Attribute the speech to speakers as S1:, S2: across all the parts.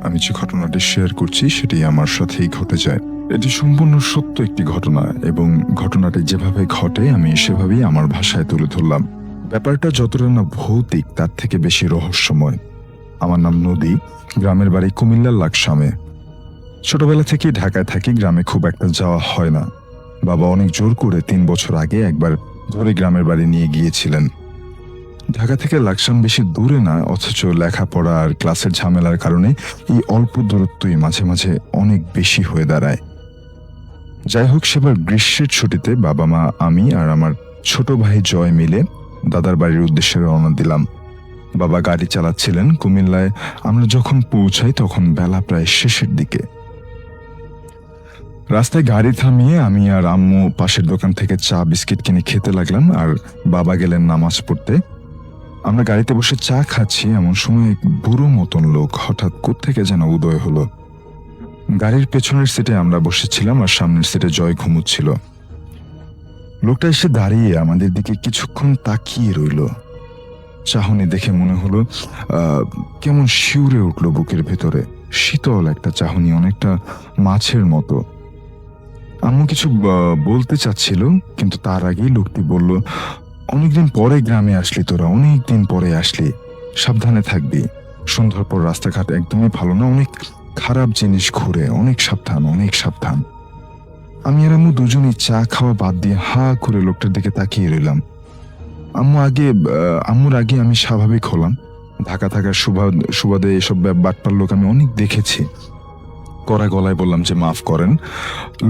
S1: আমি যে ঘটনাটি শেয়ার করছি সেটি আমার সাথেই ঘটে যায়। এটি সম্পূর্ণ সত্য একটি ঘটনা এবং ঘটনাটি যেভাবে ঘটে আমি সেভাবেই আমার ভাষায় তুলে ধরলাম। ব্যাপারটা যতটা না ভৌতিক তার থেকে বেশি রহস্যময়। আমার নাম নদী, গ্রামের বাড়ি কুমিল্লার লাকসামে। ছোটবেলা থেকেই ঢাকায় থাকি, গ্রামে খুব একটা যাওয়া হয় না। বাবা অনেক জোর করে 3 বছর আগে একবার ধরে গ্রামের বাড়ি নিয়ে গিয়েছিলেন। ঢাকা থেকে লাকসাম বেশি দূরে না, অথচ লেখাপড়া আর ক্লাসের ঝামেলার কারণে এই অল্প দূরত্বই মাঝে মাঝে অনেক বেশি হয়ে দাঁড়ায়। যাই হোক, সেবার গ্রীষ্মের ছুটিতে বাবা মা, আমি আর আমার ছোট ভাই জয় মিলে দাদার বাড়ির উদ্দেশ্যে রওনা দিলাম। বাবা গাড়ি চালাচ্ছিলেন। কুমিল্লায় আমরা যখন পৌঁছাই তখন বেলা প্রায় শেষের দিকে। রাস্তায় গাড়ি থামিয়ে আমি আর আম্মু পাশের দোকান থেকে চা বিস্কিট কিনে খেতে লাগলাম, আর বাবা গেলেন নামাজ পড়তে। আমরা গাড়িতে বসে চা খাচ্ছি, এমন সময় এক বুড়ো মতন লোক হঠাৎ কোত্থেকে যেন উদয় হলো। গাড়ির পেছনের সিটে আমরা বসেছিলাম আর সামনের সিটে জয় ঘুমুচ্ছিল। লোকটা এসে দাঁড়িয়ে আমাদের দিকে কিছুক্ষণ তাকিয়ে রইল। চাহনি দেখে মনে হলো কেমন শিউরে উঠল বুকের ভেতরে। শীতল একটা চাহনি, অনেকটা মাছের মতো। আম্মু কিছু বলতে চাচ্ছিল, কিন্তু তার আগেই লোকটি বলল, অনেকদিন পরে গ্রামে আসলি তোরা, অনেকদিন পরে আসলি, সাবধানে থাকবি। সন্ধ্যার পর রাস্তাঘাট একদমই ভালো না, অনেক খারাপ জিনিস ঘুরে, অনেক সাবধান, অনেক সাবধান। আমি আর আম্মু দুজনেই চা খাওয়া বাদ দিয়ে হা করে লোকটার দিকে তাকিয়ে রইলাম। আম্মুর আগে আমি স্বাভাবিক হলাম। ঢাকা থাকার সুবাদে এসব বাটপার লোক আমি অনেক দেখেছি। কড়া গলায় বললাম যে মাফ করেন।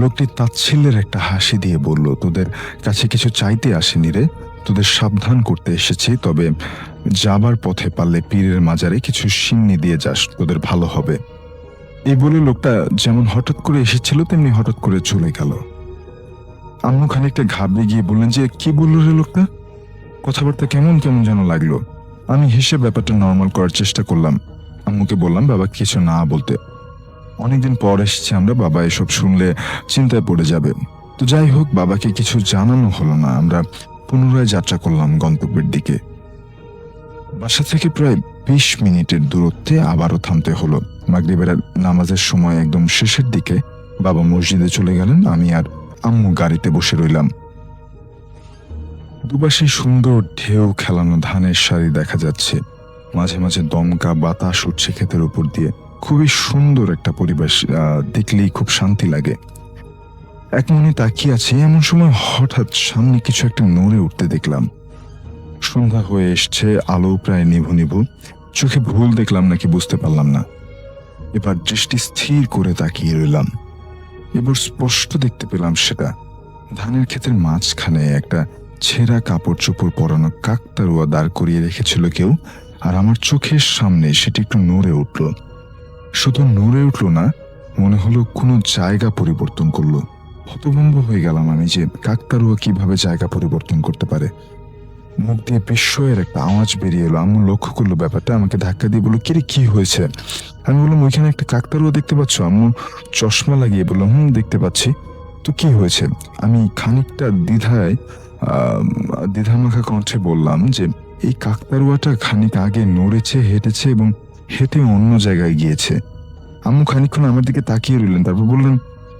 S1: লোকটি তাচ্ছিল্যের একটা হাসি দিয়ে বলল, তোদের কাছে কিছু চাইতে আসেনি রে, তোদের সাবধান করতে এসেছি। তবে যাবার পথে পারলে পীরের মাজারে কিছু সিন্নি দিয়ে যাস, তোদের ভালো হবে। এই বলে লোকটা যেমন হঠাৎ করে এসেছিল তেমনি হঠাৎ করে চলে গেল। আম্মু খানিকটা ঘাবড়ে গিয়ে বললেন যে কি বললো রে লোকটা, কথাবার্তা কেমন কেমন যেন লাগলো। আমি হেসে ব্যাপারটা নর্মাল করার চেষ্টা করলাম। আম্মুকে বললাম বাবা কিছু না বলতে, অনেকদিন পর এসেছি আমরা, বাবা এসব শুনলে চিন্তায় পড়ে যাবে। তো যাই হোক, বাবাকে কিছু জানানো হলো না। আমরা পুনরায় যাত্রা করলাম গন্তব্যের দিকে। বাসা থেকে প্রায় 20 মিনিটের দূরত্বে আবারও থামতে হলো। মাগরিবের নামাজের সময় একদম শেষের দিকে বাবা মসজিদে চলে গেলেন, আমি আর আম্মু গাড়িতে বসে রইলাম। দুপাশে সুন্দর ঢেউ খেলানো ধানের সারি দেখা যাচ্ছে, মাঝে মাঝে দমকা বাতাস উঠছে ক্ষেতের উপর দিয়ে। খুবই সুন্দর একটা পরিবেশ, দেখলেই খুব শান্তি লাগে। এক মনে তাকিয়ে আছে, এমন সময় হঠাৎ সামনে কিছু একটা নড়ে উঠতে দেখলাম। সন্ধ্যা হয়ে এসছে, আলো প্রায় নিভু নিভু। চোখে ভুল দেখলাম নাকি বুঝতে পারলাম না। এবার দৃষ্টি স্থির করে তাকিয়ে রইলাম। এবার স্পষ্ট দেখতে পেলাম সেটা ধানের ক্ষেতের মাঝখানে একটা ছেঁড়া কাপড় চোপড় পরানো কাকতারুয়া দাঁড় করিয়ে রেখেছিল কেউ, আর আমার চোখের সামনে সেটি একটু নড়ে উঠল। শুধু নড়ে উঠল না, মনে হলো কোনো জায়গা পরিবর্তন করলো। হতভম্ব হয়ে গেলাম আমি যে কাকতারুয়া কিভাবে জায়গা পরিবর্তন করতে পারে। মুখ দিয়ে বিস্ময়ের একটা আওয়াজ বেরিয়ে এলো। আম্মু লক্ষ্য করলো ব্যাপারটা, আমাকে ধাক্কা দিয়ে বললো, কিরে কি হয়েছে? আমি বললাম, ওইখানে একটা কাকতারুয়া দেখতে পাচ্ছ? আম্মু চশমা লাগিয়ে বললো, দেখতে পাচ্ছি। তো কি হয়েছে? আমি খানিকটা দ্বিধামাখা কণ্ঠে বললাম যে এই কাকতারুয়াটা খানিক আগে নড়েছে, হেঁটেছে এবং হেঁটে অন্য জায়গায় গিয়েছে। আম্মু খানিকক্ষণ আমার দিকে তাকিয়ে রইলেন, তারপর বললেন,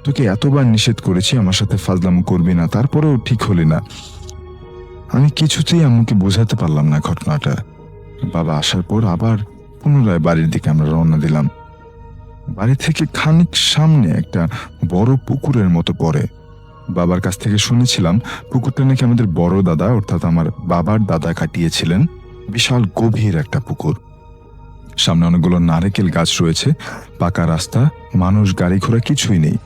S1: তোকে এতবার নিষেধ করেছি আমার সাথে ফাজলামো করবি না, তারপরেও ঠিক হলি না। আমি কিছুতেই আম্মুকে বোঝাতে পারলাম না ঘটনাটা। বাবা আসার পর আবার পুনরায় বাড়ির দিকে আমরা রওনা দিলাম। বাড়ি থেকে খানিক সামনে একটা বড় পুকুরের মতো পড়ে। বাবার কাছ থেকে শুনেছিলাম পুকুরটা নাকি আমাদের বড় দাদা, অর্থাৎ আমার বাবার দাদা কাটিয়েছিলেন। বিশাল গভীর একটা পুকুর, সামনে অনেকগুলো নারকেল গাছ রয়েছে, পাকা রাস্তা, মানুষ গাড়ি ঘোড়া কিছুই নেই।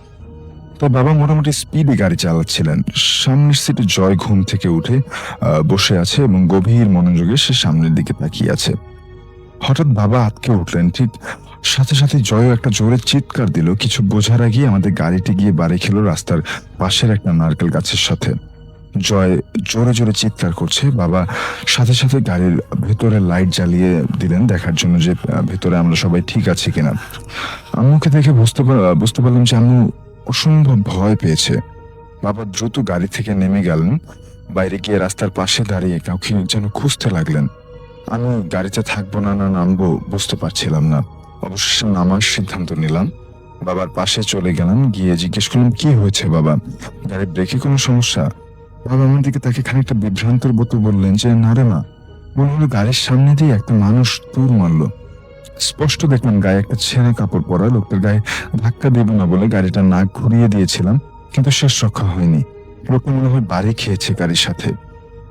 S1: তো বাবা মোটামুটি স্পিডে গাড়ি চালাচ্ছিলেন। সামনের সিটে জয় ঘুম থেকে উঠে বসে আছে এবং গভীর মনোযোগে সে সামনের দিকে তাকিয়ে আছে। হঠাৎ বাবা আঁতকে উঠলেন, ঠিক সাথে সাথে জয় একটা জোরে চিৎকার দিল। কিছু বোঝার আগেই আমাদের গাড়িটি গিয়ে বাড়ি খেলো রাস্তার পাশের একটা নারকেল গাছের সাথে। জয় জোরে জোরে চিৎকার করছে। বাবা সাথে সাথে গাড়ির ভেতরে লাইট জ্বালিয়ে দিলেন দেখার জন্য যে ভেতরে আমরা সবাই ঠিক আছে কিনা। আম্মুকে দেখে বুঝতে পারলাম যে আম্মু অসম্ভব ভয় পেয়েছে। বাবা দ্রুত গাড়ি থেকে নেমে গেলেন, বাইরে গিয়ে রাস্তার পাশে দাঁড়িয়ে কাউকে যেন খুঁজতে লাগলেন। আমি গাড়িতে থাকবো না নামবো বুঝতে পারছিলাম না। অবশেষে নামার সিদ্ধান্ত নিলাম। বাবার পাশে চলে গেলাম, গিয়ে জিজ্ঞেস করলাম, কি হয়েছে বাবা? গাড়ির ব্রেকে কোনো সমস্যা? বাবা আমার দিকে তাকে খানিকটা বিভ্রান্তর মতো বললেন যে, না রে মা, মনে হলো গাড়ির সামনে দিয়ে একটা মানুষ দৌড় মারলো। স্পষ্ট দেখলাম গায়ে একটা ছেঁড়া কাপড় পরা। লোকটার গায়ে ধাক্কা দেব না বলে গাড়িটা নাক ঘুরিয়ে দিয়েছিলাম, কিন্তু শেষ রক্ষা হয়নি। লোকটা মনে হয় বাড়ি খেয়েছে গাড়ির সাথে।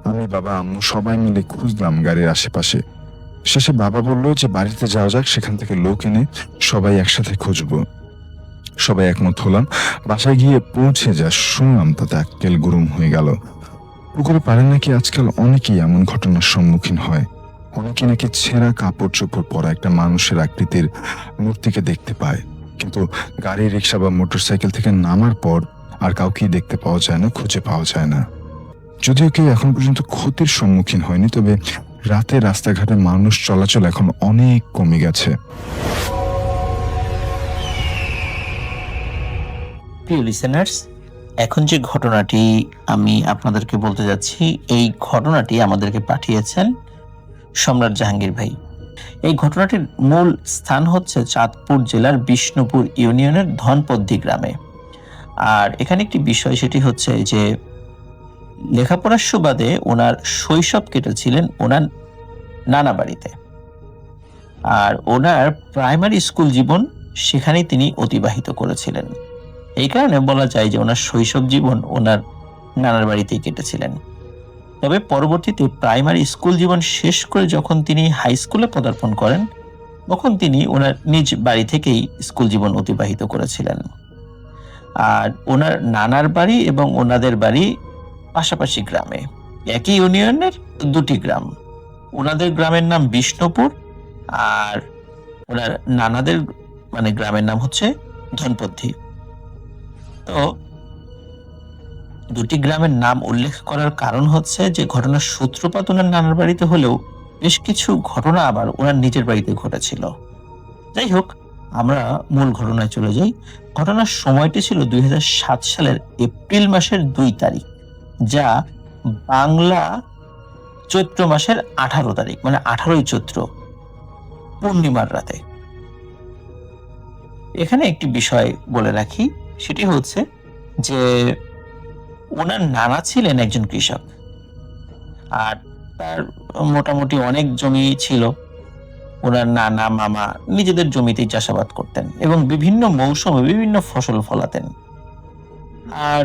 S1: আমি, বাবা, আম্মু সবাই মিলে খুঁজলাম গাড়ির আশেপাশে। শেষে বাবা বললো যে বাড়িতে যাওয়া যাক, সেখান থেকে লোক এনে সবাই একসাথে খুঁজবো। সবাই একমত হলাম। বাসায় গিয়ে পৌঁছে যা শুনলাম তাতে আক্কেল গুরুম হয়ে গেল। পুকুরে পারে নাকি আজকাল অনেকেই এমন ঘটনার সম্মুখীন হয়। অনেকে নাকি ছেঁড়া কাপড় চোপড় পরা একটা মানুষের আকৃতির মূর্তিকে দেখতে পায়, কিন্তু গাড়ি, রিক্সা বা মোটরসাইকেল থেকে নামার পর আর কাউকেই দেখতে পাওয়া যায় না, খুঁজে পাওয়া যায় না। যদিও কেউ এখন পর্যন্ত ক্ষতির সম্মুখীন হয়নি, তবে রাতে রাস্তাঘাটে মানুষ চলাচল এখন অনেক কমে গেছে।
S2: প্রিয় লিসেনার্স, এখন যে ঘটনাটি আমি আপনাদেরকে বলতে যাচ্ছি, এই ঘটনাটি আমাদেরকে পাঠিয়েছেন সম্রাট জাহাঙ্গীর ভাই। এই ঘটনাটির মূল স্থান হচ্ছে চাঁদপুর জেলার বিষ্ণুপুর ইউনিয়নের ধনপদ্দি গ্রামে। আর এখানে একটি বিষয়, সেটি হচ্ছে যে লেখাপড়ার সুবাদে ওনার শৈশব কেটেছিলেন ওনার নানা বাড়িতে, আর ওনার প্রাইমারি স্কুল জীবন সেখানেই তিনি অতিবাহিত করেছিলেন। এই কারণে বলা যায় যে ওনার শৈশব জীবন ওনার নানার বাড়িতেই কেটেছিলেন। তবে পরবর্তীতে প্রাইমারি স্কুল জীবন শেষ করে যখন তিনি হাই স্কুলে পদার্পণ করেন, তখন তিনি ওনার নিজ বাড়ি থেকেই স্কুল জীবন অতিবাহিত করেছিলেন। আর ওনার নানার বাড়ি এবং ওনাদের বাড়ি পাশাপাশি গ্রামে, একই ইউনিয়নের দুটি গ্রাম। ওনাদের গ্রামের নাম বিষ্ণুপুর, আর ওনার নানাদের গ্রামের নাম হচ্ছে ধনপদ্দি। তো দুটি গ্রামের নাম উল্লেখ করার কারণ হচ্ছে যে ঘটনার সূত্রপাত ওনার নানার বাড়িতে হলেও বেশ কিছু ঘটনা আবার ওনার নিজের বাড়িতে ঘটেছিল। যাই হোক, আমরা মূল ঘটনায় চলে যাই। ঘটনার সময়টি ছিল 2007 সালের এপ্রিল মাসের 2 তারিখ, যা বাংলা চৈত্র মাসের 18 তারিখ, 18ই চৈত্র, পূর্ণিমার রাতে। এখানে একটি বিষয় বলে রাখি, সেটি হচ্ছে যে ওনার নানা ছিলেন একজন কৃষক, আর তার মোটামুটি অনেক জমি ছিল। ওনার নানা মামা নিজেদের জমিতেই চাষাবাদ করতেন এবং বিভিন্ন মৌসুমে বিভিন্ন ফসল ফলাতেন। আর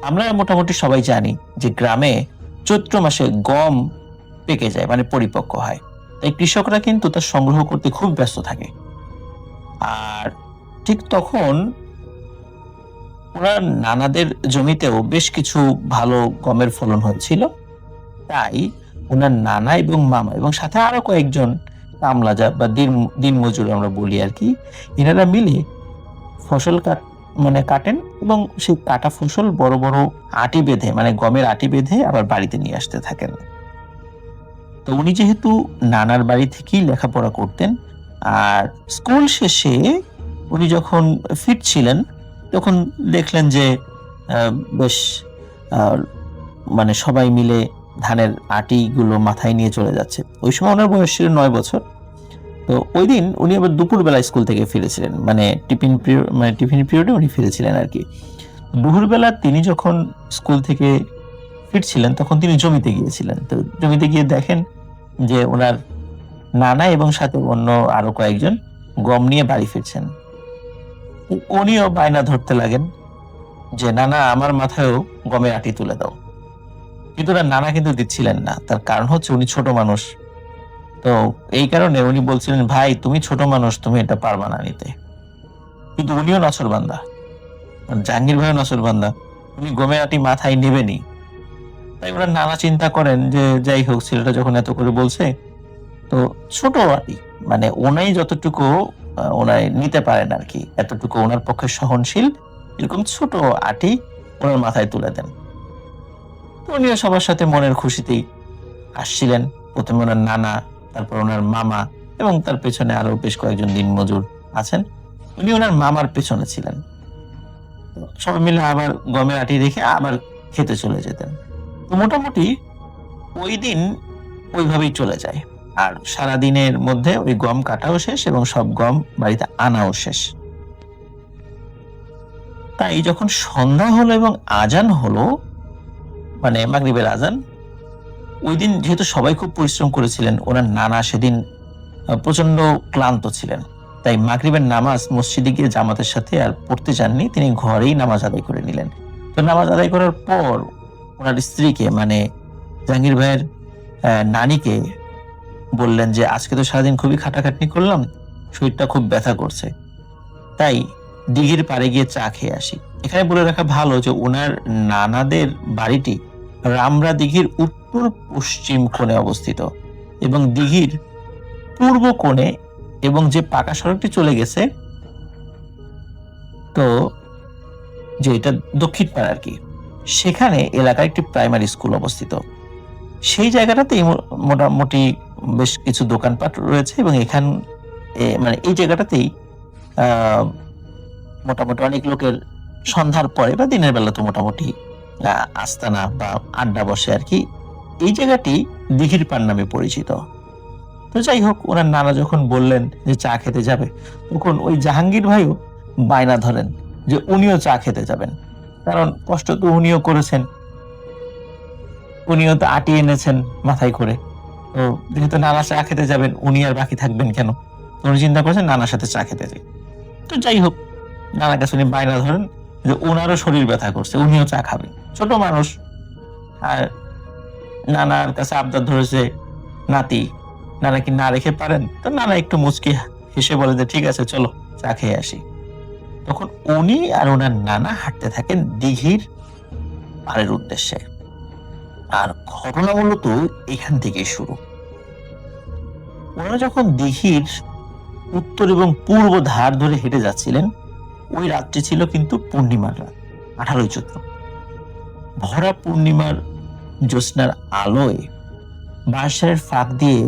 S2: আমরা মোটামুটি সবাই জানি যে গ্রামে চৈত্র মাসে গম পেকে যায়, পরিপক্ক হয়। তাই কৃষকরা কিন্তু তা সংগ্রহ করতে খুব ব্যস্ত থাকে। আর ঠিক তখন ওনার নানাদের জমিতেও বেশ কিছু ভালো গমের ফলন হয়েছিল। তাই ওনার নানা এবং মামা এবং সাথে আরো কয়েকজন কামলাজা বা দিন মজুর আমরা বলি আর কি, এনারা মিলে ফসল কাটেন এবং সেই কাটা ফসল বড় বড় আটি বেঁধে, গমের আটি বেঁধে আবার বাড়িতে নিয়ে আসতে থাকেন। তো উনি যেহেতু নানার বাড়ি থেকেই লেখাপড়া করতেন, আর স্কুল শেষে উনি যখন ফিরছিলেন তখন দেখলেন যে বেশ সবাই মিলে ধানের আটিগুলো মাথায় নিয়ে চলে যাচ্ছে। ওই সময় ওনার বয়স ছিল 9 বছর। তো ওই দিন উনি আবার দুপুরবেলা স্কুল থেকে ফিরেছিলেন, টিফিন পিরিয়ডে উনি ফিরেছিলেন আর কি। দুপুরবেলা তিনি যখন স্কুল থেকে ফিরছিলেন তখন তিনি জমিতে গিয়েছিলেন। তো জমিতে গিয়ে দেখেন যে ওনার নানা এবং সাথে অন্য আরো কয়েকজন গম নিয়ে বাড়ি ফিরছেন। উনিও বায়না ধরতে লাগেন যে নানা, আমার মাথায়ও গমের আটি তুলে দাও। কিন্তু নানা কিন্তু দিচ্ছিলেন না। তার কারণ হচ্ছে উনি ছোট মানুষ। তো এই কারণে উনি বলছিলেন, ভাই তুমি ছোট মানুষ, তুমি এটা পারবা না নিতে। কিন্তু উনিও নাছোড়বান্দা, জাহাঙ্গীর ভাইও নাছোড়বান্দা, উনি গমের আটি মাথায় নেবেনি। তাই ওনার নানা চিন্তা করেন যে যাই হোক, ছেলেটা যখন এত করে বলছে, তো ছোট আটি ওনাই যতটুকু ওনায় নিতে পারেন আর কি, এতটুকু ওনার পক্ষে সহনশীল, এরকম ছোট আটি ওনার মাথায় তুলে দেন। উনিও সবার সাথে মনের খুশিতেই আসছিলেন। প্রথমে ওনার নানা, তারপর ওনার মামা এবং তার পেছনে আরো বেশ কয়েকজন দিনমজুর আছেন। উনি ওনার মামার পেছনে ছিলেন। সবাই মিলে আবার গমের আটি রেখে আবার খেতে চলে যেতেন। তো মোটামুটি ওই দিন ওইভাবেই চলে যায়। আর সারাদিনের মধ্যে ওই গম কাটাও শেষ এবং সব গম বাড়িতে আনাও শেষ। তাই যখন সন্ধ্যা হলো এবং আজান হলো, মানে মাগরিবের আজান, ওই দিন যেহেতু সবাই খুব পরিশ্রম করেছিলেন, ওনার নানা সেদিন প্রচন্ড ক্লান্ত ছিলেন, তাই মাগরিবের নামাজ মসজিদে গিয়ে জামাতের সাথে আর পড়তে যাননি, তিনি ঘরেই নামাজ আদায় করে নিলেন। তো নামাজ আদায় করার পর ওনার স্ত্রীকে, মানে জাহাঙ্গীর ভাইয়ের নানিকে বললেন যে আজকে তো সারাদিন খুবই খাটাখাটনি করলাম, শরীরটা খুব ব্যথা করছে, তাই দিঘির পাড়ে গিয়ে চা খেয়ে আসি। এখানে বলে রাখা ভালো যে ওনার নানাদের বাড়িটি রামরা দিঘির উত্তর পশ্চিম কোণে অবস্থিত এবং দিঘির পূর্ব কোণে, এবং যে পাকা সড়কটি চলে গেছে, তো যে এটা দক্ষিণ পাড়া আর কি, সেখানে এলাকায় একটি প্রাইমারি স্কুল অবস্থিত। সেই জায়গাটাতে মোটামুটি বেশ কিছু দোকানপাট রয়েছে এবং মানে এই জায়গাটাতেই মোটামুটি অনেক লোকের সন্ধ্যার পরে বা দিনের বেলা তো মোটামুটি আস্তানা বা আড্ডা বসে আর কি। এই জায়গাটি দিঘির পাড় নামে পরিচিত। তো যাই হোক, ওনার নানা যখন বললেন যে চা খেতে যাবে, তখন ওই জাহাঙ্গীর ভাইও বায়না ধরেন যে উনিও চা খেতে যাবেন, কারণ কষ্ট তো উনিও করেছেন, উনিও তো আটি এনেছেন মাথায় করে। তো যেহেতু নানা চা খেতে যাবেন, উনি আর বাকি থাকবেন কেন? উনি চিন্তা করছেন নানার সাথে চা খেতে যাই। তো যাই হোক, নানার কাছে উনি বায়না ধরেন যে ওনারও শরীর ব্যথা করছে, উনিও চা খাবেন, ছোট মানুষ। আর নানার কাছে আবদার ধরেছে নাতি, নানা কি না রেখে পারেন? তো নানা একটু মুচকি হেসে বলে যে ঠিক আছে চলো চা খেয়ে আসি। তখন উনি আর ওনার নানা হাঁটতে থাকেন দিঘির পাড়ের উদ্দেশ্যে। আর ঘটনা মূলত এখান থেকেই শুরু। ওনারা যখন দিঘির উত্তর এবং পূর্ব ধার ধরে হেঁটে যাচ্ছিলেন, ওই রাতটি ছিল কিন্তু পূর্ণিমার রাত, 18ই চৈত্র। ভরা পূর্ণিমার জ্যোৎস্নার আলোয় বাঁশঝাড়ের ফাঁক দিয়ে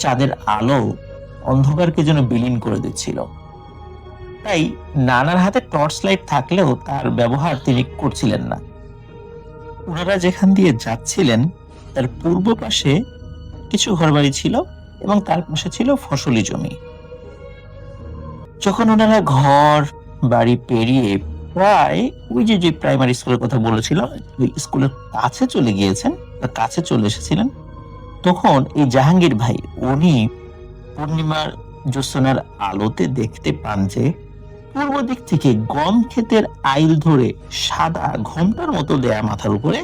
S2: চাঁদের আলো অন্ধকারকে যেন বিলীন করে দিচ্ছিল। তাই নানার হাতে টর্চ লাইট থাকলেও তার ব্যবহার তিনি করছিলেন না। ওনারা যেখান দিয়ে যাচ্ছিলেন তার পূর্ব পাশে কিছু ঘরবাড়ি ছিল এবং তার পাশে ছিল ফসলি জমি। যখন ওনারা ঘর বাড়ি পেরিয়ে প্রায় ওই যে প্রাইমারি স্কুলের কথা বলেছিল, ওই স্কুলের কাছে চলে গিয়েছেন বা কাছে চলে এসেছিলেন, তখন এই জাহাঙ্গীর ভাই উনি পূর্ণিমার জ্যোৎস্নার আলোতে দেখতে পান যে পূর্ব দিক থেকে গম ক্ষেতের আইল ধরে সাদা ঘোমটার মতো দেয়া মাথার উপরে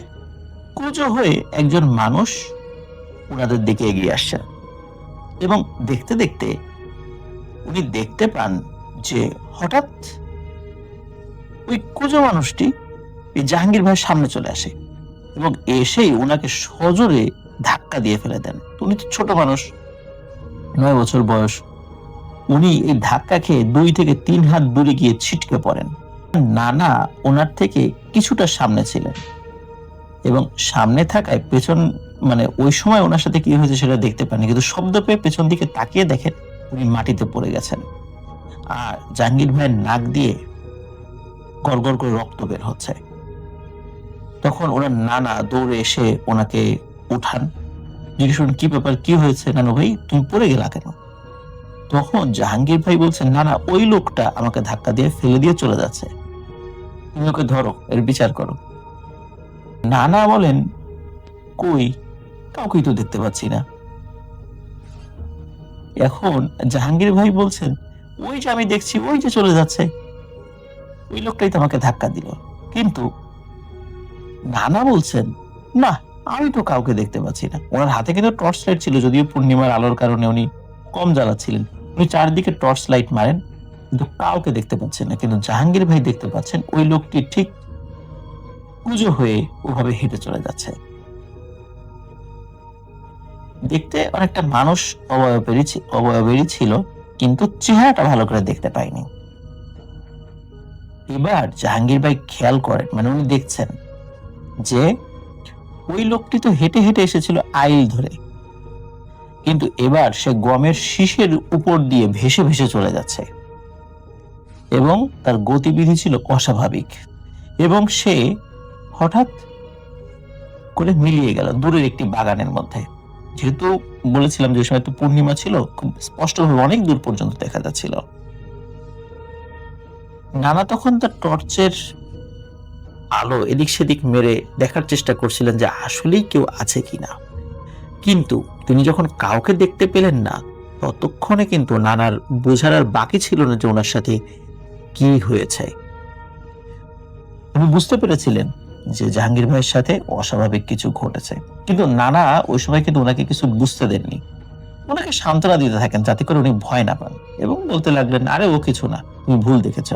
S2: কুঁজো হয়ে একজন মানুষ ওনাদের দিকে এগিয়ে আসছে। এবং দেখতে দেখতে উনি দেখতে পান যে হঠাৎ ওই কুঁজো মানুষটি এই জাহাঙ্গীর ভাইয়ের সামনে চলে আসে এবং এসেই ওনাকে সজোরে ধাক্কা দিয়ে ফেলে দেন। উনি তো ছোট মানুষ, 9 বছর বয়স। উনি এই ধাক্কা খেয়ে 2 থেকে 3 হাত দূরে গিয়ে ছিটকে পড়েন। নানা ওনার থেকে কিছুটা সামনে ছিলেন এবং সামনে থাকায় পেছন, মানে ওই সময় ওনার সাথে কি হয়েছে সেটা দেখতে পাননি, কিন্তু শব্দ পেয়ে পেছন দিকে তাকিয়ে দেখেন উনি মাটিতে পড়ে গেছেন আর জাহাঙ্গীর ভাইয়ের নাক দিয়ে গড়গড় করে রক্ত বের হচ্ছে। তখন ওনার নানা দৌড়ে এসে ওনাকে উঠান, জিজ্ঞেস করেন কি ব্যাপার, কি হয়েছে নানু ভাই, তুমি পড়ে গেলা কেন? তখন জাহাঙ্গীর ভাই বলছেন, নানা ওই লোকটা আমাকে ধাক্কা দিয়ে ফেলে দিয়ে চলে যাচ্ছে, তুমি ওকে ধরো, এর বিচার করো। নানা বলেন, কই, কাউকেই তো দেখতে পাচ্ছি না। এখন জাহাঙ্গীর ভাই বলছেন, ওই যে আমি দেখছি, ওই যে চলে যাচ্ছে, ওই লোকটাই তো আমাকে ধাক্কা দিল। কিন্তু নানা বলছেন, না আমি তো কাউকে দেখতে পাচ্ছি না। ওনার হাতে কিন্তু টর্চ লাইট ছিল, যদিও পূর্ণিমার আলোর কারণে উনি কম জ্বালাচ্ছিলেন। উনি চারদিকে টর্চ লাইট মারেন কিন্তু কাউকে দেখতে পাচ্ছেন না। কিন্তু জাহাঙ্গীর ভাই দেখতে পাচ্ছেন ওই লোকটি ঠিক কুঁজো হয়ে ওভাবে হেঁটে চলে যাচ্ছে। দেখতে অনেকটা মানুষ অবয়বেরই ছিল, কিন্তু চেহারাটা ভালো করে দেখতে পাইনি। এবার জাহাঙ্গীর ভাই খেয়াল করেন, মানে উনি দেখছেন যে ওই লোকটি তো হেঁটে হেঁটে এসেছিল আইল ধরে, কিন্তু এবার সে গমের শীষের উপর দিয়ে ভেসে ভেসে চলে যাচ্ছে এবং তার গতিবিধি ছিল অস্বাভাবিক এবং সে হঠাৎ করে মিলিয়ে গেল দূরের একটি বাগানের মধ্যে। যেহেতু বলেছিলাম যে সময় তো পূর্ণিমা ছিল, খুব স্পষ্টভাবে অনেক দূর পর্যন্ত দেখা যাচ্ছিল। নানা তখন তার টর্চের আলো এদিক সেদিক মেরে দেখার চেষ্টা করছিলেন যে আসলেই কেউ আছে কিনা, কিন্তু তিনি যখন কাউকে দেখতে পেলেন না, ততক্ষণে কিন্তু নানার বোঝার আর বাকি ছিল না যে ওনার সাথে কি হয়েছে। উনি বুঝতে পেরেছিলেন যে জাহাঙ্গীর ভাইয়ের সাথে অস্বাভাবিক কিছু ঘটেছে, কিন্তু নানা ওই সময় কিন্তু ওনাকে কিছু বুঝতে দেননি। ওনাকে সান্ত্বনা দিতে থাকেন যাতে করে উনি ভয় না পান, এবং বলতে লাগলেন, আরে ও কিছু না, তুমি ভুল দেখেছ,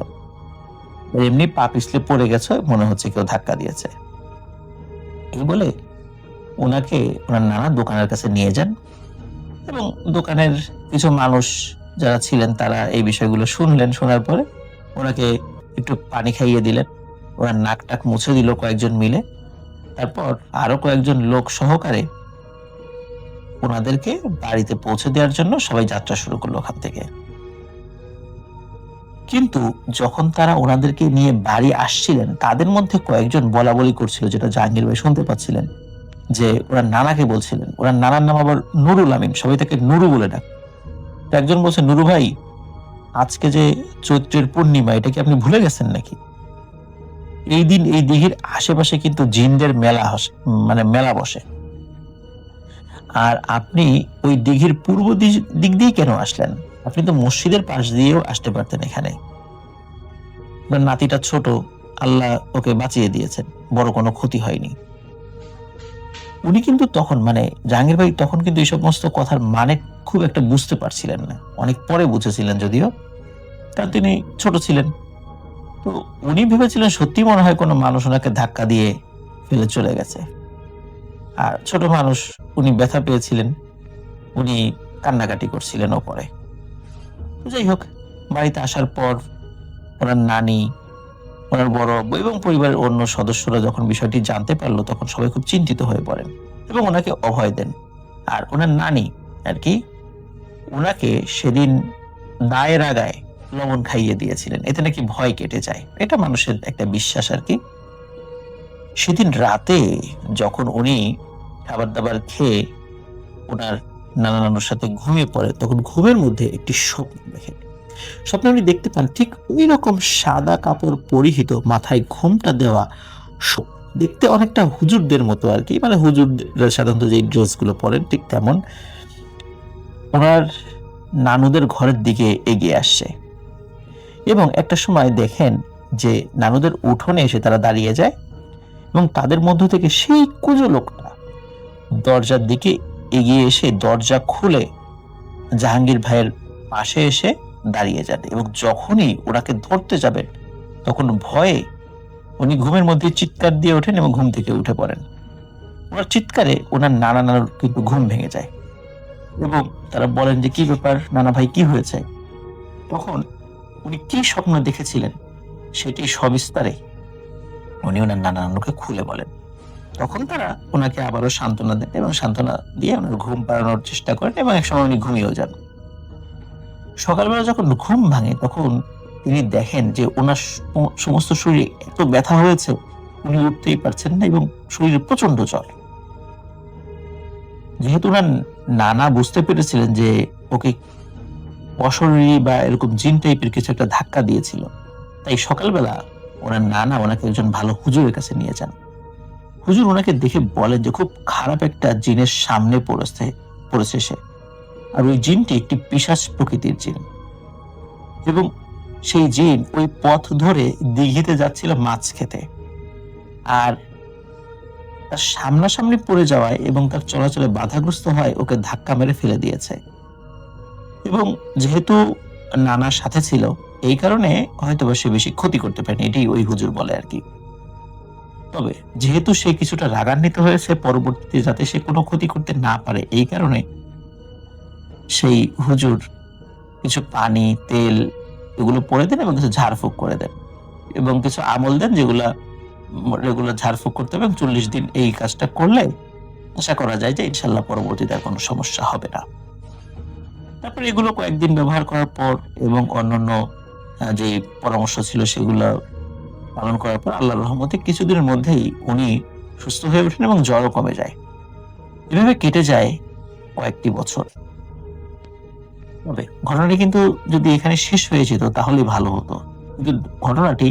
S2: এমনি পা পিছলে পড়ে গেছো, মনে হচ্ছে কেউ ধাক্কা দিয়েছে। এই বলে ওনাকে ওনার নানা দোকানের কাছে নিয়ে যান, এবং দোকানের কিছু মানুষ যারা ছিলেন তারা এই বিষয়গুলো শুনলেন। শোনার পরে ওনাকে একটু পানি খাইয়ে দিলেন, ওনার নাক টাক মুছে দিল কয়েকজন মিলে। তারপর আরো কয়েকজন লোক সহকারে ওনাদেরকে বাড়িতে পৌঁছে দেওয়ার জন্য সবাই যাত্রা শুরু করলো ওখান থেকে। কিন্তু যখন তারা ওনাদেরকে নিয়ে বাড়ি আসছিলেন, তাদের মধ্যে কয়েকজন বলা বলি করছিল, যেটা জাহাঙ্গীর ভাই শুনতে পাচ্ছিলেন, যে ওনার নানাকে বলছিলেন। ওনার নানার নাম আবার নুরুল আমিন, সবাই তাকে নুরু বলে ডাক। তো একজন বলছে, নুরু ভাই, আজকে যে চৈত্রের পূর্ণিমা, এটা কি আপনি ভুলে গেছেন নাকি? এই দিন এই দিঘির আশেপাশে কিন্তু জিনদের মেলা বসে, আর আপনি ওই দিঘির পূর্ব দিক দিয়ে কেন আসলেন? আপনি তো মসজিদের পাশ দিয়েও আসতে পারতেন এখানে। আপনার নাতিটা ছোট, আল্লাহ ওকে বাঁচিয়ে দিয়েছেন, বড় কোনো ক্ষতি হয়নি। উনি কিন্তু তখন জাহাঙ্গীর ভাই তখন কিন্তু এই সমস্ত কথার মানে খুব একটা বুঝতে পারছিলেন না, অনেক পরে বুঝেছিলেন যদিও, কারণ তিনি ছোট ছিলেন। তো উনি ভেবেছিলেন সত্যি মনে হয় কোনো মানুষ ওনাকে ধাক্কা দিয়ে ফেলে চলে গেছে, আর ছোট মানুষ, উনি ব্যথা পেয়েছিলেন, উনি কান্নাকাটি করছিলেন ওপরে। যাই হোক, বাড়িতে আসার পর ওনার নানি, ওনার বড় এবং পরিবারের অন্য সদস্যরা যখন বিষয়টি জানতে পারলো, তখন সবাই খুব চিন্তিত হয়ে পড়েন এবং ওনাকে অভয় দেন। আর ওনার নানি আর কি ওনাকে সেদিন দায়ের আগায় লবণ খাইয়ে দিয়েছিলেন, এতে নাকি ভয় কেটে যায়, এটা মানুষের একটা বিশ্বাস আর কি। সেদিন রাতে যখন উনি খাবার দাবার খেয়ে ওনার নানা নানুর সাথে ঘুমিয়ে পড়ে, তখন ঘুমের মধ্যে একটি স্বপ্ন দেখেন। স্বপ্নে উনি দেখতে পান ঠিক ওই রকম সাদা কাপড় পরিহিত, মাথায় ঘোমটা দেওয়া, দেখতে অনেকটা হুজুরদের মতো আর কি, হুজুররা সাধারণত যে ড্রেসগুলো পরেন ঠিক তেমন, ওনার নানুদের ঘরের দিকে এগিয়ে আসছে। এবং একটা সময় দেখেন যে নানুদের উঠোনে এসে তারা দাঁড়িয়ে যায়, এবং তাদের মধ্য থেকে সেই কুজো লোকটা দরজার দিকে এগিয়ে এসে দরজা খুলে জাহাঙ্গীর ভাইয়ের পাশে এসে দাঁড়িয়ে যান, এবং যখনই ওনাকে ধরতে যাবেন, তখন ভয়ে উনি ঘুমের মধ্যে চিৎকার দিয়ে ওঠেন এবং ঘুম থেকে উঠে পড়েন। ওনার চিৎকারে ওনার নানা নানুর কিন্তু ঘুম ভেঙে যায়, এবং তারা বলেন যে, কি ব্যাপার নানা ভাই, কি হয়েছে? তখন উনি কি স্বপ্ন দেখেছিলেন সেটি সবিস্তারে উনি ওনার নানা নানুকে খুলে বলেন। তখন তারা ওনাকে আবারও সান্ত্বনা দেন, এবং সান্ত্বনা দিয়ে ওনার ঘুম পাড়ানোর চেষ্টা করেন, এবং একসময় উনি ঘুমিয়েও যান। সকালবেলা যখন ঘুম ভাঙে, তখন তিনি দেখেন যে ওনার সমস্ত শরীরে এত ব্যথা হয়েছে, উনি উঠতেই পারছেন না, এবং শরীরে প্রচন্ড জ্বর। যেহেতু ওনার নানা বুঝতে পেরেছিলেন যে ওকে অশরীরী বা এরকম জিন টাইপের কিছু একটা ধাক্কা দিয়েছিল, তাই সকালবেলা ওনার নানা ওনাকে একজন ভালো হুজুরের কাছে নিয়ে যান। হুজুর ওনাকে দেখে বলেন যে খুব খারাপ একটা জিনের সামনে পড়েছে সে, আর ওই জিনটি একটি পিশাচ প্রকৃতির জিন, এবং সেই জিন ওই পথ ধরে দিঘিতে যাচ্ছিল মাছ খেতে, আর তার সামনাসামনি পড়ে যাওয়ায় এবং তার চলাচলে বাধাগ্রস্ত হয় ওকে ধাক্কা মেরে ফেলে দিয়েছে। এবং যেহেতু নানার সাথে ছিল, এই কারণে হয়তোবা সে বেশি ক্ষতি করতে পারেনি, এটাই ওই হুজুর বলে আর কি। তবে যেহেতু সে কিছুটা রাগান্বিত হয়েছে, পরবর্তীতে যাতে সে কোনো ক্ষতি করতে না পারে, এই কারণে সেই হুজুর কিছু পানি, তেল এগুলো পরে দেন, এবং কিছু ঝাড়ফুঁক করে দেন, এবং কিছু আমল দেন যেগুলা রেগুলার ঝাড়ফুঁক করতে হবে, এবং 40 দিন এই কাজটা করলে আশা করা যায় যে ইনশাল্লাহ পরবর্তীতে আর কোনো সমস্যা হবে না। তারপরে এগুলো কয়েকদিন ব্যবহার করার পর এবং অন্যান্য যে পরামর্শ ছিল সেগুলো পালন করার পর আল্লাহর রহমতে কিছুদিনের মধ্যেই উনি সুস্থ হয়ে ওঠেন এবং জ্বরও কমে যায়। এভাবে কেটে যায় কয়েকটি বছর। তবে ঘটনাটি কিন্তু যদি এখানে শেষ হয়ে যেত তাহলে ভালো হতো, কিন্তু ঘটনাটি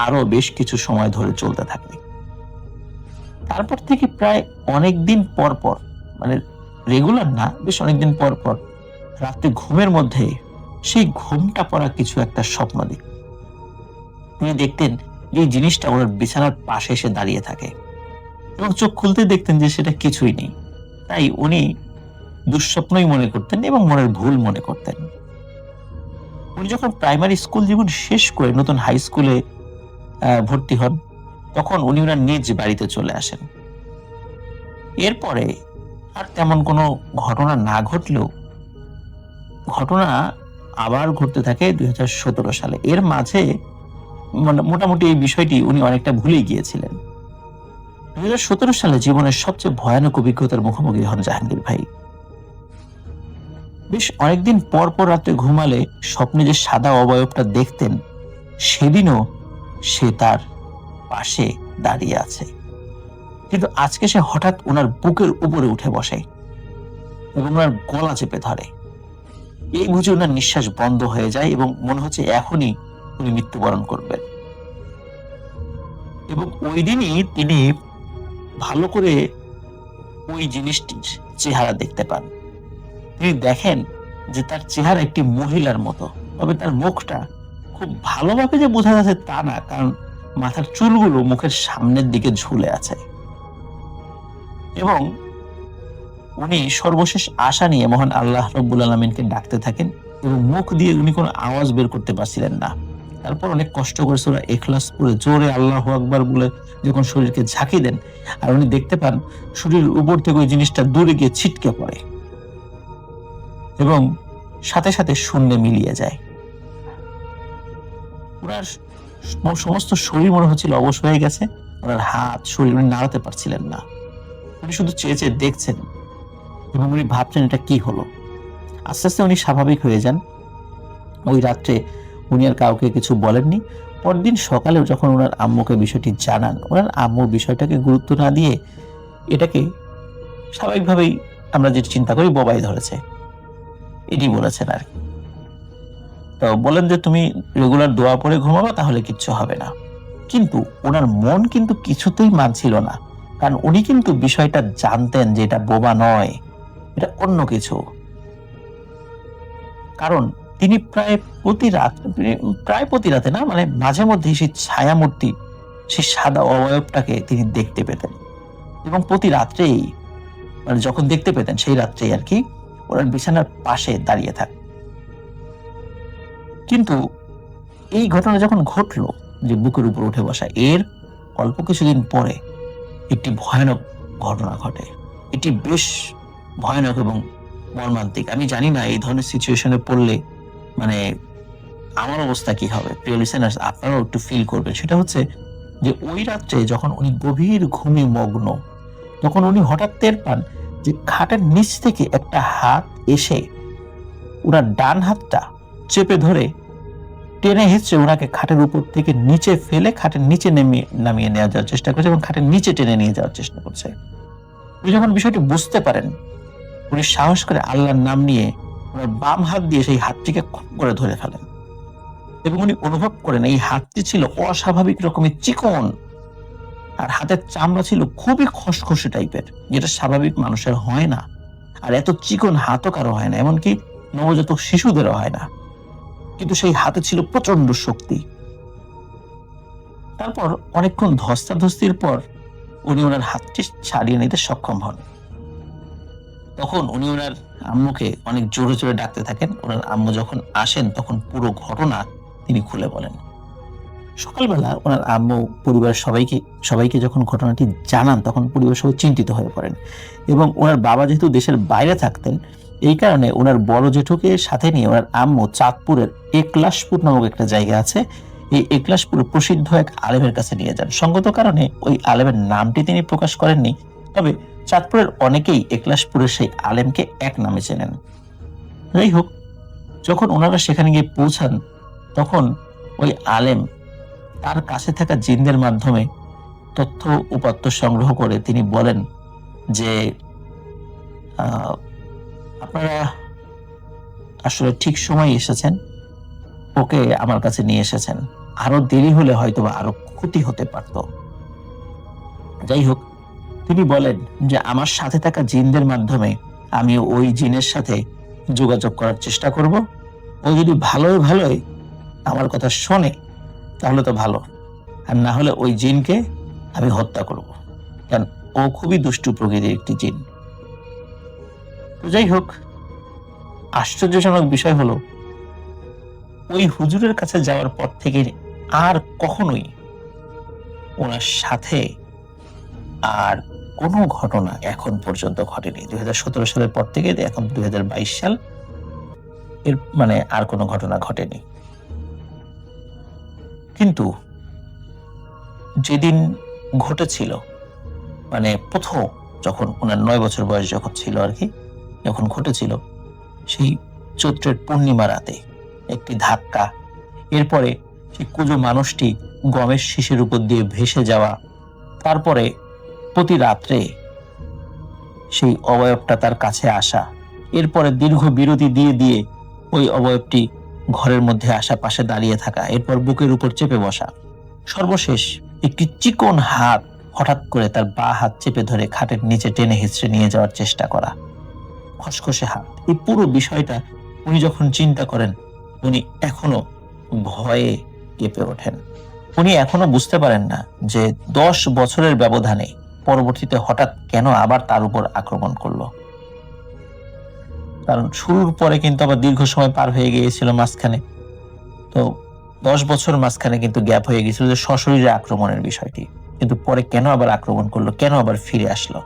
S2: আরো বেশ কিছু সময় ধরে চলতে থাকে। তারপর থেকে প্রায় অনেকদিন পর পর, মানে রেগুলার না, বেশ অনেকদিন পর পর রাত্রে ঘুমের মধ্যে সেই ঘুমটা পড়া কিছু একটা স্বপ্ন দেখতেন। তিনি দেখতেন যে এই জিনিসটা ওনার বিছানার পাশে এসে দাঁড়িয়ে থাকে এবং চোখ খুলতে দেখতেন যে সেটা কিছুই নেই। তাই উনি দুঃস্বপ্নই মনে করতেন এবং মনের ভুল মনে করতেন। উনি যখন প্রাইমারি স্কুল জীবন শেষ করে নতুন হাই স্কুলে ভর্তি হন, তখন উনি ওনার নিজ বাড়িতে চলে আসেন। এরপরে আর তেমন কোনো ঘটনা না ঘটলেও ঘটনা আবার ঘটতে থাকে 2017 সালে। এর মাঝে মোটামুটি এই বিষয়টি উনি অনেকটা ভুলে গিয়েছিলেন। 2017 সালে জীবনের সবচেয়ে ভয়ানক অভিজ্ঞতার মুখোমুখি হন জাহাঙ্গীর ভাই। বেশ অনেকদিন পর পর রাতে ঘুমালে স্বপ্নে যে সাদা অবয়বটা দেখতেন, সেদিনও সে তার পাশে দাঁড়িয়ে আছে। কিন্তু আজকে সে হঠাৎ ওনার বুকের উপরে উঠে বসে এবং ওনার গলা চেপে ধরে। এই বুঝে ওনার নিঃশ্বাস বন্ধ হয়ে যায় এবং মনে হচ্ছে এখনই উনি মৃত্যুবরণ করবেন। এবং ওই দিনই তিনি ভালো করে ওই জিনিসটির চেহারা দেখতে পান। তিনি দেখেন যে তার চেহারা একটি মহিলার মতো, তবে তার মুখটা খুব ভালোভাবে যে বোঝা যাচ্ছে তা না, কারণ মাথার চুলগুলো মুখের সামনের দিকে ঝুলে আছে। এবং উনি সর্বশেষ আশা নিয়ে মহান আল্লাহ রব্বুল আলামিনকে ডাকতে থাকেন এবং মুখ দিয়ে উনি কোনো আওয়াজ বের করতে পারছিলেন না। তারপর অনেক কষ্ট করে সূরা ইখলাস পড়ে জোরে আল্লাহু আকবার বলে যখন শরীরকে ঝাঁকি দেন, আর উনি দেখতে পান শরীরের উপর থেকে ওই জিনিসটা দূরে গিয়ে ছিটকে পড়ে এবং সাথে সাথে শূন্যে মিলিয়ে যায়। ওনার সমস্ত শরীর মনে হচ্ছিল অবশ হয়ে গেছে। ওনার হাত শরীর উনি নাড়াতে পারছিলেন না। উনি শুধু চেয়ে চেয়ে দেখছেন এবং উনি ভাবছেন এটা কি হলো। আস্তে আস্তে উনি স্বাভাবিক হয়ে যান। ওই রাত্রে উনি আর কাউকে কিছু বলেননি। পরদিন সকালেও যখন ওনার আম্মুকে বিষয়টি জানান, ওনার আম্মু বিষয়টাকে গুরুত্ব না দিয়ে এটাকে স্বাভাবিকভাবেই আমরা যেটা চিন্তা করি বোবাই ধরেছে, এটি বলেছেন আর কি। তো বলেন যে তুমি রেগুলার দোয়া পড়ে ঘুমাবা, তাহলে কিচ্ছু হবে না। কিন্তু ওনার মন কিন্তু কিছুতেই মানছিল না, কারণ উনি কিন্তু বিষয়টা জানতেন যে এটা বোবা নয়, এটা অন্য কিছু। কারণ তিনি প্রায় প্রতি রাতে না, মানে মাঝে মধ্যে সেই ছায়ামূর্তি, সেই সাদা অবয়বটাকে তিনি দেখতে পেতেন এবং প্রতি রাত্রেই, মানে যখন দেখতে পেতেন সেই রাত্রেই আর কি, ওনার বিছানার পাশে দাঁড়িয়ে থাক। কিন্তু এই ঘটনা যখন ঘটলো যে বুকের উপর উঠে বসা, এর অল্প কিছুদিন পরে একটি ভয়ানক ঘটনা ঘটে। এটি বেশ ভয়ানক এবং মর্মান্তিক। আমি জানি না এই ধরনের সিচুয়েশনে পড়লে মানে আমার অবস্থা কি হবে। প্রিয় লিসেনার্স, আপনারাও একটু ফিল করবেন। সেটা হচ্ছে যে ওই রাত্রে যখন উনি গভীর ঘুমে মগ্ন, তখন উনি হঠাৎ টের পান যে খাটের নিচ থেকে একটা হাত এসে ওনার ডান হাতটা চেপে ধরে টেনে হিঁচড়ে ওনাকে খাটের উপর থেকে নিচে ফেলে খাটের নিচে নামিয়ে নেওয়া যাওয়ার চেষ্টা করছে এবং খাটের নিচে টেনে নিয়ে যাওয়ার চেষ্টা করছে। উনি যখন বিষয়টি বুঝতে পারেন, উনি সাহস করে আল্লাহর নাম নিয়ে ওনার বাম হাত দিয়ে সেই হাতটিকে খুব করে ধরে ফেলেন এবং উনি অনুভব করেন এই হাতটি ছিল অস্বাভাবিক রকমের চিকন, আর হাতের চামড়া ছিল খুবই খসখসে টাইপের, যেটা স্বাভাবিক মানুষের হয় না। আর এত চিকন হাতও কারো হয় না, এমনকি নবজাতক শিশুদেরও হয় না। কিন্তু সেই হাতে ছিল প্রচন্ড শক্তি। তারপর অনেকক্ষণ ধস্তাধস্তির পর উনি ওনার হাতটি ছাড়িয়ে নিতে সক্ষম হন। তখন উনি ওনার আম্মুকে অনেক জোরে জোরে ডাকতে থাকেন। ওনার আম্মু যখন আসেন তখন পুরো ঘটনা তিনি খুলে বলেন। সকালবেলা ওনার আম্মু পরিবারের সবাইকে যখন ঘটনাটি জানান, তখন পরিবার সবাই চিন্তিত হয়ে পড়েন এবং ওনার বাবা যেহেতু দেশের বাইরে থাকতেন, এই কারণে ওনার বড় জেঠুকে সাথে নিয়ে ওনার আম্মু চাঁদপুরের একলাশপুর নামক একটা জায়গা আছে, এই একলাশপুরের প্রসিদ্ধ এক আলেমের কাছে নিয়ে যান। সঙ্গত কারণে ওই আলেমের নামটি তিনি প্রকাশ করেননি, তবে চাঁদপুরের অনেকেই একলাশপুরের সেই আলেমকে এক নামে চেনেন। যাই হোক, যখন ওনারা সেখানে গিয়ে পৌঁছান, তখন ওই আলেম তার কাছে থাকা জিনদের মাধ্যমে তথ্য উপাত্ত সংগ্রহ করে তিনি বলেন যে আপনারা আসলে ঠিক সময় এসেছেন, ওকে আমার কাছে নিয়ে এসেছেন। আরো দেরি হলে হয়তো বা আরো ক্ষতি হতে পারত। যাই হোক, তিনি বলেন যে আমার সাথে থাকা জিনদের মাধ্যমে আমি ওই জিনের সাথে যোগাযোগ করার চেষ্টা করব। ও যদি ভালোই আমার কথা শোনে তাহলে তো ভালো, আর না হলে ওই জিনকে আমি হত্যা করব, কারণ ও খুবই দুষ্টু প্রকৃতির একটি জিন। তো যাই হোক, আশ্চর্যজনক বিষয় হলো ওই হুজুরের কাছে যাওয়ার পর থেকে আর কখনোই ওনার সাথে আর কোনো ঘটনা এখন পর্যন্ত ঘটেনি। 2017 সালের পর থেকে এখন 2022 সাল, এর মানে আর কোনো ঘটনা ঘটেনি। কিন্তু যেদিন ঘটেছিল, মানে প্রথম যখন ওনার 9 বছর বয়স যখন ছিল আর কি, যখন ঘটেছিল, সেই চৈত্রের পূর্ণিমা রাতে একটি ধাক্কা, এরপরে সেই কুজো মানুষটি গমের শীষের উপর দিয়ে ভেসে যাওয়া, তারপরে প্রতি রাত্রে সেই অবয়বটা তার কাছে আসা, এরপরে দীর্ঘ বিরতি দিয়ে দিয়ে ওই অবয়বটি ঘরের মধ্যে আশাপাশে দাঁড়িয়ে থাকা, এরপর বুকের উপর চেপে বসা, সর্বশেষ একটি চিকন হাত হঠাৎ করে তার বাঁ হাত চেপে ধরে খাটের নিচে টেনে হিঁচড়ে নিয়ে যাওয়ার চেষ্টা করা, খসখসে হাত। এই পুরো বিষয়টা উনি যখন চিন্তা করেন, উনি এখনো ভয়ে কেঁপে ওঠেন। উনি এখনো বুঝতে পারেন না যে 10 বছরের ব্যবধানে পরবর্তীতে হঠাৎ কেন আবার তার উপর আক্রমণ করলো। কারণ শুরুর পরে কিন্তু আবার দীর্ঘ সময় পার হয়ে গিয়েছিল মাঝখানে, তো 10 বছর মাঝখানে কিন্তু গ্যাপ হয়ে গেছিল যে সশরীরে আক্রমণের বিষয়টি, কিন্তু পরে কেন আবার আক্রমণ করলো, কেন আবার ফিরে আসলো।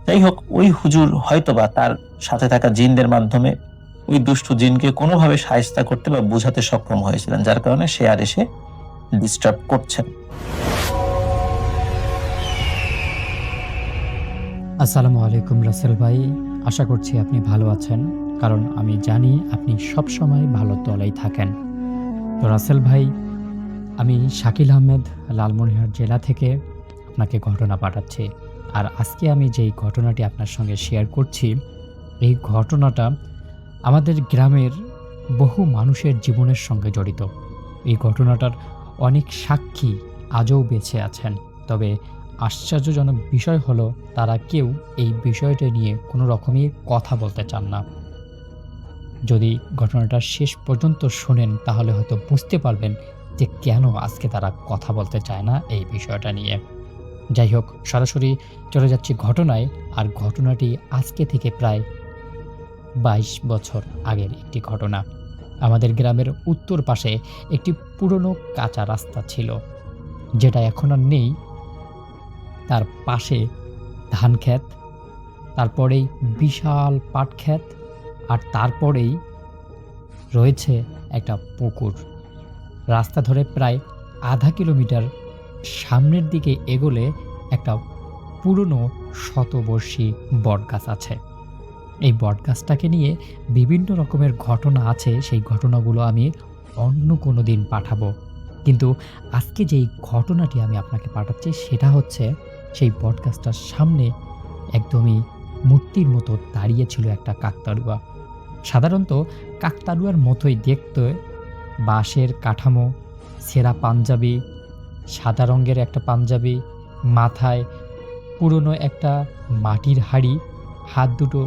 S2: যাই হোক, ওই হুজুর হয়তোবা তার সাথে থাকা জিনদের মাধ্যমে ওই দুষ্টু জিনকে কোনোভাবে শায়েস্তা করতে বা বোঝাতে সক্ষম হয়েছিলেন, যার কারণে সে আর এসে ডিস্টার্ব করছেন।
S3: আসসালামু আলাইকুম রাসেল ভাই, আশা করছি আপনি ভালো আছেন, কারণ আমি জানি আপনি সব সময় ভালো তলেই থাকেন। তো রাসেল ভাই, আমি শাকিল আহমেদ লালমনিরহাট জেলা থেকে আপনাকে ঘটনা পাঠাচ্ছি। আর আজকে আমি যেই ঘটনাটি আপনার সঙ্গে শেয়ার করছি, এই ঘটনাটা আমাদের গ্রামের বহু মানুষের জীবনের সঙ্গে জড়িত। এই ঘটনাটার অনেক সাক্ষী আজও বেঁচে আছেন, তবে আশ্চর্যজনক বিষয় হলো তারা কেউ এই বিষয়টা নিয়ে কোনো রকমই কথা বলতে চান না। যদি ঘটনাটা শেষ পর্যন্ত শোনেন তাহলে হয়তো বুঝতে পারবেন যে কেন আজকে তারা কথা বলতে চায় না এই বিষয়টা নিয়ে। যাই হোক, সরাসরি চলে যাচ্ছি ঘটনায়। আর ঘটনাটি আজকে থেকে প্রায় 22 বছর আগের একটি ঘটনা। আমাদের গ্রামের উত্তর পাশে একটি পুরনো কাঁচা রাস্তা ছিল, যেটা এখন আর নেই। তার পাশে ধান ক্ষেত, তারপরেই বিশাল পাট ক্ষেত, আর তারপরেই রয়েছে একটা পুকুর। রাস্তা ধরে প্রায় আধা কিলোমিটার সামনের দিকে এগোলে একটা পুরনো শতবর্ষী বটগাছ আছে। এই বটগাছটাকে নিয়ে বিভিন্ন রকমের ঘটনা আছে, সেই ঘটনাগুলো আমি অন্য কোনো দিন পাঠাবো। কিন্তু আজকে যেই ঘটনাটি আমি আপনাকে পাঠাচ্ছি সেটা হচ্ছে, সেই বটগাছটার সামনে একদমই মূর্তির মতো দাঁড়িয়ে ছিল একটা কাকতাড়ুয়া। সাধারণত কাকতাড়ুয়ার মতোই দেখতে, বাঁশের কাঠামো, ছেঁড়া পাঞ্জাবি, সাদা রঙের একটা পাঞ্জাবি, মাথায় পুরনো একটা মাটির হাঁড়ি, হাত দুটো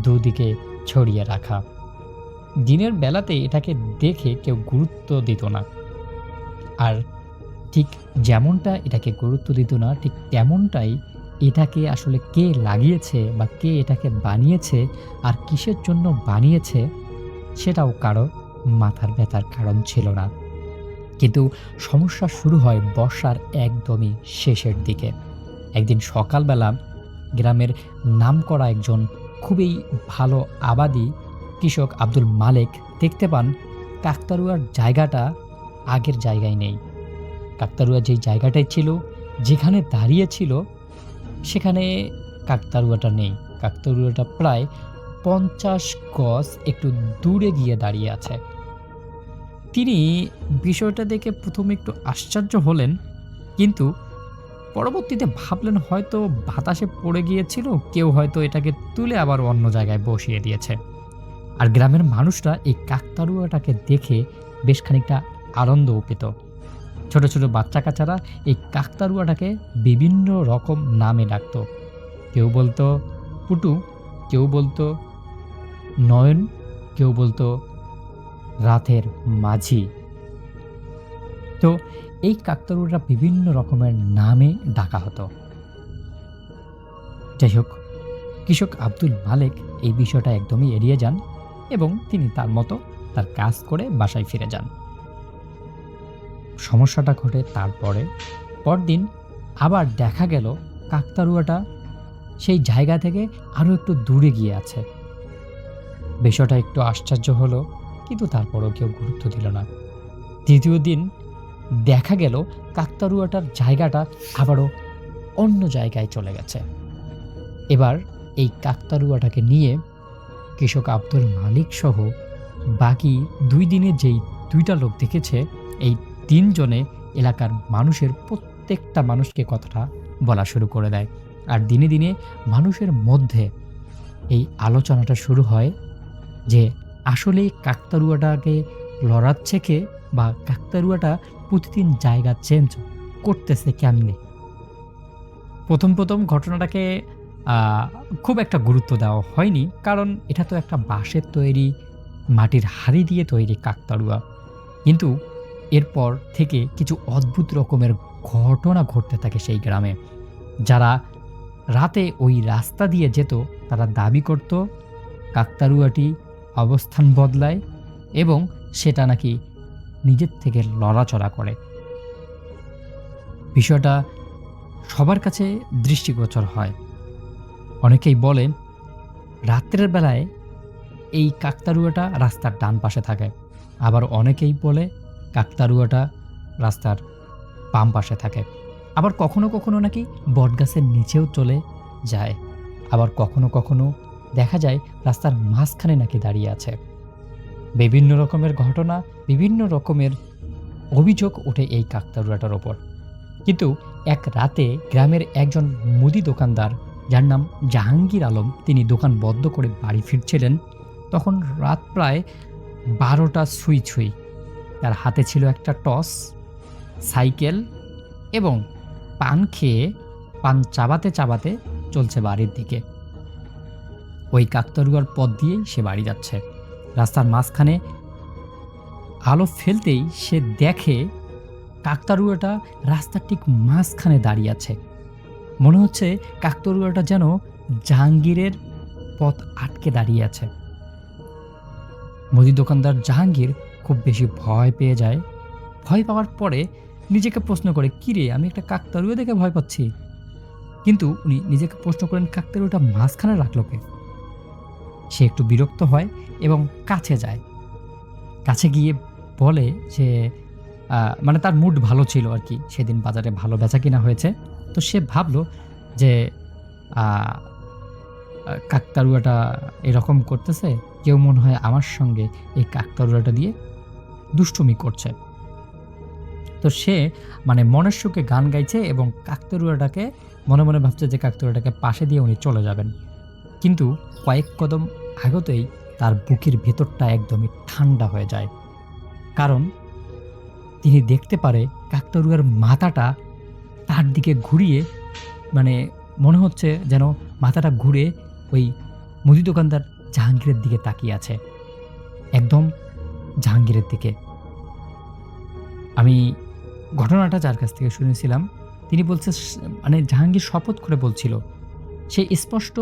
S3: দুদিকে ছড়িয়ে রাখা। দিনের বেলাতে এটাকে দেখে কেউ গুরুত্ব দিত না, আর ঠিক যেমনটা এটাকে গুরুত্ব দিত না, ঠিক তেমনটাই এটাকে আসলে কে লাগিয়েছে বা কে এটাকে বানিয়েছে আর কিসের জন্য বানিয়েছে সেটাও কারো মাথার ব্যথার কারণ ছিল না। কিন্তু সমস্যা শুরু হয় বর্ষার একদমই শেষের দিকে। একদিন সকালবেলা গ্রামের নামকরা একজন খুবই ভালো আবাদি কৃষক আব্দুল মালেক দেখতে পান কাকতাড়ুয়ার জায়গাটা আগের জায়গায় নেই। কাকতাড়ুয়া যেই জায়গাটায় ছিল, যেখানে দাঁড়িয়ে ছিল, সেখানে কাকতাড়ুয়াটা নেই। কাকতাড়ুয়াটা প্রায় 50 গজ একটু দূরে গিয়ে দাঁড়িয়ে আছে। তিনি বিষয়টা দেখে প্রথমে একটু আশ্চর্য হলেন, কিন্তু পরবর্তীতে ভাবলেন হয়তো বাতাসে পড়ে গিয়েছিল, কেউ হয়তো এটাকে তুলে আবার অন্য জায়গায় বসিয়ে দিয়েছে। আর গ্রামের মানুষরা এই কাকতাড়ুয়াটাকে দেখে বেশ খানিকটা আনন্দও পেত। ছোট ছোট বাচ্চা কাচ্চারা এই কাকতাড়ুয়াটাকে বিভিন্ন রকম নামে ডাকত। কেউ বলতো পুটু, কেউ বলতো নয়ন, কেউ বলতো রাতের মাঝি। তো এই কাকতাড়ুয়াটা বিভিন্ন রকমের নামে ডাকা হতো। যাই হোক, কৃষক আব্দুল মালেক এই বিষয়টা একদমই এড়িয়ে যান এবং তিনি তার মতো তার কাজ করে বাসায় ফিরে যান। সমস্যাটা ঘটে তারপরে পরদিন আবার দেখা গেল কাকতাড়ুয়াটা সেই জায়গা থেকে আরও একটু দূরে গিয়ে আছে। বিষয়টা একটু আশ্চর্য হলো, কিন্তু তারপরও কেউ গুরুত্ব দিল না। তৃতীয় দিন দেখা গেল কাকতাড়ুয়াটার জায়গাটা আবারও অন্য জায়গায় চলে গেছে। এবার এই কাকতাড়ুয়াটাকে নিয়ে কৃষক আব্দুল মালিক সহ বাকি 2 দিনে যেই 2টা লোক দেখেছে, এই 3 জনে এলাকার মানুষের প্রত্যেকটা মানুষকে কথাটা বলা শুরু করে দেয়। আর দিনে দিনে মানুষের মধ্যে এই আলোচনাটা শুরু হয় যে আসলে কাকতাড়ুয়াটাকে লড়াচ্ছে কে, বা কাকতাড়ুয়াটা প্রতিদিন জায়গা চেঞ্জ করতেছে কেমনে। প্রথম ঘটনাটাকে খুব একটা গুরুত্ব দেওয়া হয়নি, কারণ এটা তো একটা বাঁশের তৈরি, মাটির হাড়ি দিয়ে তৈরি কাকতাড়ুয়া। কিন্তু এরপর থেকে কিছু অদ্ভুত রকমের ঘটনা ঘটতে থাকে সেই গ্রামে। যারা রাতে ওই রাস্তা দিয়ে যেত তারা দাবি করত কাকতাড়ুয়াটি অবস্থান বদলায় এবং সেটা নাকি নিজের থেকে লড়াচড়া করে। বিষয়টা সবার কাছে দৃষ্টিগোচর হয়। অনেকেই বলে রাত্রের বেলায় এই কাকতাড়ুয়াটা রাস্তার ডান পাশে থাকে, আবার অনেকেই বলে কাকতাড়ুয়াটা রাস্তার বাম পাশে থাকে, আবার কখনো কখনো নাকি বটগাছের নিচেও চলে যায়, আবার কখনো কখনো দেখা যায় রাস্তার মাঝখানে নাকি দাঁড়িয়ে আছে। বিভিন্ন রকমের ঘটনা, বিভিন্ন রকমের অভিযোগ ওঠে এই কাকতাড়ুয়াটার ওপর। কিন্তু এক রাতে গ্রামের একজন মুদি দোকানদার, যার নাম জাহাঙ্গীর আলম, তিনি দোকান বন্ধ করে বাড়ি ফিরছিলেন। তখন রাত প্রায় 12টা ছুঁই ছুঁই। তার হাতে ছিল একটা টর্চ, সাইকেল এবং পান খেয়ে পান চাবাতে চাবাতে চলছে বাড়ির দিকে। ওই কাকতাড়ুয়ার পথ দিয়েই সে বাড়ি যাচ্ছে। রাস্তার মাঝখানে আলো ফেলতেই সে দেখে কাকতাড়ুয়াটা রাস্তার ঠিক মাঝখানে দাঁড়িয়ে আছে। মনে হচ্ছে কাকতাড়ুয়াটা যেন জাহাঙ্গীরের পথ আটকে দাঁড়িয়ে আছে। মুদি দোকানদার জাহাঙ্গীর খুব বেশি ভয় পেয়ে যায়। ভয় পাওয়ার পরে নিজেকে প্রশ্ন করে, কিরে, আমি একটা কাকতাড়ুয়া দেখে ভয় পাচ্ছি। কিন্তু উনি নিজেকে প্রশ্ন করেন, কাকতাড়ুয়াটা মাঝখানে রাখলো কে? সে একটু বিরক্ত হয় এবং কাছে যায়। কাছে গিয়ে বলে যে মানে তার মুড ভালো ছিল আর কি, সেদিন বাজারে ভালো বেচা কিনা হয়েছে। তো সে ভাবলো যে কাকতাড়ুয়াটা এরকম করতেছে, কেউ মনে হয় আমার সঙ্গে এই কাকতাড়ুয়াটা দিয়ে দুষ্টুমি করছে। তো সে মানে মনের সুখে গান গাইছে এবং কাকতাড়ুয়াটাকে মনে মনে ভাবছে যে কাকতাড়ুয়াটাকে পাশে দিয়ে উনি চলে যাবেন। কিন্তু কয়েক কদম আগতেই তার বুকের ভেতরটা একদমই ঠান্ডা হয়ে যায়, কারণ তিনি দেখতে পারে কাকতাড়ুয়ার মাথাটা তার দিকে ঘুরিয়ে, মানে মনে হচ্ছে যেন মাথাটা ঘুরে ওই মুদি দোকানদার জাহাঙ্গীরের দিকে তাকিয়ে আছে, একদম জাহাঙ্গীরের দিকে। আমি ঘটনাটা যার কাছ থেকে শুনেছিলাম তিনি বলছে, মানে জাহাঙ্গীর শপথ করে বলছিল সে স্পষ্ট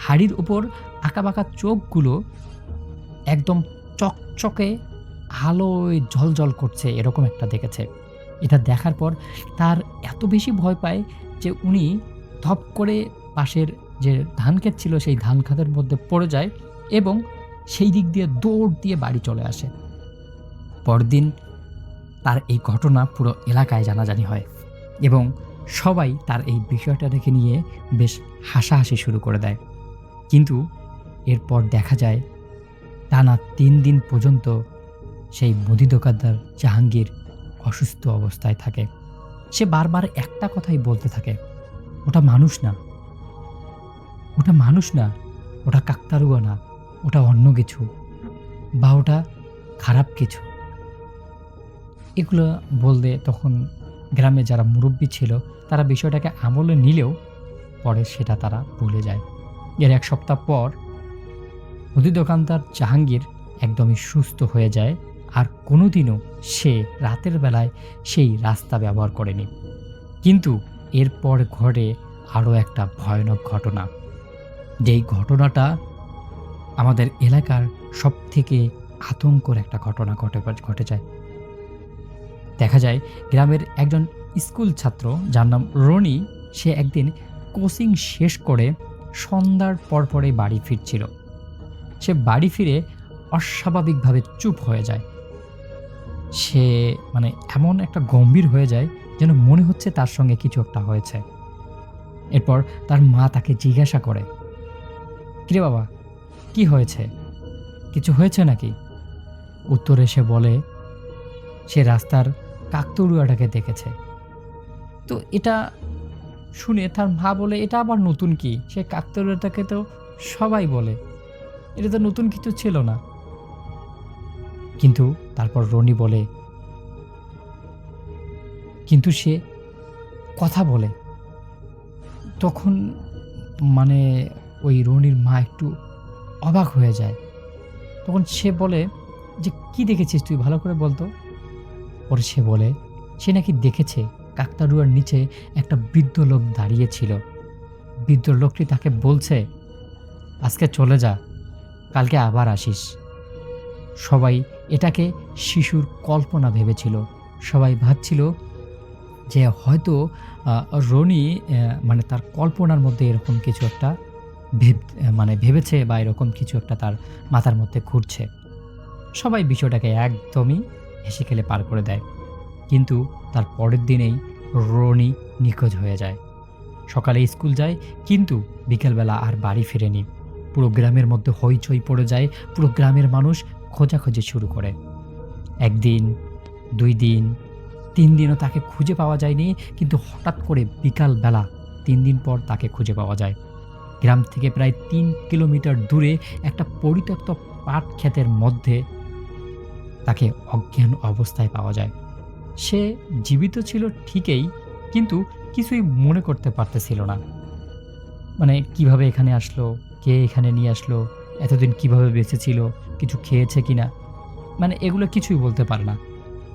S3: হাড়ির উপর আঁকাবাঁকা চোখগুলো একদম চকচকে আলোয় ঝলঝল করছে এরকম একটা দেখেছে। এটা দেখার পর তার এত বেশি ভয় পায় যে উনি ধপ করে পাশের যে ধান ক্ষেত ছিল সেই ধান ক্ষেতের মধ্যে পড়ে যায় এবং সেই দিক দিয়ে দৌড় দিয়ে বাড়ি চলে আসে। পরদিন তার এই ঘটনা পুরো এলাকায় জানাজানি হয় এবং সবাই তার এই বিষয়টা দেখে নিয়ে বেশ হাসাহাসি শুরু করে দেয়। কিন্তু এরপর দেখা যায় টানা 3 দিন পর্যন্ত সেই মুদি দোকানদার জাহাঙ্গীর অসুস্থ অবস্থায় থাকে সে বারবার একটা কথাই বলতে থাকে, ওটা মানুষ না, ওটা মানুষ না, ওটা কাকতাড়ুয়া না, ওটা অন্য কিছু, বা ওটা খারাপ কিছু। এগুলো বলতে তখন গ্রামে যারা মুরব্বী ছিল তারা বিষয়টাকে আমলে নিলেও পরে সেটা তারা ভুলে যায়। এর ১ সপ্তাহ পর মুদি দোকানদার জাহাঙ্গীর একদমই সুস্থ হয়ে যায়, আর কোনোদিনও সে রাতের বেলায় সেই রাস্তা ব্যবহার করেনি। কিন্তু এরপর ঘটে আরও একটা ভয়ানক ঘটনা, যেই ঘটনাটা আমাদের এলাকার সবথেকে আতঙ্কর একটা ঘটনা ঘটে যায়। দেখা যায় গ্রামের একজন স্কুল ছাত্র যার নাম রনি, সে একদিন কোচিং শেষ করে সন্ধ্যার পরপরই বাড়ি ফিরছিল। সে বাড়ি ফিরে অস্বাভাবিকভাবে চুপ হয়ে যায়। সে এমন একটা গম্ভীর হয়ে যায় যেন মনে হচ্ছে তার সঙ্গে কিছু একটা হয়েছে। এরপর তার মা তাকে জিজ্ঞাসা করে, কিরে বাবা, কি হয়েছে, কিছু হয়েছে নাকি? উত্তরে সে বলে সে রাস্তার কাকতাড়ুয়াটাকে দেখেছে। তো এটা শুনে তার মা বলে, এটা আবার নতুন কি? সে কাকতাড়ুয়াটাকে তো সবাই বলে, এটা তো নতুন কিছু ছিল না। কিন্তু তারপর রনি বলে, কিন্তু সে কথা বলে। তখন ওই রনির মা একটু অবাক হয়ে যায়। তখন সে বলে যে, কি দেখেছিস তুই, ভালো করে বলতো। পরে সে বলে সে নাকি দেখেছে কাকতাড়ুয়ার নিচে একটা বৃদ্ধ লোক দাঁড়িয়ে ছিল। বৃদ্ধ লোকটি তাকে বলছে, আজকে চলে যা, কালকে আবার আসিস। সবাই এটাকে শিশুর কল্পনা ভেবেছিল। সবাই ভাবছিল যে হয়তো রনি তার কল্পনার মধ্যে এরকম কিছু একটা ভেবেছে, বা এরকম কিছু একটা তার মাথার মধ্যে ঘুরছে। সবাই বিষয়টাকে একদমই হেসে খেলে পার করে দেয়। কিন্তু তার পরের দিনেই রনি নিখোঁজ হয়ে যায়। সকালে স্কুল যায়, কিন্তু বিকেলবেলা আর বাড়ি ফিরেনি। পুরো গ্রামের মধ্যে হইচই পড়ে যায়। পুরো গ্রামের মানুষ খোঁজাখুঁজি শুরু করে। ১ দিন, ২ দিন, ৩ দিনও তাকে খুঁজে পাওয়া যায়নি। কিন্তু হঠাৎ করে বিকালবেলা ৩ দিন পর তাকে খুঁজে পাওয়া যায়। গ্রাম থেকে প্রায় ৩ কিলোমিটার দূরে একটা পরিত্যক্ত পাট ক্ষেতের মধ্যে তাকে অজ্ঞান অবস্থায় পাওয়া যায়। সে জীবিত ছিল ঠিকই, কিন্তু কিছুই মনে করতে পারতেছিল না। কিভাবে এখানে আসলো, কে এখানে নিয়ে আসলো, এতদিন কিভাবে বেঁচে ছিল, কিছু খেয়েছে কিনা, এগুলো কিছুই বলতে পারে না।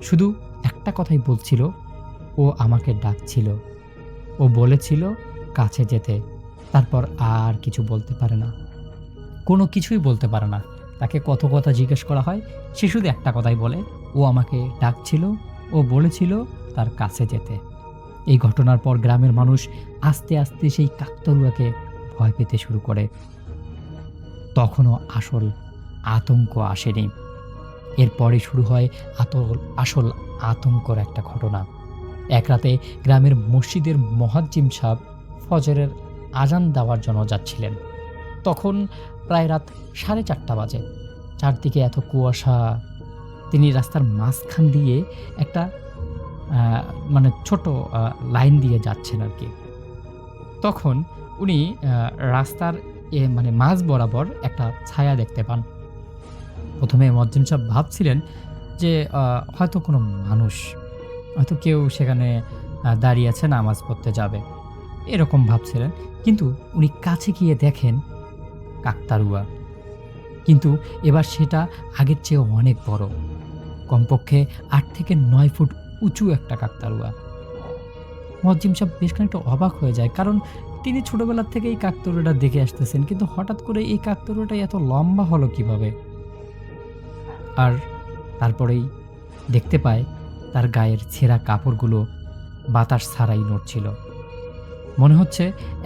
S3: শুধু একটা কথাই বলছিল, ও আমাকে ডাকছিল, ও বলেছিল কাছে যেতে। তারপর আর কিছু বলতে পারে না, কোনো কিছুই বলতে পারে না। তাকে কত কথা জিজ্ঞেস করা হয়, সে শুধু একটা কথাই বলে, ও আমাকে ডাকছিল, ও বলেছিল তার কাছে যেতে। এই ঘটনার পর গ্রামের মানুষ আস্তে আস্তে সেই কাকতাড়ুয়াকে ভয় পেতে শুরু করে। তখনও আসল আতঙ্ক আসেনি। এরপরে শুরু হয় আসল আতঙ্কর একটা ঘটনা। এক রাতে গ্রামের মসজিদের মুয়াজ্জিম সাহেব ফজরের আজান দেওয়ার জন্য যাচ্ছিলেন। তখন প্রায় রাত 4:30 বাজে। চারদিকে এত কুয়াশা। তিনি রাস্তার মাঝখান দিয়ে একটা ছোট লাইন দিয়ে যাচ্ছেন আর কি। তখন উনি রাস্তার মাঝ বরাবর একটা ছায়া দেখতে পান। প্রথমে মুয়াজ্জিম সাহেব ভাবছিলেন যে হয়তো কোনো মানুষ, হয়তো কেউ সেখানে দাঁড়িয়ে আছে, নামাজ পড়তে যাবে, এরকম ভাবছিলেন। কিন্তু উনি কাছে গিয়ে দেখেন কাকতাড়ুয়া। কিন্তু এবার সেটা আগের চেয়ে অনেক বড়, কমপক্ষে 8 থেকে 9 ফুট উঁচু একটা কাকতাড়ুয়া। মুয়াজ্জিম সাহেব বেশ খানিকটা অবাক হয়ে যায়, কারণ তিনি ছোটবেলা থেকে এই কাকতাড়ুয়াটা দেখে আসতেছেন, কিন্তু হঠাৎ করে এই কাকতাড়ুয়াটা এত লম্বা হলো কিভাবে? আর তারপরেই দেখতে পায় তার গায়ের ছেঁড়া কাপড়গুলো বাতাস ছাড়াই নড়ছিল। মনে হচ্ছে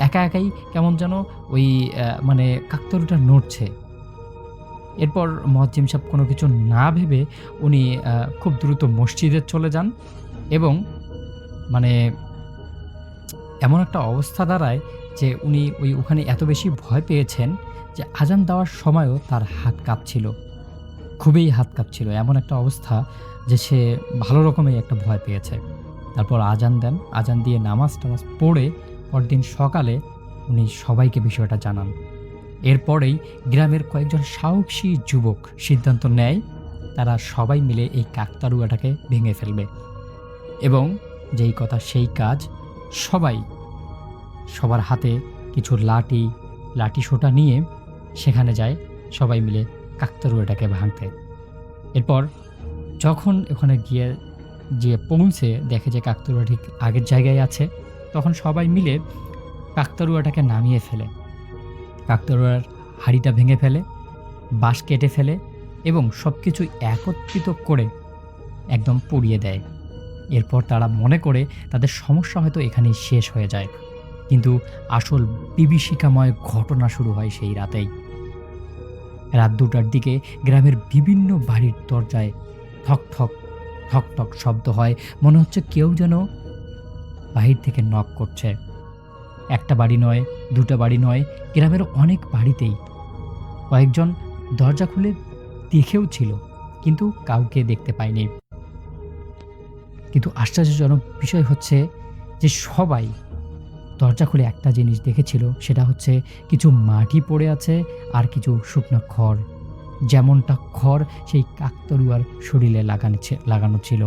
S3: একা একাই কেমন যেন ওই কাকতাড়ুয়াটা নড়ছে। এরপর মুয়াজ্জিম সাহেব কোনো কিছু না ভেবে উনি খুব দ্রুত মসজিদে চলে যান, এবং এমন একটা অবস্থা দাঁড়ায় যে উনি ওখানে এত বেশি ভয় পেয়েছেন যে আজান দেওয়ার সময়ও তার হাত কাঁপছিল, খুবই হাত কাঁপছিল। এমন একটা অবস্থা যে সে ভালো রকমের একটা ভয় পেয়েছে। তারপর আজান দেন, আজান দিয়ে নামাজ টামাজ পড়ে পরদিন সকালে উনি সবাইকে বিষয়টা জানান। এরপরেই গ্রামের কয়েকজন সাহসী যুবক সিদ্ধান্ত নেয় তারা সবাই মিলে এই কাকতাড়ুয়াটাকে ভেঙে ফেলবে, এবং যেই কথা সেই কাজ। সবাই সবার হাতে কিছু লাঠি সোটা নিয়ে সেখানে যায় সবাই মিলে কাকতাড়ুয়াটাকে ভাঙতে। এরপর যখন ওখানে গিয়ে পৌঁছে দেখে যে কাকতাড়ুয়া ঠিক আগের জায়গায় আছে, তখন সবাই মিলে কাকতাড়ুয়াটাকে নামিয়ে ফেলে, কাকতাড়ুয়ার হাড়িটা ভেঙে ফেলে, বাঁশ কেটে ফেলে এবং সব কিছু একত্রিত করে একদম পুড়িয়ে দেয়। এরপর তারা মনে করে তাদের সমস্যা হয়তো এখানেই শেষ হয়ে যায়, কিন্তু আসল বিভীষিকাময় ঘটনা শুরু হয় সেই রাতেই। রাত 2টার দিকে গ্রামের বিভিন্ন বাড়ির দরজায় ঠক ঠক ঠক ঠক শব্দ হয়, মনে হচ্ছে কেউ যেন বাহির থেকে নক করছে। একটা বাড়ি নয়, 2টা বাড়ি নয়, গ্রামের অনেক বাড়িতেই। কয়েকজন দরজা খুলে দেখেও ছিল, কিন্তু কাউকে দেখতে পায়নি। কিন্তু আশ্চর্যজনক বিষয় হচ্ছে যে সবাই দরজা খুলে একটা জিনিস দেখেছিল, সেটা হচ্ছে কিছু মাটি পড়ে আছে আর কিছু শুকনো খড়, যেমনটা খড় সেই কাকতাড়ুয়ার শরীরে লাগানো ছিল।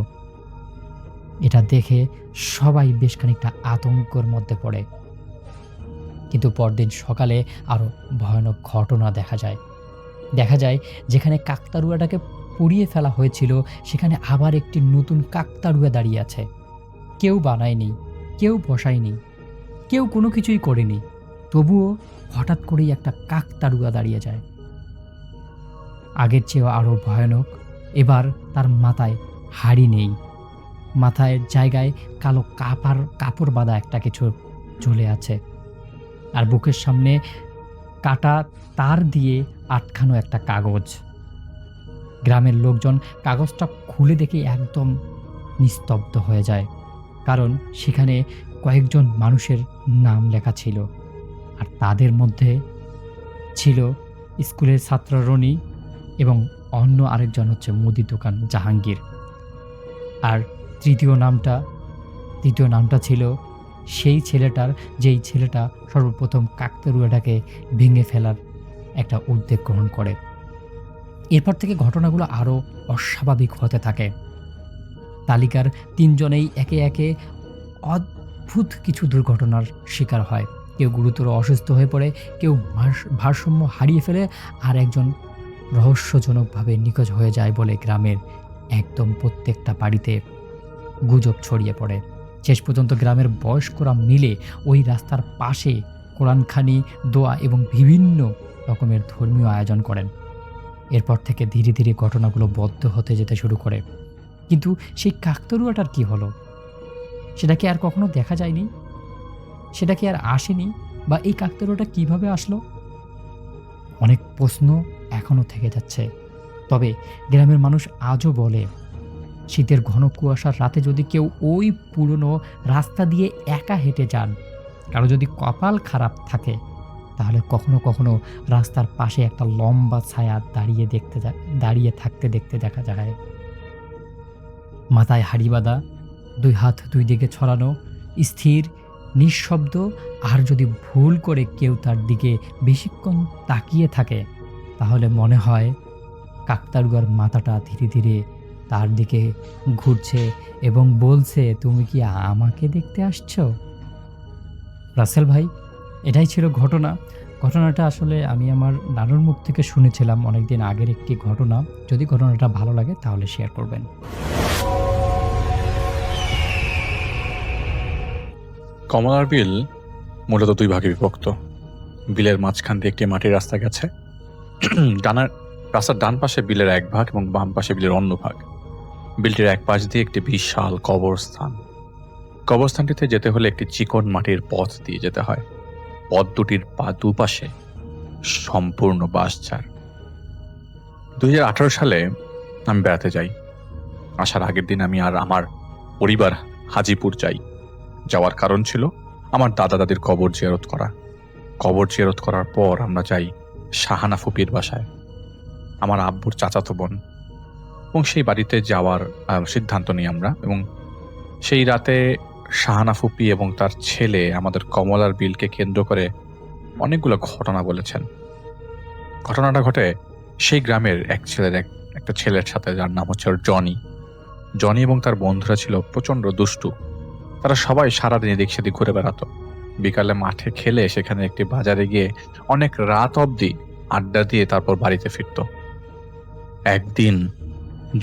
S3: এটা দেখে সবাই বেশ খানিকটা আতঙ্কের মধ্যে পড়ে। কিন্তু পরদিন সকালে আরও ভয়ানক ঘটনা দেখা যায় যেখানে কাকতাড়ুয়াটাকে পুড়িয়ে ফেলা হয়েছিল সেখানে আবার একটি নতুন কাকতাড়ুয়া দাঁড়িয়ে আছে। কেউ বানায়নি, কেউ বসায়নি, কেউ কোনো কিছুই করেনি, তবুও হঠাৎ করেই একটা কাকতাড়ুয়া দাঁড়িয়ে যায়। আগের চেয়েও আরও ভয়ানক। এবার তার মাথায় হাড়ি নেই, মাথায় জায়গায় কালো কাপড় বাঁধা একটা কিছু ঝুলে আছে, আর বুকের সামনে কাটা তার দিয়ে আটকানো একটা কাগজ। গ্রামের লোকজন কাগজটা খুলে দেখে একদম নিস্তব্ধ হয়ে যায়, কারণ সেখানে কয়েকজন মানুষের নাম লেখা ছিল, আর তাদের মধ্যে ছিল স্কুলের ছাত্র রনি এবং অন্য আরেকজন হচ্ছে মুদি দোকান জাহাঙ্গীর। আর তৃতীয় নামটা ছিল সেই ছেলেটার, যেই ছেলেটা সর্বপ্রথম কাকতাড়ুয়াটাকে ভেঙে ফেলার একটা উদ্যোগ গ্রহণ করে। এরপর থেকে ঘটনাগুলো আরও অস্বাভাবিক হতে থাকে। তালিকার 3 জনেই একে একে অদ্ভুত কিছু দুর্ঘটনার শিকার হয়। কেউ গুরুতর অসুস্থ হয়ে পড়ে, কেউ ভারসাম্য হারিয়ে ফেলে, আর একজন রহস্যজনকভাবে নিখোঁজ হয়ে যায় বলে গ্রামের একদম প্রত্যেকটা বাড়িতে গুজব ছড়িয়ে পড়ে। শেষ পর্যন্ত গ্রামের বয়স্করা মিলে ওই রাস্তার পাশে কোরআনখানি, দোয়া এবং বিভিন্ন রকমের ধর্মীয় আয়োজন করেন। এরপর থেকে ধীরে ধীরে ঘটনাগুলো বদ্ধ হতে যেতে শুরু করে। কিন্তু সেই কাকতাড়ুয়াটার কি হলো? সেটা কি আর কখনো দেখা যায়নি? সেটা কি আর আসেনি? বা এই কাকতাড়ুয়াটা কিভাবে আসলো? অনেক প্রশ্ন এখনও থেকে যাচ্ছে। তবে গ্রামের মানুষ আজও বলে, শীতের ঘন কুয়াশার রাতে যদি কেউ ওই পুরনো রাস্তা দিয়ে একা হেঁটে যান, কারো যদি কপাল খারাপ থাকে, তাহলে কখনো কখনো রাস্তার পাশে একটা লম্বা ছায়া দাঁড়িয়ে থাকতে দেখতে দেখা যায়। মাথায় হাড়ি বাঁধা, 2 হাত 2 দিকে ছড়ানো, স্থির, নিঃশব্দ। আর যদি ভুল করে কেউ তার দিকে বেশিক্ষণ তাকিয়ে থাকে, তাহলে মনে হয় কাকতাড়ুয়ার মাথাটা ধীরে ধীরে তার দিকে ঘুরছে এবং বলছে, তুমি কি আমাকে দেখতে আসছো? রাসেল ভাই, এটাই ছিল ঘটনাটা আসলে আমি আমার নানুর মুখ থেকে শুনেছিলাম অনেকদিন আগের একটি ঘটনা। যদি ঘটনাটা ভালো লাগে তাহলে শেয়ার করবেন।
S4: কমলার বিল মূলত 2 ভাগে বিভক্ত। বিলের মাঝখান দিয়ে একটি মাটির রাস্তা গেছে। রাস্তার ডান পাশে বিলের 1 ভাগ এবং বাম পাশে বিলের অন্য ভাগ। বিলটির এক পাশ দিয়ে একটি বিশাল কবরস্থানটিতে যেতে হলে একটি চিকন মাটির পথ দিয়ে যেতে হয়। পথ দুটির দুপাশে সম্পূর্ণ বাঁশঝাড়। 2018 সালে আমি বেড়াতে যাই। আসার আগের দিন আমি আর আমার পরিবার হাজিপুর যাওয়ার কারণ ছিল আমার দাদা দাদির কবর জিয়ারত করার পর আমরা যাই শাহানা ফুপির বাসায়, আমার আব্বুর চাচাতো বোন, এবং সেই বাড়িতে যাওয়ার সিদ্ধান্ত নিই আমরা। এবং সেই রাতে শাহানা ফুপি এবং তার ছেলে আমাদের কমলার বিলকে কেন্দ্র করে অনেকগুলো ঘটনা বলেছেন। ঘটনাটা ঘটে সেই গ্রামের একটা ছেলের সাথে, যার নাম হচ্ছে জনি। জনি এবং তার বন্ধুরা ছিল প্রচন্ড দুষ্টু। তারা সবাই সারাদিন এদিক সেদিক ঘুরে বেড়াতো। বিকালে মাঠে খেলে সেখানে একটি বাজারে গিয়ে অনেক রাত অবধি আড্ডা দিয়ে তারপর বাড়িতে ফিরত। একদিন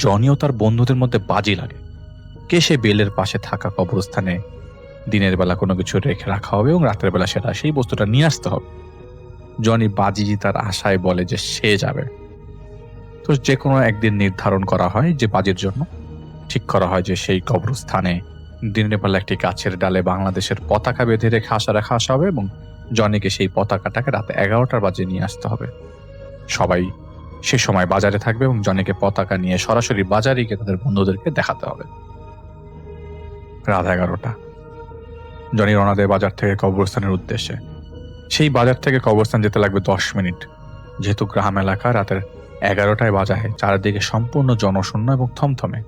S4: জনি ও তার বন্ধুদের মধ্যে বাজি লাগে কে সে বেলের পাশে থাকা কবরস্থানে দিনের বেলা কোনো কিছু রেখে রাখা হবে এবং রাতের বেলা সেটা সেই বস্তুটা নিয়ে আসতে হবে। জনি বাজি জিতার আশায় বলে যে সে যাবে। তো যে কোনো একদিন নির্ধারণ করা হয় যে বাজির জন্য ঠিক করা হয় যে সেই কবরস্থানে দিনের বেলা একটি গাছের ডালে বাংলাদেশের পতাকা বেঁধে রেখে রাখা আসা হবে এবং জনিকে সেই পতাকাটাকে রাতে 11টার বাজে নিয়ে আসতে হবে। সবাই সে সময় বাজারে থাকবে এবং জনিকে পতাকা নিয়ে সরাসরি বাজারে গিয়ে তাদের বন্ধুদেরকে দেখাতে হবে। রাত 11টা। জনি রওনা দেয় বাজার থেকে কবরস্থানের উদ্দেশ্যে। সেই বাজার থেকে কবরস্থান যেতে লাগবে 10 মিনিট। যেহেতু গ্রাম এলাকা, রাতের 11টায় বাজায়, চারিদিকে সম্পূর্ণ জনশূন্য এবং থমথমে।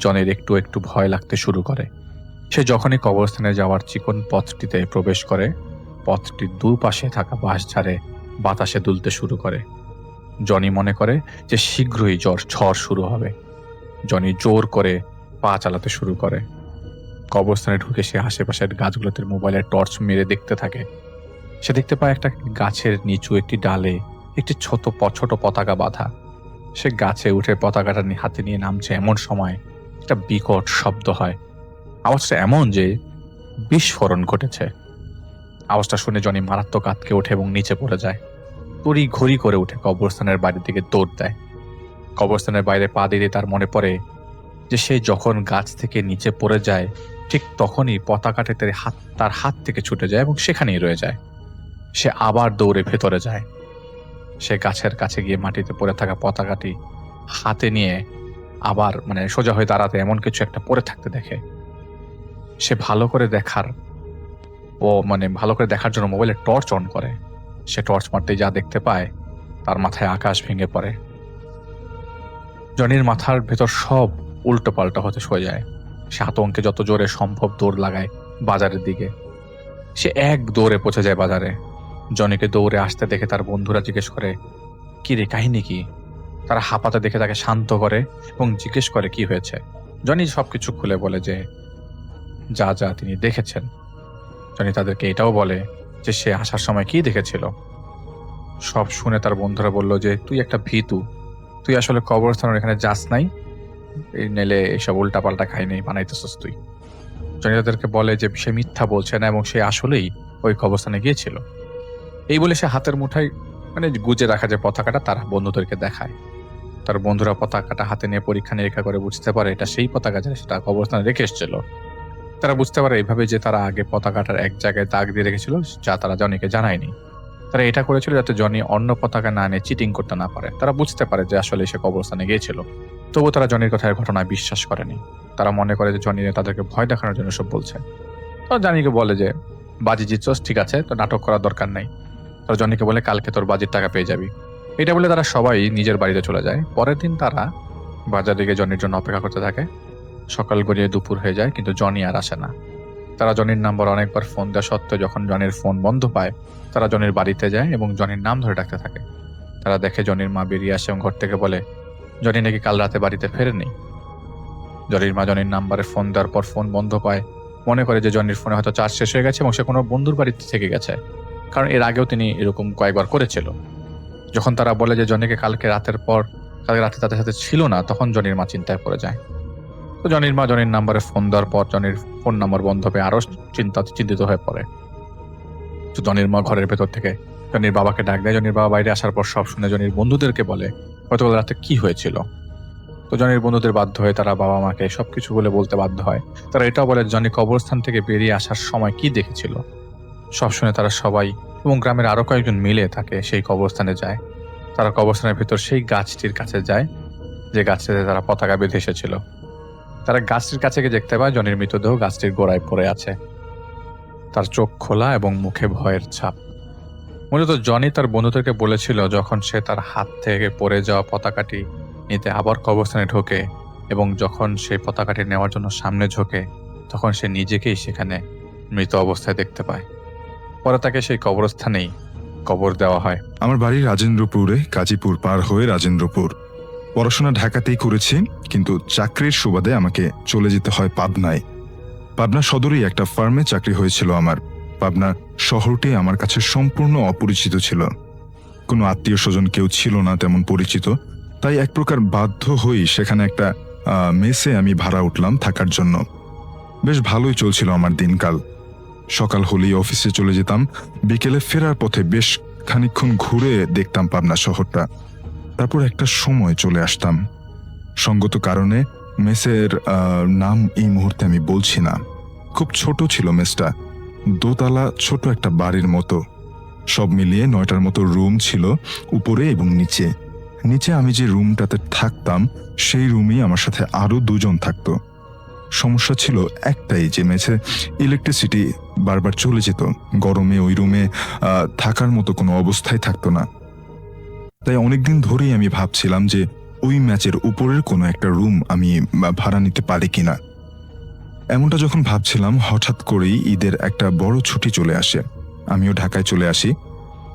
S4: জনির একটু একটু ভয় লাগতে শুরু করে। সে যখনই কবরস্থানে যাওয়ার চিকন পথটিতে প্রবেশ করে, পথটির দুপাশে থাকা বাঁশঝাড়ে বাতাসে দুলতে শুরু করে। জনি মনে করে যে শীঘ্রই ঝড় শুরু হবে। জনি জোর করে পা চালাতে শুরু করে। কবরস্থানে ঢুকে সে আশেপাশের গাছগুলোতে মোবাইলের টর্চ মেরে দেখতে থাকে। সে দেখতে পায় একটা গাছের নিচু একটি ডালে একটি ছোট পতাকা বাঁধা। সে গাছে উঠে পতাকাটা হাতে নিয়ে নামছে, এমন সময় একটা বিকট শব্দ হয়। আওয়াজটা এমন যে বিস্ফোরণ ঘটেছে। আওয়াজটা শুনে জনি মারাত্মক আঁতকে ওঠে এবং নিচে পড়ে যায়। তড়ি ঘড়ি করে উঠে কবরস্থানের বাইরের দিকে দৌড় দেয়। কবরস্থানের বাইরে পা দিতে তার মনে পড়ে যে সে যখন গাছ থেকে নিচে পড়ে যায় ঠিক তখনই পতাকাটি তার হাত থেকে ছুটে যায় এবং সেখানেই রয়ে যায়। সে আবার দৌড়ে ভেতরে যায়। সে গাছের কাছে গিয়ে মাটিতে পড়ে থাকা পতাকাটি হাতে নিয়ে আবার সোজা হয়ে দাঁড়াতে এমন কিছু একটা পড়ে থাকতে দেখে। সে ভালো করে দেখার জন্য মোবাইলে টর্চ অন করে। সে টর্চ মারতে যা দেখতে পায় তার মাথায় আকাশ ভেঙে পড়ে। জনির মাথার ভেতর সব উল্টো পাল্টা হতে শুয়ে যায়। সে আতঙ্কে যত জোরে সম্ভব দৌড় লাগায় বাজারের দিকে। সে এক দৌড়ে পৌঁছে যায় বাজারে। জনিকে দৌড়ে আসতে দেখে তার বন্ধুরা জিজ্ঞেস করে, কি রে, কাহিনী কি? তারা হাঁপাতে দেখে তাকে শান্ত করে এবং জিজ্ঞেস করে কি হয়েছে। জনি সবকিছু খুলে বলে যে যা যা তিনি দেখেছেন। জনি তাদেরকে এটাও বলে যে সে আসার সময় কি দেখেছিল। সব শুনে তার বন্ধুরা বলল যে তুই একটা ভীতু, তুই আসলে কবরস্থানের এখানে যাস নাই, এই নেলে এইসব উল্টাপাল্টা খাইনি বানাইতেছস তুই। জনি তাদেরকে বলে যে সে মিথ্যা বলছে না এবং সে আসলেই ওই কবরস্থানে গিয়েছিল। এই বলে সে হাতের মুঠায় গুজে রাখা যে পতাকাটা তার বন্ধুদেরকে দেখায়। তার বন্ধুরা পতাকাটা হাতে নিয়ে পরীক্ষা নিরীক্ষা করে বুঝতে পারে এটা সেই পতাকা যেটা সেটা কবরস্থানে রেখে এসেছিল। তারা বুঝতে পারে এইভাবে যে তারা আগে পতাকাটার এক জায়গায় দাগ দিয়ে রেখেছিল, যা তারা জনিকে জানায়নি। তারা এটা করেছিল যাতে জনি অন্য পতাকা না নিয়ে চিটিং করতে না পারে। তারা বুঝতে পারে যে আসলে সে কবরস্থানে গিয়েছিল। তবুও তারা জনির কথার ঘটনায় বিশ্বাস করেনি। তারা মনে করে যে জনি তাদেরকে ভয় দেখানোর জন্য সব বলছে। তারা জনিকে বলে যে বাজি জিতছস, ঠিক আছে, তো নাটক করার দরকার নাই। তারা জনিকে বলে কালকে তোর বাজির টাকা পেয়ে যাবি। এটা বলে তারা সবাই নিজের বাড়িতে চলে যায়। পরের দিন তারা বাজারে গিয়ে জনির জন্য অপেক্ষা করতে থাকে। সকাল গড়িয়ে দুপুর হয়ে যায়, কিন্তু জনি আর আসে না। তারা জনির নাম্বার অনেকবার ফোন দেওয়া সত্ত্বেও যখন জনির ফোন বন্ধ পায়, তারা জনির বাড়িতে যায় এবং জনির নাম ধরে ডাকতে থাকে। তারা দেখে জনির মা বেরিয়ে আসে এবং ঘর থেকে বলে জনি নাকি কাল রাতে বাড়িতে ফেরেনি। জনির মা জনির নাম্বারে ফোন দেওয়ার পর ফোন বন্ধ পায়, মনে করে যে জনির ফোনে হয়তো চার্জ শেষ হয়ে গেছে এবং সে কোনো বন্ধুর বাড়িতে থেকে গেছে, কারণ এর আগেও তিনি এরকম কয়েকবার করেছিল। যখন তারা বলে যে জনিকে কালকে রাতে তাদের সাথে ছিল না, তখন জনির মা চিন্তায় পড়ে যায়। তো জনির মা জনির নাম্বারে ফোন দেওয়ার পর জনির ফোন নাম্বার বন্ধ পেয়ে আরো চিন্তিত হয়ে পড়ে। তো জনির মা ঘরের ভেতর থেকে জনির বাবাকে ডাক দেয়। জনির বাবা বাইরে আসার পর সব শুনে জনির বন্ধুদেরকে বলে গতকাল রাতে কি হয়েছিল। তো জনির বন্ধুদের বাধ্য হয়ে তারা বাবা মাকে সবকিছু বলতে বাধ্য হয়। তারা এটাও বলে জনি কবরস্থান থেকে বেরিয়ে আসার সময় কি দেখেছিল। সব শুনে তারা সবাই এবং গ্রামের আরো কয়েকজন মিলে থাকে সেই কবরস্থানে যায়। তারা কবরস্থানের ভেতর সেই গাছটির কাছে যায় যে গাছটিতে তারা পতাকা বেঁধে এসেছিল। তারা গাছটির কাছে গিয়ে দেখতে পায় জনির মৃতদেহ গাছটির গোড়ায় পড়ে আছে। তার চোখ খোলা এবং মুখে ভয়ের ছাপ। মূলত জনি তার বন্ধুদেরকে বলেছিল যখন সে তার হাত থেকে পড়ে যাওয়া পতাকাটি নিতে আবার কবরস্থানে ঢোকে, এবং যখন সেই পতাকাটি নেওয়ার জন্য সামনে ঝোঁকে তখন সে নিজেকেই সেখানে মৃত অবস্থায় দেখতে পায়। পরে তাকে সেই কবরস্থানেই কবর দেওয়া হয়।
S1: আমার বাড়ি রাজেন্দ্রপুরে, গাজীপুর পার হয়ে রাজেন্দ্রপুর। পড়াশোনা ঢাকাতেই করেছি, কিন্তু চাকরির সুবাদে আমাকে চলে যেতে হয় পাবনায়। পাবনা সদরেই একটা ফার্মে চাকরি হয়েছিল আমার। পাবনা শহরটি আমার কাছে সম্পূর্ণ অপরিচিত ছিল। কোনো আত্মীয় স্বজন কেউ ছিল না তেমন পরিচিত, তাই এক প্রকার বাধ্য হয়েই সেখানে একটা মেসে আমি ভাড়া উঠলাম থাকার জন্য। বেশ ভালোই চলছিল আমার দিনকাল। সকাল হলেই অফিসে চলে যেতাম, বিকেলে ফেরার পথে বেশ খানিকক্ষণ ঘুরে দেখতাম পাবনা শহরটা, তারপর একটা সময় চলে আসতাম। সঙ্গত কারণে মেসের নাম এই মুহূর্তে আমি বলছি না। খুব ছোট ছিল মেসটা, দোতলা ছোট একটা বাড়ির মতো। সব মিলিয়ে 9টার মতো রুম ছিল উপরে এবং নিচে। নিচে আমি যে রুমটাতে থাকতাম সেই রুমেই আমার সাথে আরো 2 জন থাকতো। সমস্যা ছিল একটাই, যে মেসে ইলেকট্রিসিটি বারবার চলে যেত। গরমে ওই রুমে থাকার মতো কোনো অবস্থাই থাকতো না। তাই অনেকদিন ধরেই আমি ভাবছিলাম যে ওই ম্যাচের উপরের কোনো একটা রুম আমি ভাড়া নিতে পারি কিনা। এমনটা যখন ভাবছিলাম, হঠাৎ করেই ঈদের একটা বড় ছুটি চলে আসে। আমিও ঢাকায় চলে আসি।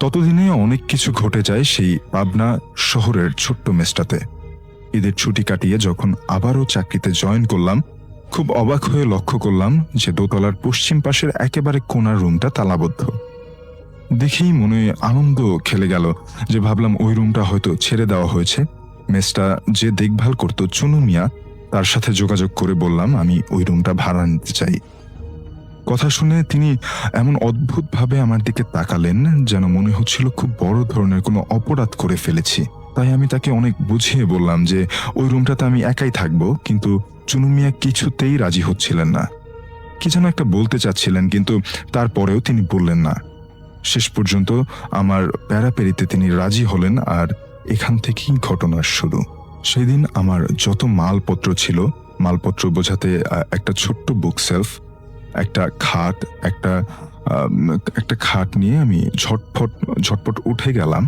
S1: ততদিনে অনেক কিছু ঘটে যায় সেই পাবনা শহরের ছোট্ট মেসটাতে। ঈদের ছুটি কাটিয়ে যখন আবারও চাকরিতে জয়েন করলাম, খুব অবাক হয়ে লক্ষ্য করলাম যে দোতলার পশ্চিম পাশের একেবারে কোণার রুমটা তালাবদ্ধ। দেখেই মনে আনন্দ খেলে গেল, যে ভাবলাম ওই রুমটা হয়তো ছেড়ে দেওয়া হয়েছে। মেসটা যে দেখভাল করত চুনু মিয়া, তার সাথে যোগাযোগ করে বললাম আমি ওই রুমটা ভাড়া নিতে চাই। কথা শুনে তিনি এমন অদ্ভুতভাবে আমার দিকে তাকালেন যেন মনে হচ্ছিল খুব বড় ধরনের কোনো অপরাধ করে ফেলেছি। তাই আমি তাকে অনেক বুঝিয়ে বললাম যে ওই রুমটাতে আমি একাই থাকবো, কিন্তু চুনু মিয়া কিছুতেই রাজি হচ্ছিলেন না। কি যেন একটা বলতে চাচ্ছিলেন, কিন্তু তারপরেও তিনি বললেন না। শেষ পর্যন্ত আমার প্যারাপেরিতে তিনি রাজি হলেন, আর এখান থেকেই ঘটনার শুরু। সেদিন আমার যত মালপত্র ছিল, মালপত্র বোঝাতে একটা ছোট্ট বুক সেলফ, একটা খাট, একটা খাট নিয়ে আমি ঝটপট উঠে গেলাম,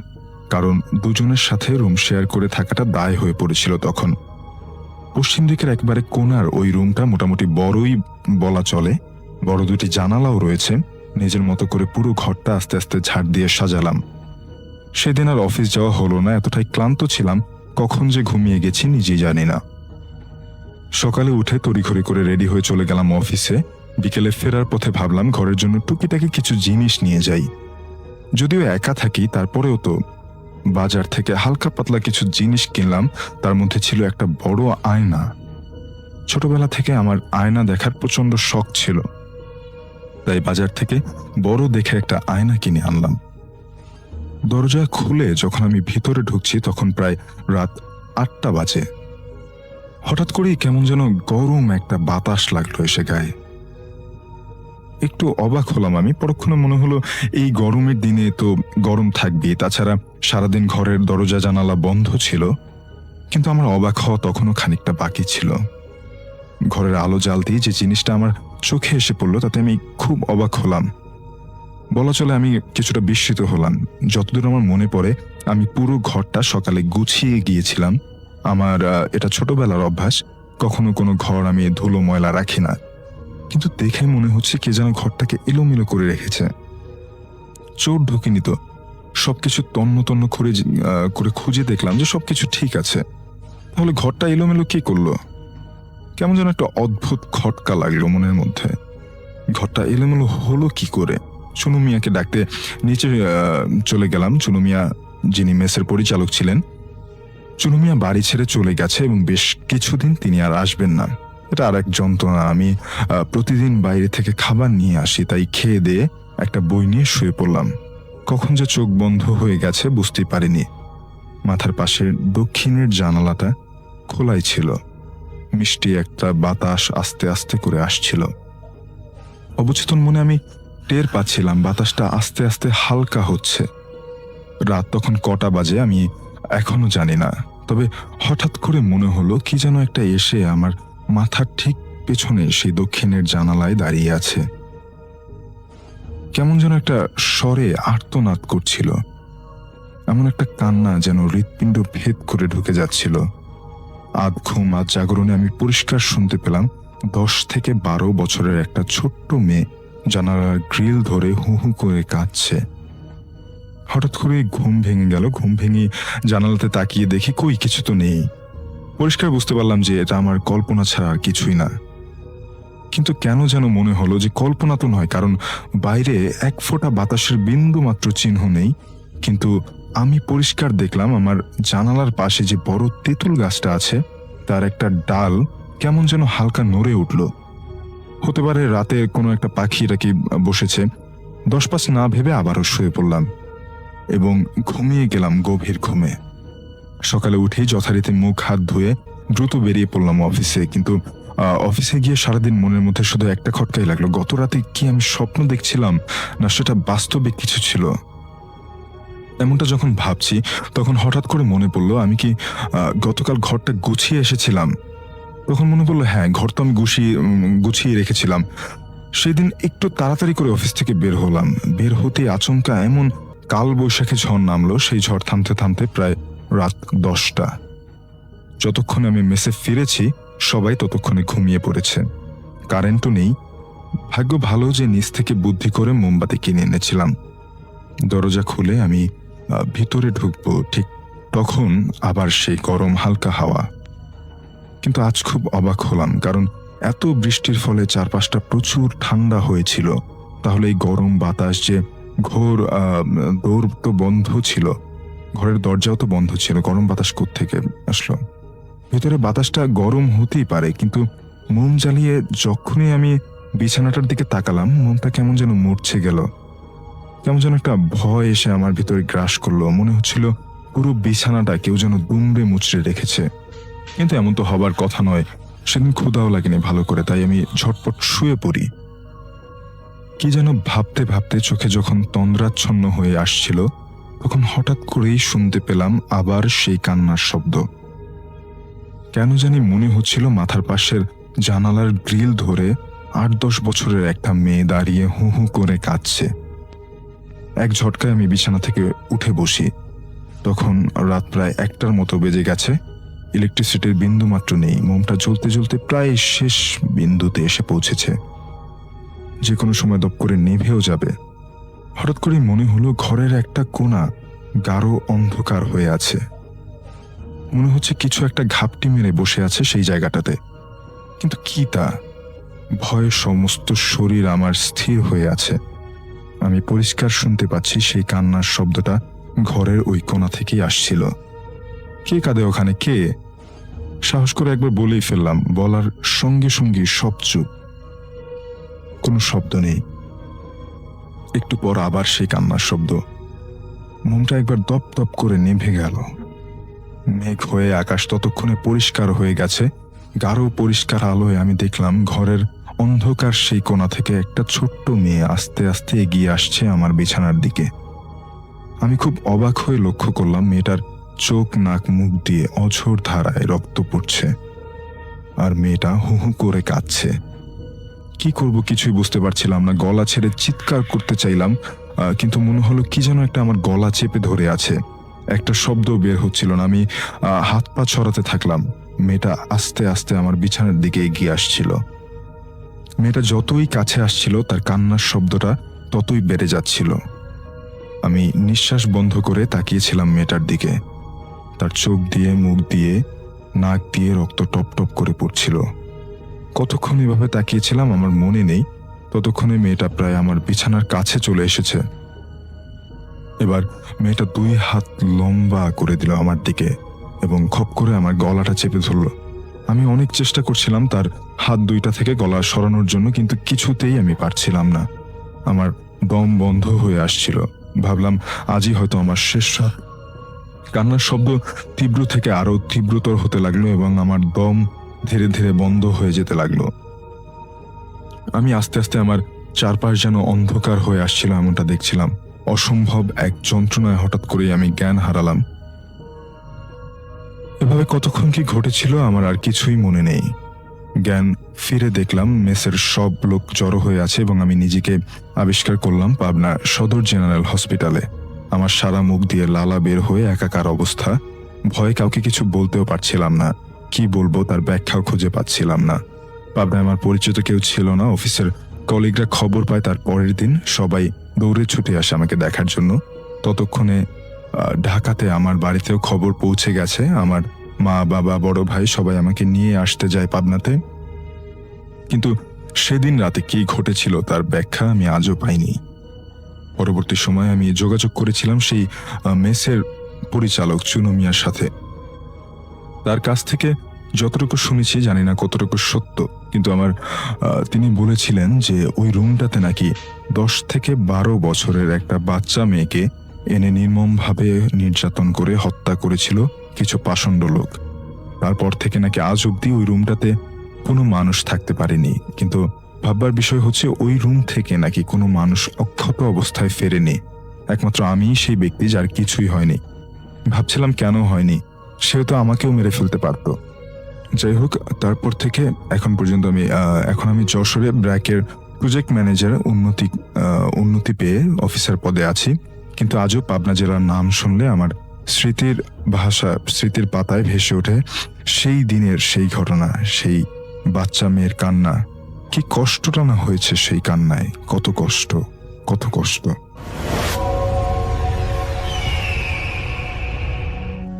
S1: কারণ 2 জনের সাথে রুম শেয়ার করে থাকাটা দায় হয়ে পড়েছিল তখন। পশ্চিম দিকের একবারে কোণার ওই রুমটা মোটামুটি বড়ই বলা চলে। বড় 2টি জানালাও রয়েছে। নিজের মতো করে পুরো ঘরটা আস্তে আস্তে ঝাড় দিয়ে সাজালাম। সেদিন আর অফিস যাওয়া হলো না, এতটাই ক্লান্ত ছিলাম, কখন যে ঘুমিয়ে গেছি নিজেই জানি না। সকালে উঠে তড়িঘড়ি করে রেডি হয়ে চলে গেলাম অফিসে। বিকেলে ফেরার পথে ভাবলাম ঘরের জন্য টুকিটাকি কিছু জিনিস নিয়ে যাই। যদিও একা থাকি, তারপরেও তো বাজার থেকে হালকা পাতলা কিছু জিনিস কিনলাম। তার মধ্যে ছিল একটা বড় আয়না। ছোটবেলা থেকে আমার আয়না দেখার প্রচন্ড শখ ছিল, তাই বাজার থেকে বড় দেখে একটা আয়না কিনে আনলাম। দরজা খুলে যখন আমি ভিতরে ঢুকছি তখন প্রায় রাত 8টা বাজে। হঠাৎ করেই কেমন যেন গরম একটা বাতাস লাগলো এসে গায়ে। একটু অবাক হলাম আমি। পরক্ষণে মনে হলো এই গরমের দিনে তো গরম থাকবেই, তাছাড়া সারাদিন ঘরের দরজা জানালা বন্ধ ছিল। কিন্তু আমার অবাক হওয়া তখনও খানিকটা বাকি ছিল। ঘরের আলো জ্বালতেই যে জিনিসটা আমার চোখে এসে পড়লো তাতে আমি খুব অবাক হলাম। বলা চলে আমি কিছুটা বিস্মিত হলাম। যতদূর আমার মনে পড়ে, আমি পুরো ঘরটা সকালে গুছিয়ে গিয়েছিলাম। আমার এটা ছোটবেলার অভ্যাস, কখনো কোনো ঘর আমি ধুলো ময়লা রাখি না। কিন্তু দেখে মনে হচ্ছে কে যেন ঘরটাকে এলোমেলো করে রেখেছে। চোর ঢোকেনি তো। সবকিছু তন্ন তন্ন করে খুঁজে দেখলাম যে সবকিছু ঠিক আছে। তাহলে ঘরটা এলোমেলো কে করলো? কেমন যেন একটা অদ্ভুত খটকা লাগলো মনের মধ্যে। ঘরটা এলোমেলো হলো কি করে? চুনু মিয়াকে ডাকতে নিচে চলে গেলাম। চুনু মিয়া, যিনি মেসের পরিচালক ছিলেন, চুনু মিয়া বাড়ি ছেড়ে চলে গেছে এবং বেশ কিছুদিন তিনি আর আসবেন না। এটা আর এক যন্ত্রণা। আমি প্রতিদিন বাইরে থেকে খাবার নিয়ে আসি, তাই খেয়ে দিয়ে একটা বই নিয়ে শুয়ে পড়লাম। কখন যে চোখ বন্ধ হয়ে গেছে বুঝতেই পারিনি। মাথার পাশের দক্ষিণের জানালাটা খোলাই ছিল। মিষ্টি একটা বাতাস আস্তে আস্তে করে আসছিল। অবচেতন মনে আমি টের পাচ্ছিলাম বাতাসটা আস্তে আস্তে হালকা হচ্ছে। রাত তখন কটা বাজে আমি এখনো জানি না, তবে হঠাৎ করে মনে হলো কি যেন একটা এসে আমার মাথার ঠিক পেছনে সেই দক্ষিণের জানালায় দাঁড়িয়ে আছে। কেমন যেন একটা স্বরে আর্তনাদ করছিল, এমন একটা কান্না যেন হৃৎপিণ্ড ভেদ করে ঢুকে যাচ্ছিল। আধ ঘুম আধ জাগরণে আমি পরিষ্কার শুনতে পেলাম 10 থেকে 12 বছরের একটা ছোট্ট মেয়ে জানালার গ্রিল ধরে হু হু করে কাঁদছে। হঠাৎ করে ঘুম ভেঙে গেল। ঘুম ভেঙে জানালাতে তাকিয়ে দেখি কই কিছু তো নেই। পরিষ্কার বুঝতে পারলাম যে এটা আমার কল্পনা ছাড়া আর কিছুই না। কিন্তু কেন যেন মনে হলো যে কল্পনা তো নয়, কারণ বাইরে 1 ফোঁটা বাতাসের বিন্দু মাত্র চিহ্ন নেই। কিন্তু আমি পরিষ্কার দেখলাম আমার জানালার পাশে যে বড় তেঁতুল গাছটা আছে তার একটা ডাল কেমন যেন হালকা নড়ে উঠল। হতে পারে রাতে কোনো একটা পাখি এটাকে বসেছে। 10 না ভেবে আবারও শুয়ে পড়লাম এবং ঘুমিয়ে গেলাম গভীর ঘুমে। সকালে উঠেই যথারীতি মুখ হাত ধুয়ে দ্রুত বেরিয়ে পড়লাম অফিসে। কিন্তু অফিসে গিয়ে সারাদিন মনের মধ্যে শুধু একটা খটকাই লাগলো, গত রাতে কি আমি স্বপ্ন দেখছিলাম না সেটা বাস্তবে কিছু ছিল। এমনটা যখন ভাবছি তখন হঠাৎ করে মনে পড়লো আমি কি গতকাল ঘরটা গুছিয়ে এসেছিলাম। তখন মনে পড়লো হ্যাঁ, ঘর তো আমি গুছিয়ে রেখেছিলাম। সেদিন একটু তাড়াতাড়ি করে অফিস থেকে বের হলাম। বের হতে আচমকা এমন কাল বৈশাখী ঝড় নামলো, সেই ঝড় থামতে থামতে প্রায় রাত 10টা। যতক্ষণে আমি মেসে ফিরেছি সবাই ততক্ষণে ঘুমিয়ে পড়েছে, কারেন্টও নেই। ভাগ্য ভালো যে নিচ থেকে বুদ্ধি করে মোমবাতি কিনে এনেছিলাম। দরজা খুলে আমি ভিতরে ঢুকবো, ঠিক তখন আবার সেই গরম হালকা হাওয়া। কিন্তু আজ খুব অবাক হলাম, কারণ এত বৃষ্টির ফলে চারপাশটা প্রচুর ঠান্ডা হয়েছিল। তাহলে এই গরম বাতাস যে ঘোর দৌড় তো বন্ধ ছিল, ঘরের দরজাও তো বন্ধ ছিল, গরম বাতাস কোত্থেকে আসলো? ভেতরে বাতাসটা গরম হতেই পারে, কিন্তু মোম জ্বালিয়ে যখনই আমি বিছানাটার দিকে তাকালাম মোমটা কেমন যেন মরছে গেল। কেমন যেন একটা ভয় এসে আমার ভিতরে গ্রাস করলো। মনে হচ্ছিল পুরো বিছানাটা কেউ যেন দুমড়ে মুচড়ে রেখেছে। কিন্তু এমন তো হবার কথা নয়। সেদিন ক্ষুধাও লাগেনি ভালো করে, তাই আমি ঝটপট শুয়ে পড়ি। কি যেন ভাবতে ভাবতে চোখে যখন তন্দ্রাচ্ছন্ন হয়ে আসছিল তখন হঠাৎ করেই শুনতে পেলাম আবার সেই কান্নার শব্দ। কেন জানি মনে হচ্ছিল মাথার পাশের জানালার গ্রিল ধরে 8-10 বছরের একটা মেয়ে দাঁড়িয়ে হু হু করে কাঁদছে। এক ঝটকায় আমি বিছানা থেকে উঠে বসি। তখন রাত প্রায় 1টার মতো বেজে গেছে। ইলেকট্রিসিটির বিন্দু মাত্র নেই। মোমটা জ্বলতে জ্বলতে প্রায় শেষ বিন্দুতে এসে পৌঁছেছে, যে কোনো সময় দপ করে নিভেও যাবে। হঠাৎ করে মনে হলো ঘরের একটা কোণা গাঢ় অন্ধকার হয়ে আছে। মনে হচ্ছে কিছু একটা ঘাপটি মেরে বসে আছে সেই জায়গাটাতে। কিন্তু কি তা? ভয়ে সমস্ত শরীর আমার স্থির হয়ে আছে। আমি পরিষ্কার শুনতে পাচ্ছি সেই কান্নার শব্দটা ঘরের ওই কোণা থেকেই আসছিল। কে কাঁদে ওখানে? কে? সাহস করে একবার বলেই ফেললাম। বলার সঙ্গে সঙ্গে সব চুপ, কোনো শব্দ নেই। একটু পর আবার সেই কান্নার শব্দ। মোমটা একবার দপ দপ করে নিভে গেল। মেঘ হয়ে আকাশ ততক্ষণে পরিষ্কার হয়ে গেছে। গাঢ় পরিষ্কার আলোয় আমি দেখলাম ঘরের অন্ধকার সেই কোণা থেকে একটা ছোট্ট মেয়ে আস্তে আস্তে এগিয়ে আসছে আমার বিছানার দিকে। আমি খুব অবাক হয়ে লক্ষ্য করলাম মেয়েটার চোখ নাক মুখ দিয়ে অঝোর ধারায় রক্ত পড়ছে, আর মেয়েটা হু হু করে কাঁদছে। কি করব কিছুই বুঝতে পারছিলাম না। গলা ছেড়ে চিৎকার করতে চাইলাম, কিন্তু মনে হলো কি যেন একটা আমার গলা চেপে ধরে আছে। একটা শব্দ বের হচ্ছিল না। আমি হাত পা ছড়াতে থাকলাম। মেয়েটা আস্তে আস্তে আমার বিছানার দিকে এগিয়ে আসছিল। মেয়েটা যতই কাছে আসছিল তার কান্নার শব্দটা ততই বেড়ে যাচ্ছিল। আমি নিঃশ্বাস বন্ধ করে তাকিয়েছিলাম মেয়েটার দিকে। তার চোখ দিয়ে মুখ দিয়ে নাক দিয়ে রক্ত টপ টপ করে পড়ছিল। কতক্ষণ এভাবে তাকিয়েছিলাম আমার মনে নেই। ততক্ষণে মেয়েটা প্রায় আমার বিছানার কাছে চলে এসেছে। এবার মেয়েটা 2 হাত লম্বা করে দিল আমার দিকে এবং খপ করে আমার গলাটা চেপে ধরল। আমি অনেক চেষ্টা করছিলাম তার হাত 2টা থেকে গলা সরানোর জন্য, কিন্তু কিছুতেই আমি পারছিলাম না। আমার দম বন্ধ হয়ে আসছিল। ভাবলাম আজই হয়তো আমার শেষ রাত। কান্নার শব্দ তীব্র থেকে আরো তীব্রতর হতে লাগলো এবং আমার দম ধীরে ধীরে বন্ধ হয়ে যেতে লাগলো। আমি আস্তে আস্তে আমার চারপাশ যেন অন্ধকার হয়ে আসছিল এমনটা দেখছিলাম। অসম্ভব এক যন্ত্রণায় হঠাৎ করেই আমি জ্ঞান হারালাম। এভাবে কতক্ষণ কি ঘটেছিল আমার আর কিছুই মনে নেই। জ্ঞান ফিরে দেখলাম মেসের সব লোক জড়ো হয়ে আছে এবং আমি নিজেকে আবিষ্কার করলাম পাবনা সদর জেনারেল হসপিটালে। আমার সারা মুখ দিয়ে লালা বের হয়ে একাকার অবস্থা। ভয়ে কাউকে কিছু বলতেও পারছিলাম না। কি বলবো তার ব্যাখ্যাও খুঁজে পাচ্ছিলাম না। পাবনায় আমার পরিচিত কেউ ছিল না। অফিসের কলিগরা খবর পায় তার পরের দিন, সবাই দৌড়ে ছুটে আসে আমাকে দেখার জন্য। ততক্ষণে ঢাকাতে আমার বাড়িতেও খবর পৌঁছে গেছে। আমার মা, বাবা, বড় ভাই সবাই আমাকে নিয়ে আসতে যায় পাবনাতে। কিন্তু সেদিন রাতে কি ঘটেছিল তার ব্যাখ্যা আমি আজও পাইনি। পরবর্তী সময়ে আমি যোগাযোগ করেছিলাম সেই মেসের পরিচালক চুনু মিয়ার সাথে। তার কাছ থেকে যতটুকু শুনেছি, জানি না কতটুকু সত্য, কিন্তু তিনি বলেছিলেন যে ওই রুমটাতে নাকি 10 থেকে 12 বছরের একটা বাচ্চা মেয়েকে এনে নির্মমভাবে নির্যাতন করে হত্যা করেছিল কিছু পাষণ্ড লোক। তারপর থেকে নাকি আজ অব্দি ওই রুমটাতে কোনো মানুষ থাকতে পারেনি। কিন্তু ভাববার বিষয় হচ্ছে ওই রুম থেকে নাকি কোনো মানুষ অক্ষত অবস্থায় ফেরেনি। একমাত্র আমিই সেই ব্যক্তি যার কিছুই হয়নি। ভাবছিলাম কেন হয়নি, সেও তো আমাকেও মেরে ফেলতে পারতো। যাই হোক, তারপর থেকে এখন পর্যন্ত এখন আমি যশোরে ব্র্যাকের প্রজেক্ট ম্যানেজার উন্নতি পেয়ে অফিসার পদে আছি। কিন্তু আজও পাবনা জেলার নাম শুনলে আমার স্মৃতির পাতায় ভেসে ওঠে সেই দিনের সেই ঘটনা, সেই বাচ্চা মেয়ের কান্না। কি কষ্টটা না হয়েছে সেই কান্নায়, কত কষ্ট, কত কষ্ট।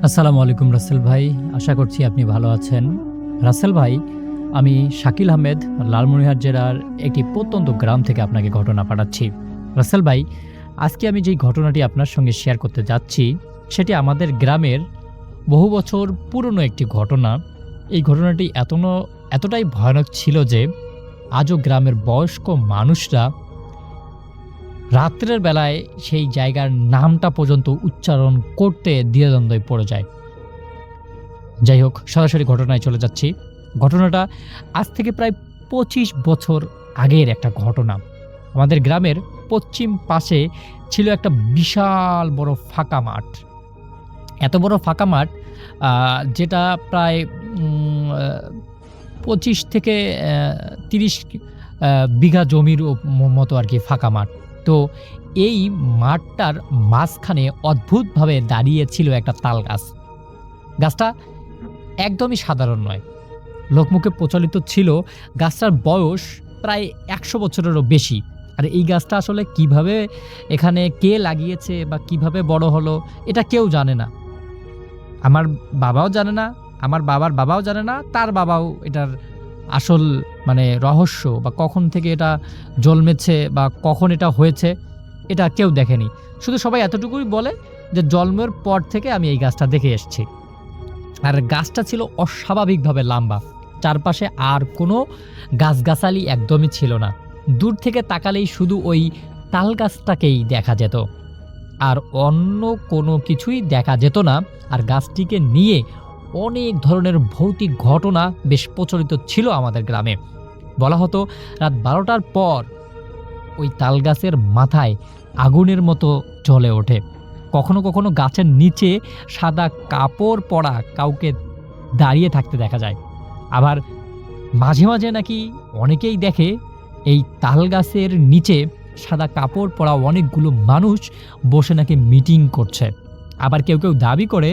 S3: আসসালামু আলাইকুম রাসেল ভাই, আশা করছি আপনি ভালো আছেন। রাসেল ভাই, আমি শাকিল আহমেদ লালমনিরহাট জেলার একটি প্রত্যন্ত গ্রাম থেকে আপনাকে ঘটনা পাঠাচ্ছি। রাসেল ভাই, আজকে আমি যেই ঘটনাটি আপনার সঙ্গে শেয়ার করতে যাচ্ছি সেটি আমাদের গ্রামের বহু বছর পুরনো একটি ঘটনা। এই ঘটনাটি এতটাই ভয়ানক ছিল যে আজও গ্রামের বয়স্ক মানুষরা রাত্রের বেলায় সেই জায়গার নামটা পর্যন্ত উচ্চারণ করতে দ্বিধাদ্বন্দ্বে পড়ে যায়। যাই হোক, সরাসরি ঘটনায় চলে যাচ্ছি। ঘটনাটা আজ থেকে প্রায় 25 বছর আগের একটা ঘটনা। আমাদের গ্রামের পশ্চিম পাশে ছিল একটা বিশাল বড় ফাঁকা মাঠ। এত বড় ফাঁকা মাঠ যেটা প্রায় 25 থেকে 30 বিঘা জমির মতো আর কি ফাঁকা মাঠ। তো এই মাঠটার মাঝখানে অদ্ভুতভাবে দাঁড়িয়ে ছিল একটা তাল গাছ। গাছটা একদমই সাধারণ নয়, লোকমুখে প্রচলিত ছিল গাছটার বয়স প্রায় 100 বছরেরও বেশি। আর এই গাছটা আসলে কিভাবে এখানে কে লাগিয়েছে বা কিভাবে বড় হলো এটা কেউ জানে না। আমার বাবাও জানে না, আমার বাবার বাবাও জানে না, তার বাবাও এটার আসল রহস্য বা কখন থেকে এটা জন্মেছে বা কখন এটা হয়েছে এটা কেউ দেখেনি। শুধু সবাই এতটুকুই বলে যে জন্মের পর থেকে আমি এই গাছটা দেখে এসেছি। আর গাছটা ছিল অস্বাভাবিকভাবে লম্বা, চারপাশে আর কোনো গাছগাছালি একদমই ছিল না। দূর থেকে তাকালেই শুধু ওই তাল গাছটাকেই দেখা যেত, আর অন্য কোনো কিছুই দেখা যেত না। আর গাছটিকে নিয়ে অনেক ধরনের ভৌতিক ঘটনা বেশ প্রচলিত ছিল আমাদের গ্রামে। বলা হতো রাত 12টার পর ওই তাল গাছের মাথায় আগুনের মতো জ্বলে ওঠে। কখনো কখনো গাছের নিচে সাদা কাপড় পরা কাউকে দাঁড়িয়ে থাকতে দেখা যায়। আবার মাঝে মাঝে নাকি অনেকেই দেখে এই তাল গাছের নিচে সাদা কাপড় পরা অনেকগুলো মানুষ বসে নাকি মিটিং করছে। আবার কেউ কেউ দাবি করে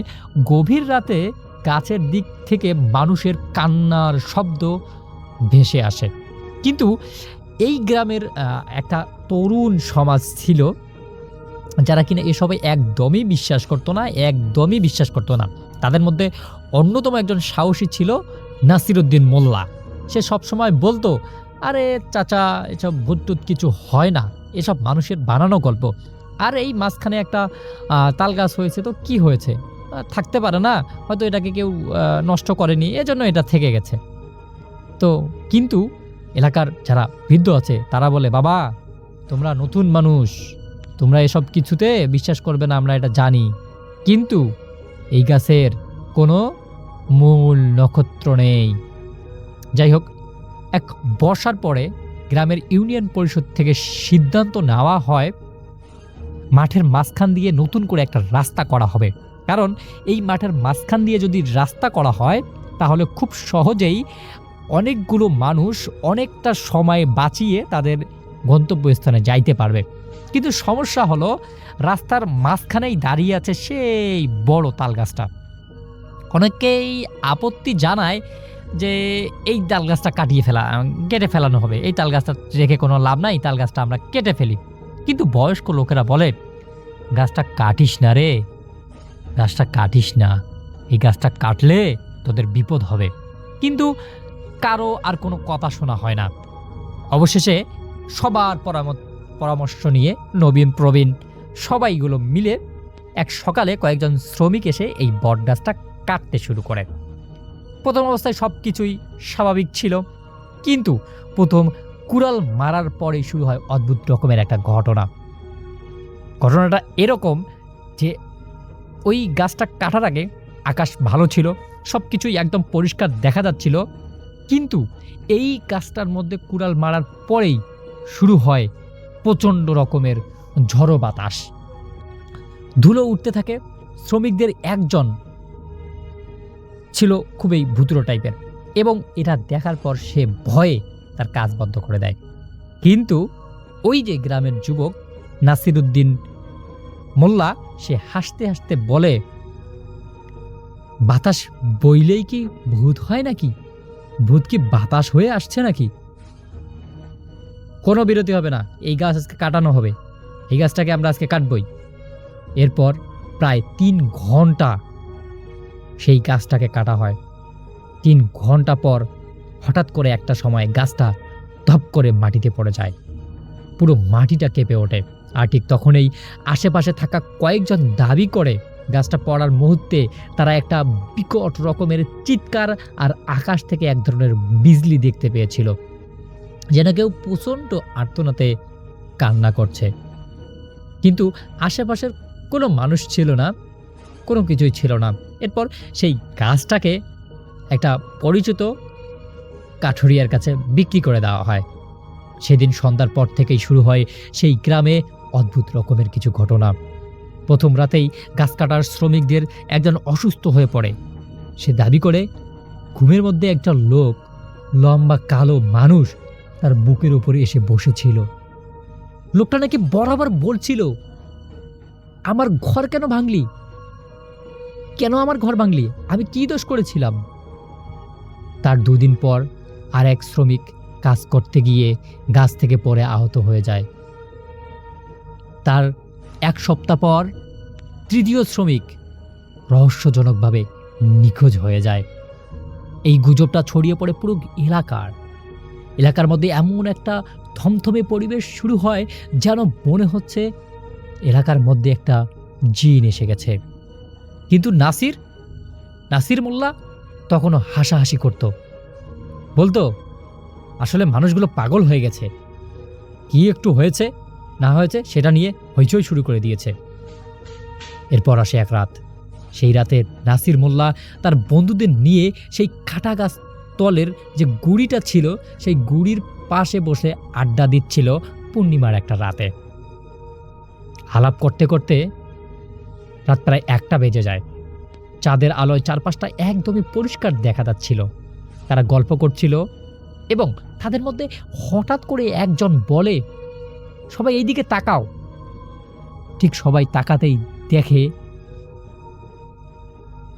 S3: গভীর রাতে গাছের দিক থেকে মানুষের কান্নার শব্দ ভেসে আসে। কিন্তু এই গ্রামের একটা তরুণ সমাজ ছিল যারা কিনা এসবে একদমই বিশ্বাস করতো না। তাদের মধ্যে অন্যতম একজন সাহসী ছিল নাসিরউদ্দিন মোল্লা। সে সবসময় বলতো, আরে চাচা, এসব ভূত কিছু হয় না, এসব মানুষের বানানো গল্প। আর এই মাঝখানে একটা তাল গাছ হয়েছে, তো কি হয়েছে, থাকতে পারে না, হয়তো এটাকে কেউ নষ্ট করেনি, এজন্য এটা থেকে গেছে। তো কিন্তু এলাকার যারা বৃদ্ধ আছে তারা বলে, বাবা তোমরা নতুন মানুষ, তোমরা এসব কিছুতে বিশ্বাস করবে না, আমরা এটা জানি, কিন্তু এই গাছের কোনো মূল নক্ষত্র নেই। যাই হোক, এক বর্ষার পরে গ্রামের ইউনিয়ন পরিষদ থেকে সিদ্ধান্ত নেওয়া হয় মাঠের মাঝখান দিয়ে নতুন করে একটা রাস্তা করা হবে। কারণ এই মাঠের মাঝখান দিয়ে যদি রাস্তা করা হয় তাহলে খুব সহজেই অনেকগুলো মানুষ অনেকটা সময় বাঁচিয়ে তাদের গন্তব্যস্থানে যাইতে পারবে। কিন্তু সমস্যা হলো রাস্তার মাঝখানেই দাঁড়িয়ে আছে সেই বড় তাল গাছটা। অনেকেই আপত্তি জানায় যে এই তাল গাছটা কেটে ফেলানো হবে, এই তাল গাছটা রেখে কোনো লাভ নাই, তাল গাছটা আমরা কেটে ফেলি। কিন্তু বয়স্ক লোকেরা বলে, গাছটা কাটিস না রে, গাছটা কাটিস না, এই গাছটা কাটলে তোদের বিপদ হবে। কিন্তু কারো আর কোনো কথা শোনা হয় না। অবশেষে সবার পরামর্শ নিয়ে নবীন প্রবীণ সবাইগুলো মিলে এক সকালে কয়েকজন শ্রমিক এসে এই বট গাছটা কাটতে শুরু করে। প্রথম অবস্থায় সব কিছুই স্বাভাবিক ছিল, কিন্তু প্রথম কুড়াল মারার পরেই শুরু হয় অদ্ভুত রকমের একটা ঘটনা। ঘটনাটা এরকম যে ওই গাছটা কাটার আগে আকাশ ভালো ছিল, সব কিছুই একদম পরিষ্কার দেখা যাচ্ছিল, কিন্তু এই গাছটার মধ্যে কুড়াল মারার পরেই শুরু হয় প্রচণ্ড রকমের ঝড়ো বাতাস, ধুলো উঠতে থাকে। শ্রমিকদের একজন ছিল খুবই ভুতুড়ো টাইপের, এবং এটা দেখার পর সে ভয়ে তার কাজ বন্ধ করে দেয়। কিন্তু ওই যে গ্রামের যুবক নাসিরউদ্দিন মোল্লা, সে হাসতে হাসতে বলে, বাতাস বইলেই কি ভূত হয় নাকি? ভূত কি বাতাস হয়ে আসছে নাকি? কোনো বিরতি হবে না, এই গাছ আজকে কাটানো হবে, এই গাছটাকে আমরা আজকে কাটবই। এরপর প্রায় 3 ঘন্টা সেই গাছটাকে কাটা হয়। 3 ঘন্টা পর হঠাৎ করে একটা সময় গাছটা ধপ করে মাটিতে পড়ে যায়, পুরো মাটিটা কেঁপে ওঠে। আর ঠিক তখনই আশেপাশে থাকা কয়েকজন দাবি করে গাছটা পড়ার মুহূর্তে তারা একটা বিকট রকমের চিৎকার আর আকাশ থেকে এক ধরনের বিজলি দেখতে পেয়েছিল, যেন কেউ প্রচণ্ড আর্তনাতে কান্না করছে। কিন্তু আশেপাশের কোনো মানুষ ছিল না, কোনো কিছুই ছিল না। এরপর সেই গাছটাকে একটা পরিচিত কাঠুরিয়ার কাছে বিক্রি করে দেওয়া হয়। সেদিন সন্ধ্যার পর থেকেই শুরু হয় সেই গ্রামে অদ্ভুত রকমের কিছু ঘটনা। প্রথম রাতেই গাছ কাটার শ্রমিকদের একজন অসুস্থ হয়ে পড়ে। সে দাবি করে ঘুমের মধ্যে একটা লোক, লম্বা কালো মানুষ, তার বুকের উপরে এসে বসেছিল। লোকটা নাকি বরাবর বলছিল, আমার ঘর কেন ভাঙলি, কেন আমার ঘর ভাঙলি, আমি কি দোষ করেছিলাম? তার 2 দিন পর আর এক শ্রমিক কাজ করতে গিয়ে গাছ থেকে পড়ে আহত হয়ে যায়। তার 1 সপ্তাহ পর 3য় শ্রমিক রহস্যজনকভাবে নিখোঁজ হয়ে যায়। এই গুজবটা ছড়িয়ে পড়ে পুরো এলাকার মধ্যে এমন একটা থমথমে পরিবেশ শুরু হয়, যেন মনে হচ্ছে এলাকার মধ্যে একটা জিন এসে গেছে। কিন্তু নাসির মোল্লা তখনও হাসাহাসি করত, বলতো আসলে মানুষগুলো পাগল হয়ে গেছে, কি একটু হয়েছে না হয়েছে সেটা নিয়ে হইচই শুরু করে দিয়েছে। এরপর আসে এক রাত। সেই রাতে নাসির মোল্লা তার বন্ধুদের নিয়ে সেই কাটা গাছ তলের যে গুড়িটা ছিল, সেই গুড়ির পাশে বসে আড্ডা দিচ্ছিল পূর্ণিমার একটা রাতে। আলাপ করতে করতে রাত প্রায় 1টা বেজে যায়। চাঁদের আলোয় চারপাশটা একদমই পরিষ্কার দেখা যাচ্ছিল। তারা গল্প করছিল এবং তাদের মধ্যে হঠাৎ করে একজন বলে, সবাই এইদিকে তাকাও। ঠিক সবাই তাকাতেই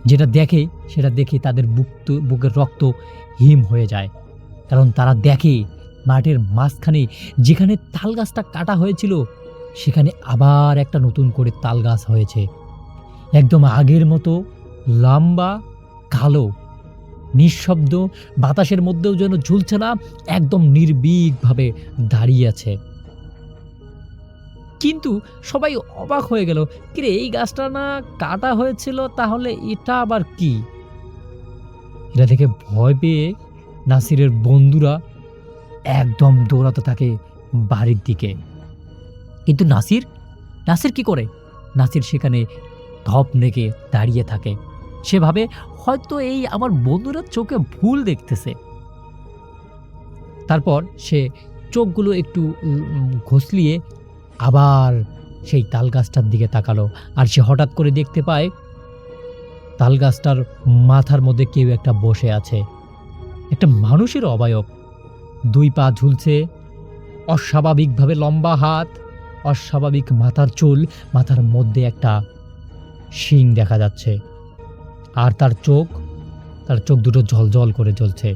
S3: যেটা দেখে তাদের বুকের রক্ত হিম হয়ে যায়। কারণ তারা দেখে মাঠের মাঝখানে যেখানে তাল গাছটা কাটা হয়েছিল, সেখানে আবার একটা নতুন করে তাল গাছ হয়েছে, একদম আগের মতো লম্বা, কালো, নিঃশব্দ, বাতাসের মধ্যেও যেন ঝুলছে না, একদম নির্ভীকভাবে দাঁড়িয়ে আছে। কিন্তু সবাই অবাক হয়ে গেল, কিরে এই গাছটা না কাটা হয়েছিল, তাহলে এটা আবার কি? এটা দেখে ভয় পেয়ে নাসিরের বন্ধুরা একদম দৌড়াতে থাকে বাড়ির দিকে। কিন্তু নাসির কি করে? নাসির সেখানে ধপ নেকে দাঁড়িয়ে থাকে। সে ভাবে হয়তো এই আমার বন্ধুরা চোখে ভুল দেখতেছে। তারপর সে চোখগুলো একটু ঘষলিয়ে আবার সেই তাল গাছটার দিকে তাকালো, আর সে হঠাৎ করে দেখতে পায় তাল গাছটার মাথার মধ্যে কেউ একটা বসে আছে, একটা মানুষের অবয়ব, 2 পা ঝুলছে, অস্বাভাবিকভাবে লম্বা হাত, অস্বাভাবিক মাথার চুল, মাথার মধ্যে একটা শিং দেখা যাচ্ছে। আর তার চোখ দুটো ঝলঝল করে জ্বলছে।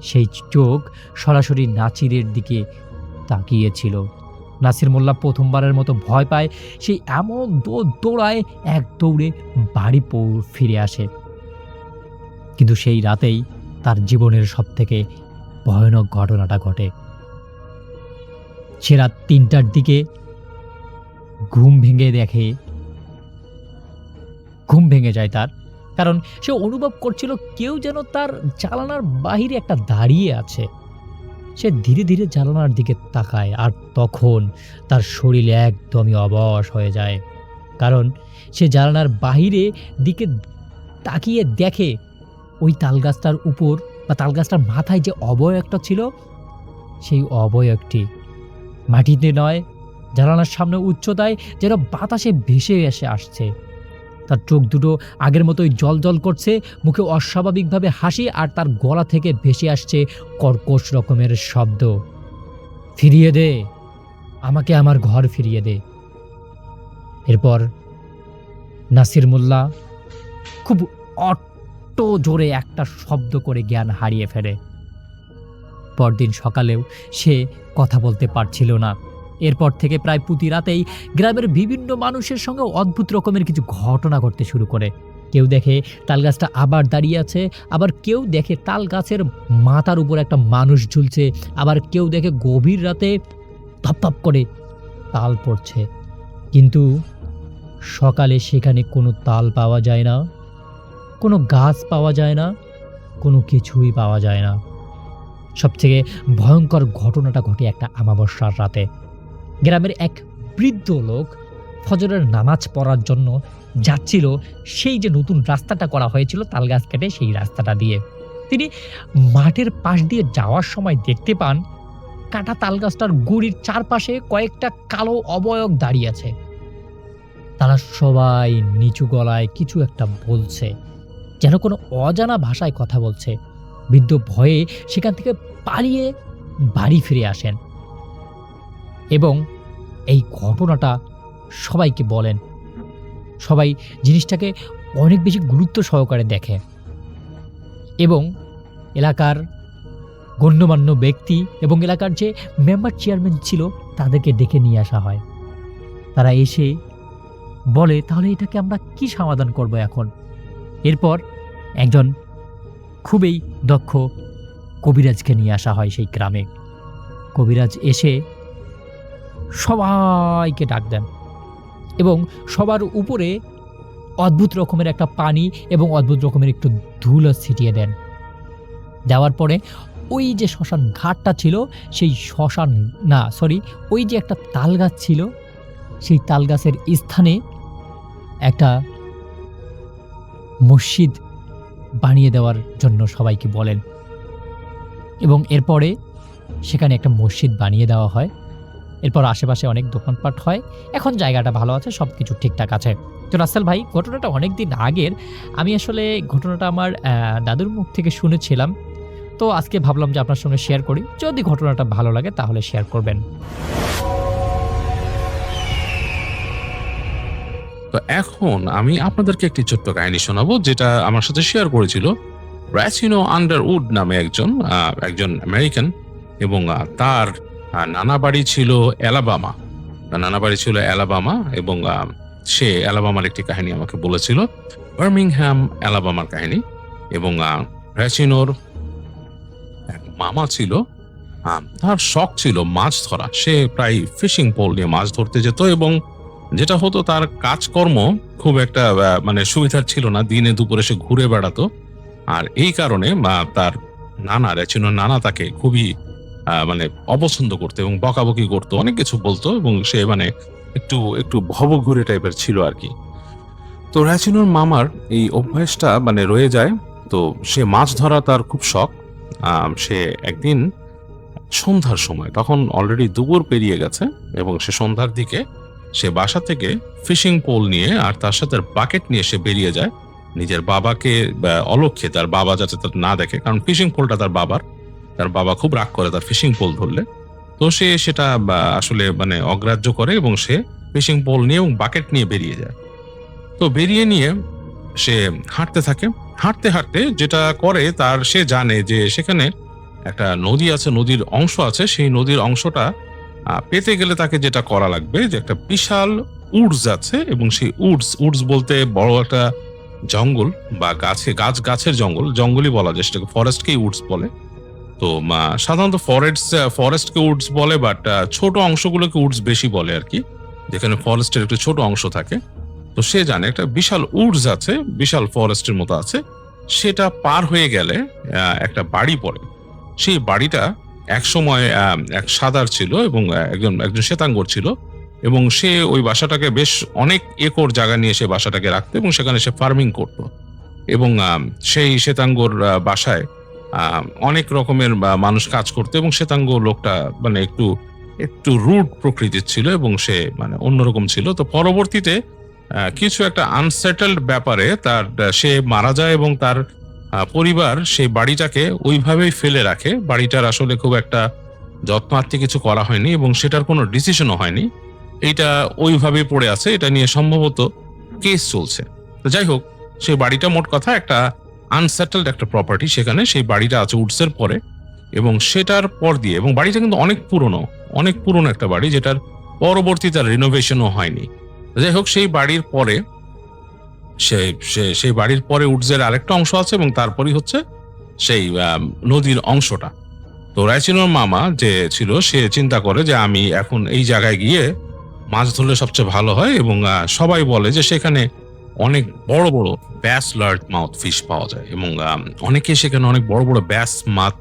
S3: সেই চোখ সরাসরি নাসিরের দিকে তাকিয়েছিল। নাসির মোল্লা প্রথমবারের মতো ভয় পায়। সেই এমন দৌড়ায়, এক দৌড়ে বাড়ি ফিরে আসে। কিন্তু সেই রাতেই তার জীবনের সবথেকে ভয়ানক ঘটনাটা ঘটে। সে রাত ৩টার দিকে ঘুম ভেঙে যায় তার, কারণ সে অনুভব করছিল কেউ যেন তার জানালার বাহিরে একটা দাঁড়িয়ে আছে। সে ধীরে ধীরে জানালার দিকে তাকায়, আর তখন তার শরীর একদমই অবশ হয়ে যায়, কারণ সে জানালার বাহিরে দিকে তাকিয়ে দেখে ওই তালগাছটার উপর বা তালগাছটার মাথায় যে অবয়বটা ছিল, সেই অবয়বটি মাটিতে নয়, জানালার সামনে উচ্চতায় যেন বাতাসে ভেসে এসে আসছে। তার চোখ দুটো আগের মতোই জল করছে, মুখে অস্বাভাবিকভাবে হাসি, আর তার গলা থেকে ভেসে আসছে কর্কশ রকমের শব্দ, ফিরিয়ে দে আমাকে, আমার ঘর ফিরিয়ে দে। এরপর নাসির মোল্লা খুব অট্ট জোরে একটা শব্দ করে জ্ঞান হারিয়ে ফেলে। পরদিন সকালেও সে কথা বলতে পারছিল না। এরপর থেকে প্রায় প্রতি রাতেই গ্রামের বিভিন্ন মানুষের সঙ্গে অদ্ভুত রকমের কিছু ঘটনা ঘটতে শুরু করে। কেউ দেখে তালগাছটা আবার দাঁড়িয়ে আছে, আবার কেউ দেখে তাল গাছের মাথার উপর একটা মানুষ ঝুলছে, আবার কেউ দেখে গভীর রাতে ধপ করে তাল পড়ছে। কিন্তু সকালে সেখানে কোনো তাল পাওয়া যায় না, কোনো গাছ পাওয়া যায় না, কোনো কিছুই পাওয়া যায় না। সবথেকে ভয়ঙ্কর ঘটনাটা ঘটে একটা অমাবস্যার রাতে। গ্রামের এক বৃদ্ধ লোক ফজরের নামাজ পড়ার জন্য যাচ্ছিল সেই যে নতুন রাস্তাটা করা হয়েছিল তালগাছ কেটে, সেই রাস্তাটা দিয়ে। তিনি মাঠের পাশ দিয়ে যাওয়ার সময় দেখতে পান কাটা তালগাছটার গুড়ির চারপাশে কয়েকটা কালো অবয়ব দাঁড়িয়ে আছে। তারা সবাই নিচু গলায় কিছু একটা বলছে, যেন কোনো অজানা ভাষায় কথা বলছে। বৃদ্ধ ভয়ে সেখান থেকে পালিয়ে বাড়ি ফিরে আসেন এবং এই ঘটনাটা সবাইকে বলেন। সবাই জিনিসটাকে অনেক বেশি গুরুত্ব সহকারে দেখে এবং এলাকার গণ্যমান্য ব্যক্তি এবং এলাকার যে মেম্বার চেয়ারম্যান ছিল তাদেরকে ডেকে নিয়ে আসা হয়। তারা এসে বলে, তাহলে এটাকে আমরা কি সমাধান করব এখন? এরপর একজন খুবই দক্ষ কবিরাজকে নিয়ে আসা হয় সেই গ্রামে। কবিরাজ এসে সবাইকে ডাক দেন এবং সবার উপরে অদ্ভুত রকমের একটা পানি এবং অদ্ভুত রকমের একটু ধুলো ছিটিয়ে দেন। দেওয়ার পরে ওই যে শ্মশান ঘাটটা ছিল, সেই ওই যে একটা তাল গাছ ছিল, সেই তাল গাছের স্থানে একটা মসজিদ বানিয়ে দেওয়ার জন্য সবাইকে বলেন এবং এরপরে সেখানে একটা মসজিদ বানিয়ে দেওয়া হয়। এরপর আশেপাশে অনেক দোকানপাট হয়। এখন জায়গাটা ভালো আছে, সব কিছু ঠিকঠাক আছে। তো রাসেল ভাই, ঘটনাটা অনেক দিন আগের। আমি আসলে ঘটনাটা আমার দাদুর মুখ থেকে শুনেছিলাম, তো আজকে ভাবলাম যে আপনার সঙ্গে শেয়ার করি। যদি ঘটনাটা ভালো লাগে তাহলে শেয়ার করবেন।
S5: তো এখন আমি আপনাদেরকে একটি ছোট্ট কাহিনী শোনাবো, যেটা আমার সাথে শেয়ার করেছিল র্যাচিনো আন্ডারউড নামে একজন আমেরিকান, এবং তার নানা বাড়ি ছিল অ্যালাবামা, এবং সে অ্যালাবামার একটি কাহিনী আমাকে বলেছিল, বার্মিংহ্যাম অ্যালাবামার কাহিনী। এবং র্যাচিনোর এক মামা ছিল, তার শখ ছিল মাছ ধরা। সে প্রায় ফিশিং পোল নিয়ে মাছ ধরতে যেত, এবং যেটা হতো তার কাজকর্ম খুব একটা সুবিধার ছিল না, দিনে দুপুরে সে ঘুরে বেড়াতো। আর এই কারণে তার র্যাচিনোর নানা তাকে খুবই অপছন্দ করতো এবং বকাবকি করতো, অনেক কিছু বলতো, এবং সে একটু ভবঘুরে টাইপের ছিল আর কি। তো র্যাচিনোর মামার এই অভ্যাসটা রয়ে যায়। তো সে মাছ ধরা তার খুব শখ। সে একদিন সন্ধ্যার সময়, তখন অলরেডি দুপুর পেরিয়ে গেছে, এবং সে সন্ধ্যার দিকে সে বাসা থেকে ফিশিং পোল নিয়ে আর তার সাথে বাকেট নিয়ে সে বেরিয়ে যায় নিজের বাবাকে অলক্ষ্যে, তার বাবা যাতে তার না দেখে, কারণ ফিশিং পোলটা তার বাবা খুব রাগ করে তার ফিশিং পোল ধরলে। তো সে সেটা আসলে অগ্রাহ্য করে এবং সে ফিশিং পোল নিয়ে এবং বাকেট নিয়ে বেরিয়ে যায়। তো বেরিয়ে নিয়ে সে হাঁটতে থাকে। হাঁটতে হাঁটতে যেটা করে তার, সে জানে যে সেখানে একটা নদী আছে, নদীর অংশ আছে। সেই নদীর অংশটা পেতে গেলে তাকে যেটা করা লাগবে, যে একটা বিশাল উডস আছে, এবং সেই উডস বলতে বড় একটা জঙ্গল বা গাছের জঙ্গলই বলা যায়, সেটাকে ফরেস্টকেই উডস বলে। তো সাধারণত ফরেস্টকে উডস বলে, বাট ছোট অংশগুলোকে উডস বেশি বলে আর কি, যেখানে ফরেস্টের একটা ছোট অংশ থাকে। তো সে জানে একটা বিশাল উডস আছে, বিশাল ফরেস্টের মতো আছে। সেটা পার হয়ে গেলে একটা বাড়ি পড়ে। সেই বাড়িটা একসময় এক সাদার ছিল, এবং একজন শ্বেতাঙ্গর ছিল, এবং সে ওই বাসাটাকে বেশ অনেক একর জায়গা নিয়ে সে বাসাটাকে রাখতো, এবং সেখানে সে ফার্মিং করত। এবং সেই শ্বেতাঙ্গর বাসায় অনেক রকমের মানুষ কাজ করতো, এবং শ্বেতাঙ্গ লোকটা মানে একটু রুড প্রকৃতির ছিল, এবং সে মানে অন্যরকম ছিল। তো পরবর্তীতে কিছু একটা আনসেটেলড ব্যাপারে সে মারা যায়, এবং তার পরিবার সেই বাড়িটাকে ওইভাবেই ফেলে রাখে। বাড়িটার আসলে খুব একটা যত্নার্থে কিছু করা হয়নি, এবং সেটার কোনো ডিসিশনও হয়নি। এইটা ওইভাবেই পড়ে আছে, এটা নিয়ে সম্ভবত কেস চলছে। তো যাই হোক, সেই বাড়িটা মোট কথা একটা আনসেটেলড একটা প্রপার্টি। সেখানে সেই বাড়িটা আছে উডসের পরে, এবং সেটার পর দিয়ে, এবং বাড়িটা কিন্তু অনেক পুরনো একটা বাড়ি, যেটার পরবর্তীতে রিনোভেশনও হয়নি। যাই হোক, সেই বাড়ির পরে সেই বাড়ির পরে উডসের আরেকটা অংশ আছে, এবং তারপরই হচ্ছে সেই নদীর অংশটা। তো রাইচিনোর মামা যে ছিল, সে চিন্তা করে যে আমি এখন এই জায়গায় গিয়ে মাছ ধরলে সবচেয়ে ভালো হয়, এবং সবাই বলে যে সেখানে অনেক বড় বড় ব্যাস লার্জ মাউথ ফিশ পাওয়া যায়, এবং অনেকে সেখানে অনেক বড় বড় ব্যাস মাছ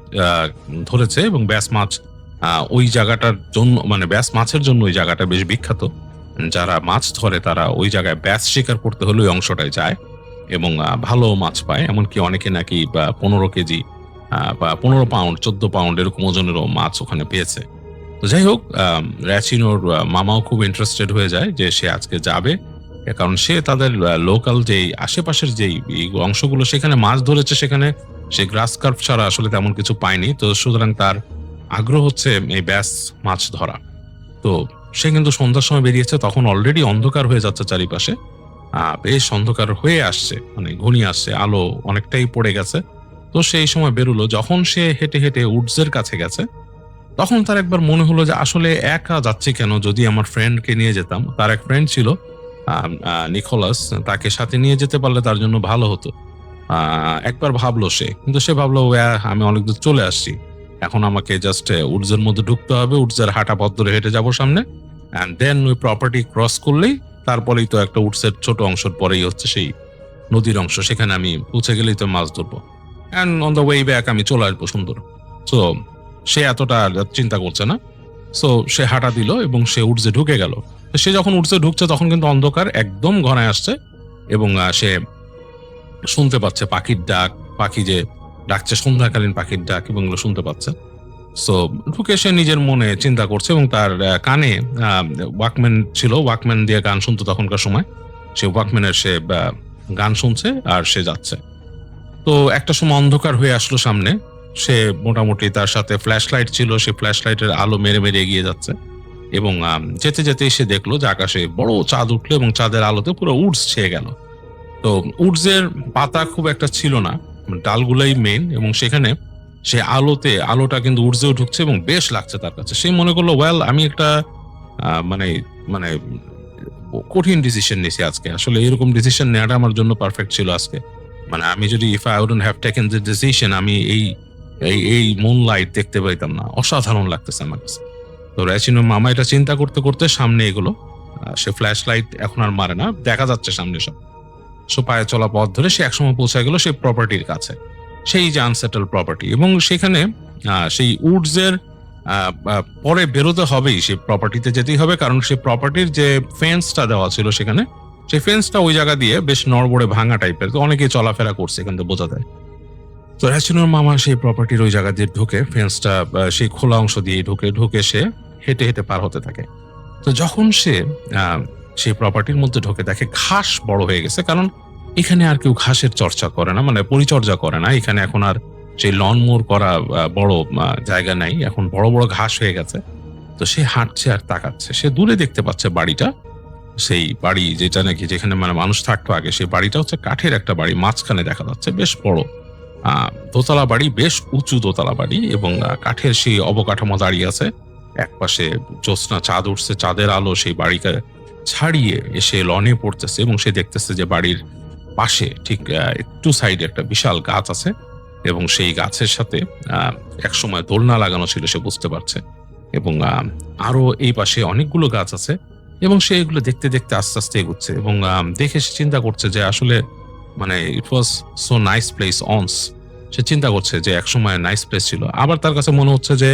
S5: ধরেছে, এবং ব্যাস মাছ ওই জায়গাটার জন্য, মানে ব্যাস মাছের জন্য ওই জায়গাটা বেশ বিখ্যাত। যারা মাছ ধরে তারা ওই জায়গায় ব্যাস শিকার করতে হলে ওই অংশটায় যায়, এবং ভালো মাছ পায়। এমনকি অনেকে নাকি 15 কেজি বা 15 পাউন্ড 14 পাউন্ড এরকম ওজনেরও মাছ ওখানে পেয়েছে। তো যাই হোক, র্যাচিনোর মামাও খুব ইন্টারেস্টেড হয়ে যায় যে সে আজকে যাবে, কারণ সে তাদের লোকাল যেই আশেপাশের যেই অংশগুলো সেখানে মাছ ধরেছে, সেখানে সে গ্রাস কার্প ছাড়া আসলে তেমন কিছু পায়নি। তো সুতরাং তার আগ্রহ হচ্ছে এই ব্যাস মাছ ধরা। তো সে কিন্তু সন্ধ্যার সময় বেরিয়েছে, তখন অলরেডি অন্ধকার হয়ে যাচ্ছে চারিপাশে, বেশ অন্ধকার হয়ে আসছে, মানে ঘনিয়ে আসছে, আলো অনেকটাই পড়ে গেছে। তো সেই সময় বেরোলো। যখন সে হেঁটে হেঁটে উডসের কাছে গেছে, তখন তার একবার মনে হলো যে আসলে একা যাচ্ছে কেন, যদি আমার ফ্রেন্ডকে নিয়ে যেতাম। তার এক ফ্রেন্ড ছিল নিকোলাস, তাকে সাথে নিয়ে যেতে পারলে তার জন্য ভালো হতো। একবার ভাবলো সে, কিন্তু সে ভাবলো আমি অনেক দূর চলে আসছি, এখন আমাকে জাস্ট উডসের মধ্যে ঢুকতে হবে, উডসের হাঁটা পথ ধরে হেঁটে যাবো সামনে, অ্যান্ড দেন ওই প্রপার্টি ক্রস করলেই তারপরেই তো একটা উডসের ছোট অংশের পরেই হচ্ছে সেই নদীর অংশ, সেখানে আমি পৌঁছে গেলেই তো মাছ ধরবো, and on the way back আমি চলে আসবো সুন্দর। সো সে এতটা চিন্তা করছে না। সো সে হাঁটা দিল, এবং সে উডসে ঢুকে গেল। সে যখন উডসে ঢুকছে তখন কিন্তু অন্ধকার একদম ঘনায় আসছে, এবং সে শুনতে পাচ্ছে পাখির ডাক, পাখি যে ডাকছে, সন্ধ্যাকালীন পাখির ডাক, এবং এগুলো শুনতে পাচ্ছে। সো ঢুকে সে নিজের মনে চিন্তা করছে, এবং তার কানে ওয়াকম্যান ছিল, ওয়াকম্যান দিয়ে গান শুনতো তখনকার সময়। সে ওয়াকম্যানের সে গান শুনছে আর সে যাচ্ছে। তো একটা সময় অন্ধকার হয়ে আসলো সামনে। সে মোটামুটি, তার সাথে ফ্ল্যাশ লাইট ছিল, সে ফ্ল্যাশ লাইটের আলো মেরে মেরে এগিয়ে যাচ্ছে, এবং যেতে যেতে সে দেখলো যে আকাশে বড় চাঁদ উঠলো, এবং চাঁদের আলোতে পুরো উডস ছেয়ে গেল। তো উডসের পাতা খুব একটা ছিল না, ডালগুলাই মেইন, এবং সেখানে সে আলোটা কিন্তু উডসেও ঢুকছে, এবং বেশ লাগছে তার কাছে। সে মনে করলো, ওয়েল, আমি একটা মানে মানে কঠিন ডিসিশন নিয়েছি আজকে। আসলে এরকম ডিসিশন নেওয়াটা আমার জন্য পারফেক্ট ছিল আজকে। মানে আমি যদি if I wouldn't have taken the decision, আমি এই মুন লাইট দেখতে পাইতাম না। অসাধারণ লাগতেছে আমার কাছে। তো র্যাচিনোর মামা এটা চিন্তা করতে করতে সামনে এগুলো। সে ফ্ল্যাশ লাইট এখন আর মারে না, দেখা যাচ্ছে সামনে সব। সো পায়ে চলা পথ ধরে সে একসময় পৌঁছে গেল সেই প্রপার্টির কাছে, সেই যে আনসেটেল প্রপার্টি। এবং সেখানে সেই উডসের পরে বেরোতে হবেই, সেই প্রপার্টিতে যেতেই হবে, কারণ সেই প্রপার্টির যে ফেন্সটা দেওয়া ছিল সেখানে, সেই ফেন্সটা ওই জায়গা দিয়ে বেশ নড়বড়ে ভাঙা টাইপের, তো অনেকেই চলাফেরা করছে, এখান থেকে বোঝা যায়। তো র্যাচিনোর মামা সেই প্রপার্টির ওই জায়গা দিয়ে ঢুকে, ফেন্সটা সেই খোলা অংশ দিয়ে ঢুকে সে হেঁটে হেঁটে পার হতে থাকে। তো যখন সে সেই প্রপার্টির মধ্যে ঢুকে দেখে ঘাস বড় হয়ে গেছে, কারণ এখানে আর কেউ ঘাসের চর্চা করে না, মানে পরিচর্যা করে না। এখানে এখন আর সেই লন মোর করা বড় জায়গা নাই, এখন বড় বড় ঘাস হয়ে গেছে। তো সে হাঁটছে আর তাকাচ্ছে, সে দূরে দেখতে পাচ্ছে বাড়িটা, সেই বাড়ি যেটা নাকি যেখানে মানে মানুষ থাকতো আগে, সেই বাড়িটা হচ্ছে কাঠের একটা বাড়ি, মাঝখানে দেখা যাচ্ছে বেশ বড় দোতলা বাড়ি, বেশ উঁচু দোতলা বাড়ি, এবং কাঠের সেই অবকাঠামো দাঁড়িয়ে আছে। একপাশে জ্যোৎস্না চাঁদ উঠছে, চাঁদের আলো সেই বাড়িকে ছাড়িয়ে এসে লনে পড়তেছে, এবং সে দেখতেছে যে বাড়ির পাশে ঠিক একটু সাইডে একটা বিশাল গাছ আছে, এবং সেই গাছের সাথে একসময় দোলনা লাগানো ছিল সে বুঝতে পারছে, এবং আরো এই পাশে অনেকগুলো গাছ আছে, এবং সে এগুলো দেখতে দেখতে আস্তে আস্তে এগুচ্ছে, এবং দেখে সে চিন্তা করছে যে আসলে মানে it was so nice place অনস। সে চিন্তা করছে যে একসময় নাইস প্লেস ছিল। আবার তার কাছে মনে হচ্ছে যে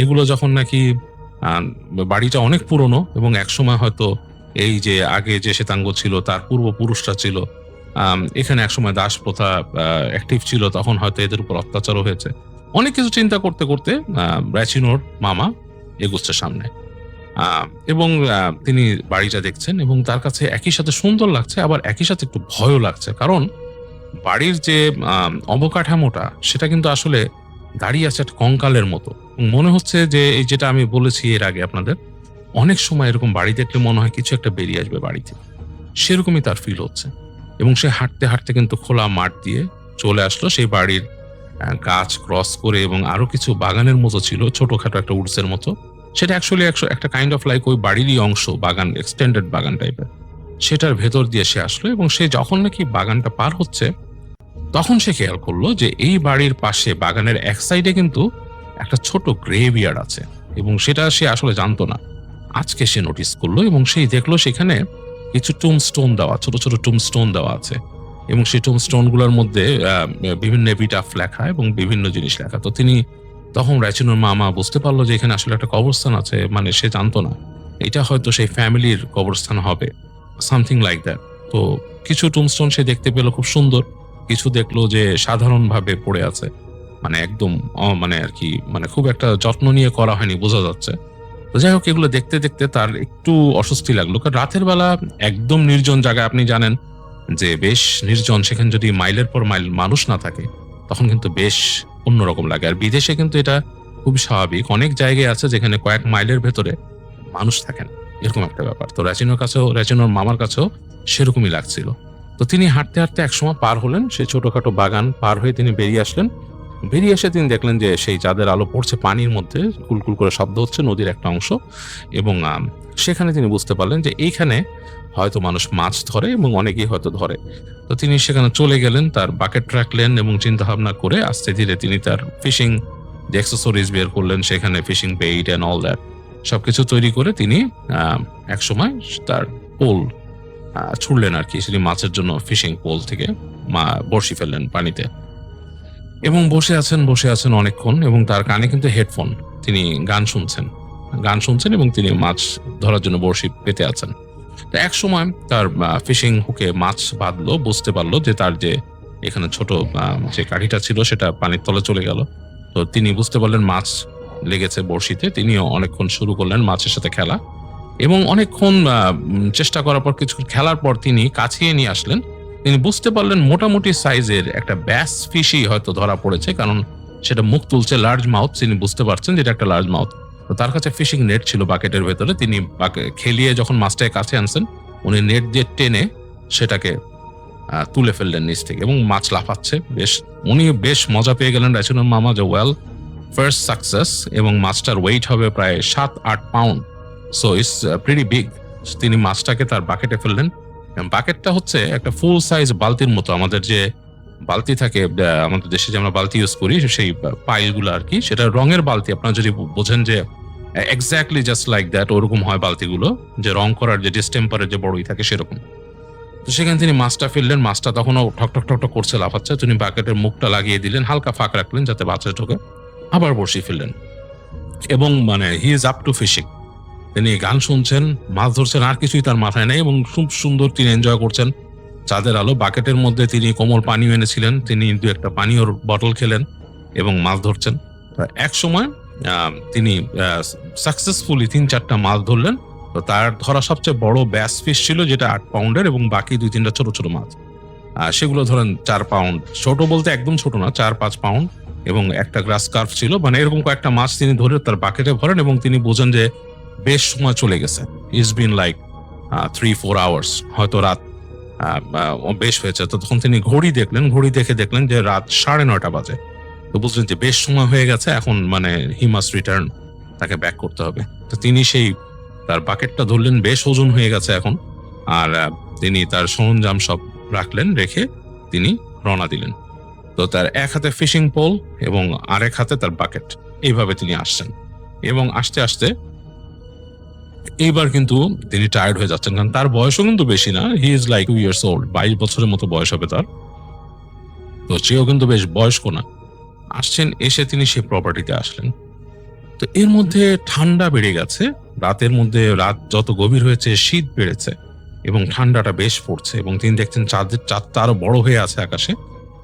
S5: এগুলো যখন নাকি বাড়িটা অনেক পুরনো, এবং একসময় হয়তো এই যে আগে যে শ্বেতাঙ্গ ছিল তার পূর্বপুরুষরা ছিল, এখানে একসময় দাস প্রথা অ্যাক্টিভ ছিল, তখন হয়তো এদের উপর অত্যাচারও হয়েছে। অনেক কিছু চিন্তা করতে করতে র্যাচিনোর মামা এগুচ্ছে সামনে, এবং তিনি বাড়িটা দেখছেন, এবং তার কাছে একই সাথে সুন্দর লাগছে, আবার একই সাথে একটু ভয়ও লাগছে, কারণ বাড়ির যে অবকাঠামোটা সেটা কিন্তু আসলে দাঁড়িয়ে আছে একটা কঙ্কালের মতো। মনে হচ্ছে যে এই যেটা আমি বলেছি এর আগে আপনাদের, অনেক সময় এরকম বাড়ি দেখলে মনে হয় কিছু একটা বেরিয়ে আসবে বাড়িতে, সেরকমই তার ফিল হচ্ছে। এবং সে হাঁটতে হাঁটতে কিন্তু খোলা মাঠ দিয়ে চলে আসলো সেই বাড়ির গাছ ক্রস করে, এবং আরো কিছু বাগানের মতো ছিল, ছোটখাটো একটা উডসের মতো। সেটা অ্যাকচুয়ালি একটা কাইন্ড অফ লাইক ওই বাড়িরই অংশ, বাগান, এক্সটেন্ডেড বাগান টাইপের। সেটার ভেতর দিয়ে সে আসলো, এবং সে যখন নাকি বাগানটা পার হচ্ছে তখন সে খেয়াল করলো যে এই বাড়ির পাশে বাগানের এক সাইডে কিন্তু একটা ছোট গ্রেভিয়ার্ড আছে, এবং সেটা সে আসলে জানতো না। আজকে সে নোটিস করলো, এবং সেই দেখলো সেখানে কিছু টুমস্টোন দেওয়া, ছোট ছোট টুমস্টোন দেওয়া আছে, এবং সেই টুমস্টোন গুলোর মধ্যে বিভিন্ন এপিটাফ লেখা এবং বিভিন্ন জিনিস লেখা। তো তিনি তখন র্যাচিনোর মামা বুঝতে পারলো যে এখানে আসলে একটা কবরস্থান আছে, মানে সে জানতো না এটা হয়তো সেই ফ্যামিলির কবরস্থান হবে, সামথিং লাইক দ্যাট। তো কিছু টুমস্টোন সে দেখতে পেলো খুব সুন্দর, কিছু দেখলো যে সাধারণভাবে পড়ে আছে, মানে একদম মানে আর কি মানে খুব একটা যত্ন নিয়ে করা হয়নি বোঝা যাচ্ছে। তো যাই হোক, এগুলো দেখতে দেখতে তার একটু অস্বস্তি লাগলো, কারণ রাতের বেলা একদম নির্জন জায়গায়, আপনি জানেন যে বেশ নির্জন, সেখানে যদি মাইলের পর মাইল মানুষ না থাকে তখন কিন্তু বেশ অন্যরকম লাগে। আর বিদেশে কিন্তু এটা খুব স্বাভাবিক, অনেক জায়গায় আছে যেখানে কয়েক মাইলের ভেতরে মানুষ থাকে না, এরকম একটা ব্যাপার। তো র্যাচিনোর মামার কাছেও সেরকমই লাগছিল। তো তিনি হাঁটতে হাঁটতে একসময় পার হলেন সেই ছোটখাটো বাগান পার হয়ে, তিনি বেরিয়ে আসলেন। বেরিয়ে এসে তিনি দেখলেন যে সেই চাঁদের আলো পড়ছে পানির মধ্যে, কুলকুল করে শব্দ হচ্ছে, নদীর একটা অংশ, এবং সেখানে তিনি বুঝতে পারলেন যে এইখানে হয়তো মানুষ মাছ ধরে, এবং অনেকেই হয়তো ধরে। তো তিনি সেখানে চলে গেলেন, তার বাকেট রাখলেন, এবং চিন্তা ভাবনা করে আস্তে ধীরে তিনি তার ফিশিং যে অ্যাক্সেসরিজ বের করলেন, সেখানে fishing bait and all that সবকিছু তৈরি করে তিনি একসময় তার পোল ছুড়লেন আর কি, সেটি মাছের জন্য ফিশিং পোল থেকে বড়শি ফেললেন পানিতে, এবং বসে আছেন অনেকক্ষণ, এবং তার কানে কিন্তু হেডফোন, তিনি গান শুনছেন এবং তিনি মাছ ধরার জন্য বড়শি পেতে আছেন। তো এক সময় তার ফিশিং হুকে মাছ বাঁধলো, বুঝতে পারলো যে তার যে এখানে ছোট যে কাঠিটা ছিল সেটা পানির তলে চলে গেল। তো তিনি বুঝতে পারলেন মাছ লেগেছে বড়শিতে, তিনিও অনেকক্ষণ শুরু করলেন মাছের সাথে খেলা, এবং অনেকক্ষণ চেষ্টা করার পর, কিছু খেলার পর তিনি কাছিয়ে নিয়ে আসলেন। তিনি বুঝতে পারলেন মোটামুটি সাইজের একটা ব্যাস ফিশই হয়তো ধরা পড়েছে, কারণ সেটা মুখ তুলছে, লার্জ মাউথ, তিনি বুঝতে পারছেন যেটা একটা লার্জ মাউথ। তো তার কাছে ফিশিং নেট ছিল বাকেটের ভেতরে, তিনি খেলিয়ে যখন মাছটাকে কাছে আনছেন, উনি নেট দিয়ে টেনে সেটাকে তুলে ফেললেন নিচ থেকে, এবং মাছ লাফাচ্ছে। উনি বেশ মজা পেয়ে গেলেন র্যাচিনোর মামা, যে ওয়েল, ফার্স্ট সাকসেস, এবং মাছটার ওয়েট হবে প্রায় 7-8 pound, so it's pretty big. তিনি মাছটাকে তার বাকেটে ফেললেন। বাকেটটা হচ্ছে একটা ফুল সাইজ বালতির মতো, আমাদের যে বালতি থাকে আমাদের দেশে যে আমরা বালতি ইউজ করি, সেই পাইলগুলো আর কি, সেটা রঙের বালতি, আপনারা যদি বোঝেন যে এক্স্যাক্টলি জাস্ট লাইক দ্যাট, ওরকম হয় বালতিগুলো, যে রং করার যে ডিস্টেম্পারের যে বড়ই থাকে সেরকম। তো সেখানে তিনি মাছটা ফেললেন, মাছটা তখনও ঠক ঠক ঠক ঠক করছে, লাফাচ্ছে। তিনি বাকেটের মুখটা লাগিয়ে দিলেন, হালকা ফাঁক রাখলেন যাতে বাচ্চা ঢোকে, আবার বড়শি ফেললেন, এবং মানে he is up to fishing. তিনি গান শুনছেন, মাছ ধরছেন, আর কিছুই তার মাথায় নেই, এবং খুব সুন্দর তিনি এনজয় করছেন চাঁদের আলো। বাকেটের মধ্যে তিনি কোমল পানিও এনেছিলেন, তিনি 2-1টা পানীয়র বটল খেলেন এবং মাছ ধরছেন। এক সময় তিনি সাকসেসফুলি 3-4টা মাছ ধরলেন। তো তার ধরা সবচেয়ে বড় ব্যাস ফিশ ছিল, যেটা 8 পাউন্ডের, এবং বাকি 2-3টা ছোট ছোট মাছ, সেগুলো ধরেন 4 পাউন্ড, ছোট বলতে একদম ছোট না, 4-5 পাউন্ড, এবং একটা গ্রাস কার্প ছিল। মানে এরকম কয়েকটা মাছ তিনি ধরে তার বাকেটে ভরেন, এবং তিনি বোঝেন যে বেশ সময় চলে গেছে, ইটস বিন লাইক 3-4 আওয়ার্স, হয়তো রাত বেশ হয়েছে। তো তখন তিনি ঘড়ি দেখলেন, ঘড়ি দেখে দেখলেন যে রাত 9:30 বাজে। তো বুঝলেন যে বেশ সময় হয়ে গেছে, এখন মানে হি মাস্ট রিটার্ন, তাকে ব্যাক করতে হবে। তো তিনি সেই তার বাকেটটা ধরলেন, বেশ ওজন হয়ে গেছে এখন, আর তিনি তার সরঞ্জাম সব রাখলেন, রেখে তিনি রওনা দিলেন। তো তার এক হাতে ফিশিং পোল এবং আরেক হাতে তার বাকেট, এইভাবে তিনি আসছেন। এবং আস্তে আস্তে এইবার কিন্তু তিনি টায়ার্ড হয়ে যাচ্ছেন, কারণ তার বয়সও কিন্তু বেশি না, he is like 2 years old, 22 বছরের মতো বয়স হবে তার। তো সেও কিন্তু বেশ বয়স্ক না। আসছেন, এসে তিনি সেই প্রপার্টিতে আসলেন। তো এর মধ্যে ঠান্ডা বেড়ে গেছে, রাতের মধ্যে রাত যত গভীর হয়েছে শীত বেড়েছে এবং ঠান্ডাটা বেশ পড়ছে, এবং তিনি দেখছেন চাঁদটা আরো বড় হয়ে আছে আকাশে,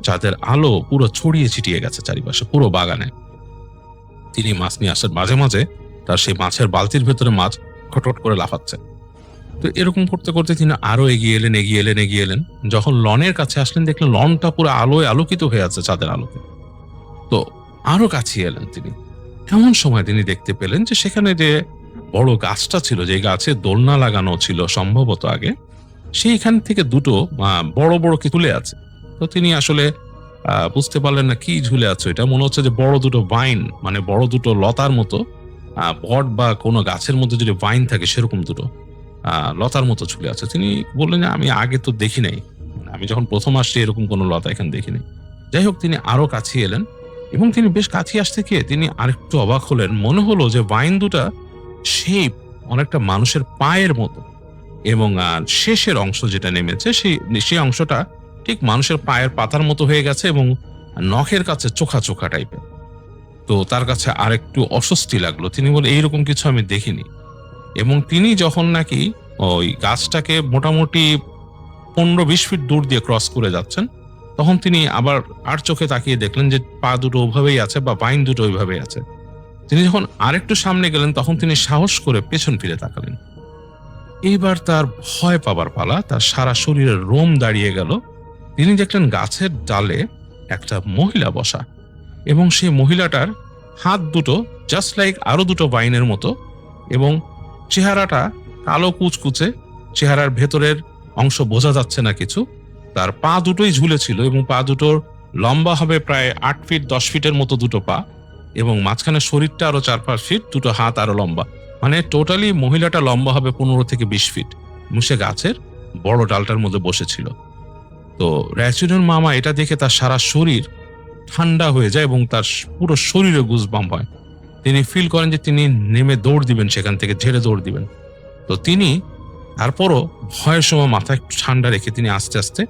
S5: চাঁদের আলো পুরো ছড়িয়ে ছিটিয়ে গেছে চারিপাশে পুরো বাগানে। তিনি মাছ নিয়ে আসেন, মাঝে মাঝে তার সেই মাছের বালতির ভেতরে মাছ খটখট করে লাফাচ্ছে। তো এরকম করতে করতে তিনি আরো এগিয়ে এলেন। যখন লনের কাছে আসলেন, দেখলেন লনটা পুরো আলোয় আলোকিত হয়ে আছে চাঁদের আলোতে। তো আরো কাছে এলেন তিনি। এমন সময় তিনি দেখতে পেলেন যে সেখানে যে বড় গাছটা ছিল, যে গাছে দোলনা লাগানো ছিল সম্ভবত আগে, সেইখান থেকে দুটো বড় বড় কি তুলে আছে। তো তিনি আসলে বুঝতে পারলেন না কি ঝুলে আছে, এটা মনে হচ্ছে যে বড় দুটো ভাইন, মানে বড় দুটো লতার মতো, বট বা কোনো গাছের মধ্যে যদি ভাইন থাকে সেরকম দুটো লতার মতো ঝুলে আছে। তিনি বললেন যে আমি আগে তো দেখি নাই, আমি যখন প্রথম আসছি এরকম কোনো লতা এখানে দেখি নাই। যাই হোক, তিনি আরো কাছে এলেন এবং তিনি বেশ কাছে আসতে গিয়ে তিনি আরেকটু অবাক হলেন। মনে হলো যে ভাইন দুটা শেপ অনেকটা মানুষের পায়ের মতো, এবং শেষের অংশ যেটা নেমেছে সেই অংশটা ঠিক মানুষের পায়ের পাতার মতো হয়ে গেছে এবং নখের কাছে চোখা চোখা টাইপের। তো তার কাছে আরেকটু অস্বস্তি লাগলো। তিনি বলে এইরকম কিছু আমি দেখিনি। এবং তিনি যখন নাকি ওই গাছটাকে মোটামুটি 15-20 ফিট দূর দিয়ে ক্রস করে যাচ্ছেন, তখন তিনি আবার আর চোখে তাকিয়ে দেখলেন যে পা দুটো ওইভাবেই আছে বা বাইন দুটো ওইভাবেই আছে। তিনি যখন আরেকটু সামনে গেলেন, তখন তিনি সাহস করে পেছন ফিরে তাকালেন। এইবার তার ভয় পাবার পালা, তার সারা শরীরের রোম দাঁড়িয়ে গেল। তিনি দেখলেন গাছের ডালে একটা মহিলা বসা, এবং সেই মহিলাটার হাত দুটো জাস্ট লাইক আরো দুটো বাইনের মতো, এবং চেহারাটা কালো কুচকুচে, চেহারার ভেতরের অংশ বোঝা যাচ্ছে না কিছু। তার পা দুটোই ঝুলেছিল এবং পা দুটোর লম্বা হবে প্রায় 8 ফিট 10 ফিটের মতো দুটো পা, এবং মাঝখানে শরীরটা আরো 4-5 ফিট, দুটো হাত আরো লম্বা, মানে টোটালি মহিলাটা লম্বা হবে 15 থেকে 20 ফিট। সে গাছের বড় ডালটার মধ্যে বসেছিল। তো র্যাচুনের মামা এটা দেখে তার সারা শরীর ঠান্ডা হয়ে যায় এবং তার পুরো শরীরে গুজবাম্প হয়। তিনি ফিল করেন যে তিনি নেমে দৌড় দিবেন, সেখান থেকে ঝেড়ে দৌড় দিবেন। তো তিনি তারপরও ভয়ের সময় মাথা একটু ঠান্ডা রেখে তিনি আস্তে আস্তে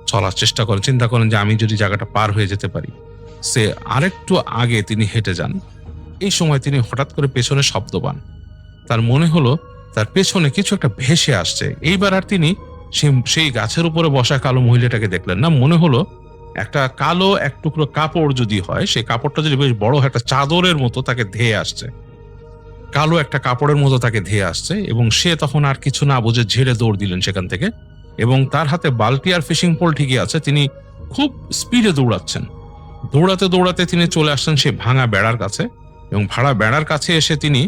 S5: চলার চেষ্টা করেন, চিন্তা করেন যে আমি যদি জায়গাটা পার হয়ে যেতে পারি। সে আরেকটু আগে তিনি হেঁটে যান। এই সময় তিনি হঠাৎ করে পেছনে শব্দ পান। তার মনে হলো তার পেছনে কিছু একটা ভেসে আসছে। এইবার আর তিনি সেই গাছের উপরে বসা কালো মহিলাটাকে দেখলেন না, মনে হলো একটা কালো এক টুকরো কাপড় যদি হয়, সেই কাপড়টা যদি বেশ বড় একটা চাদরের মতো তাকে ধেয়ে আসছে, কালো একটা কাপড়ের মতো তাকে ধেয়ে আসছে। এবং সে তখন আর কিছু না বুঝে ঝেড়ে দৌড় দিলেন সেখান থেকে, এবং তার হাতে বালতি আর ফিশিং পোল ঠিকই আছে। তিনি খুব স্পিডে দৌড়াচ্ছেন। দৌড়াতে দৌড়াতে তিনি চলে আসছেন সেই ভাঙা বেড়ার কাছে, এবং ভাড়া বেড়ার কাছে এসে তিনি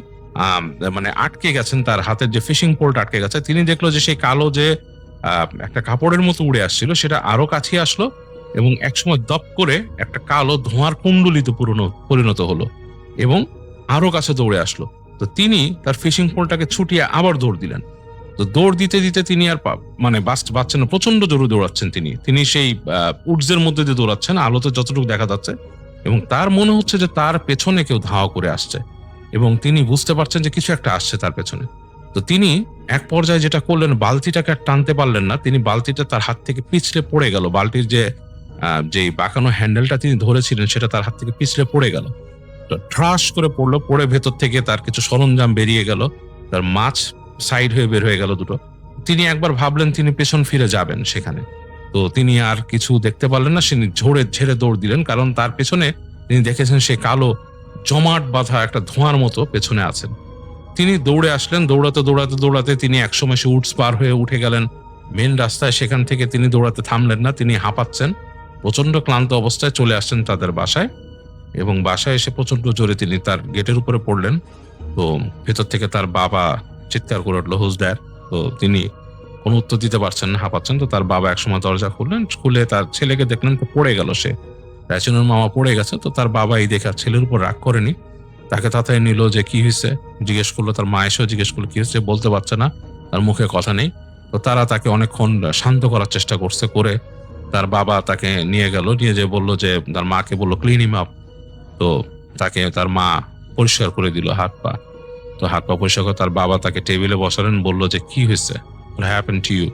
S5: মানে আটকে গেছেন, তার হাতের যে ফিশিং পোলটা আটকে গেছে। তিনি দেখলো যে সেই কালো যে একটা কাপড়ের মতো উড়ে আসছিল সেটা আরো কাছে আসলো, এবং একসময় দপ করে একটা কালো ধোঁয়ার কুণ্ডলিতে পরিণত হলো এবং আরো কাছে দৌড়ে আসলো। তো তিনি তার ফিশিং পোলটাকে ছুটিয়ে আবার দৌড় দিলেন। তো দৌড় দিতে দিতে তিনি আর মানে বাঁচছেন না, প্রচন্ড জোরে দৌড়াচ্ছেন তিনি সেই উডসের মধ্যে দিয়ে দৌড়াচ্ছেন, আলোতে যতটুকু দেখা যাচ্ছে, এবং তার মনে হচ্ছে যে তার পেছনে কেউ ধাওয়া করে আসছে, এবং তিনি বুঝতে পারছেন যে কিছু একটা আসছে তার পেছনে। তো তিনি এক পর্যায়ে যেটা করলেন, বালতিটাকে আর টানতে পারলেন না, তিনি বালতিটা তার হাত থেকে পিছলে পড়ে গেল। বালতির যে বাঁকানো হ্যান্ডেলটা তিনি ধরেছিলেন সেটা তার হাত থেকে পিছলে পড়ে গেল। তো ঠাস করে পড়লো, পড়ে ভেতর থেকে তার কিছু সরঞ্জাম বেরিয়ে গেল, তার মাছ সাইড হয়ে বের হয়ে গেল দুটো। তিনি একবার ভাবলেন তিনি পেছন ফিরে যাবেন সেখানে, তো তিনি আর কিছু দেখতে পারলেন না। তিনি ঝেড়ে দৌড় দিলেন, কারণ তার পেছনে তিনি দেখেছেন সে কালো জমাট বাঁধা একটা ধোঁয়ার মতো পেছনে আছেন। তিনি দৌড়ে আসলেন, দৌড়াতে দৌড়াতে দৌড়াতে তিনি একসময় সে উডস পার হয়ে উঠে গেলেন মেন রাস্তায়। সেখান থেকে তিনি দৌড়াতে থামলেন না, তিনি হাঁপাচ্ছেন, প্রচন্ড ক্লান্ত অবস্থায় চলে আসছেন তাদের বাসায়, এবং বাসায় এসে প্রচন্ড জোরে তিনি তার গেটের উপরে পড়লেন। তো ভেতর থেকে তার বাবা চিৎকার করে উঠলো, হুজ দ্যাট? তো তিনি কোনো উত্তর দিতে পারছেন না, হাঁপাচ্ছেন। তো তার বাবা একসময় দরজা খুললেন, খুলে তার ছেলেকে দেখলেন তো পড়ে গেল সে। রাইসিনোর মামা পড়ে গেছে। তো তার বাবা এই দেখে আর ছেলের উপর রাগ করেনি, তাকে তাড়াতাড়ি নিল যে কি হয়েছে জিজ্ঞেস করলো। তার মা এসেও জিজ্ঞেস করলো কি হয়েছে, বলতে পারছে না, তার মুখে কথা নেই। তো তারা তাকে অনেকক্ষণ শান্ত করার চেষ্টা করছে, করে তার বাবা তাকে নিয়ে গেল, নিয়ে যে বললো যে তার মাকে বললো ক্লিন হিম আপ। তো তাকে তার মা পরিষ্কার করে দিল হাত পা। তো হাত পা পরিষ্কার করে তার বাবা তাকে টেবিলে বসালেন, বললো যে কি হয়েছে, what happened to you?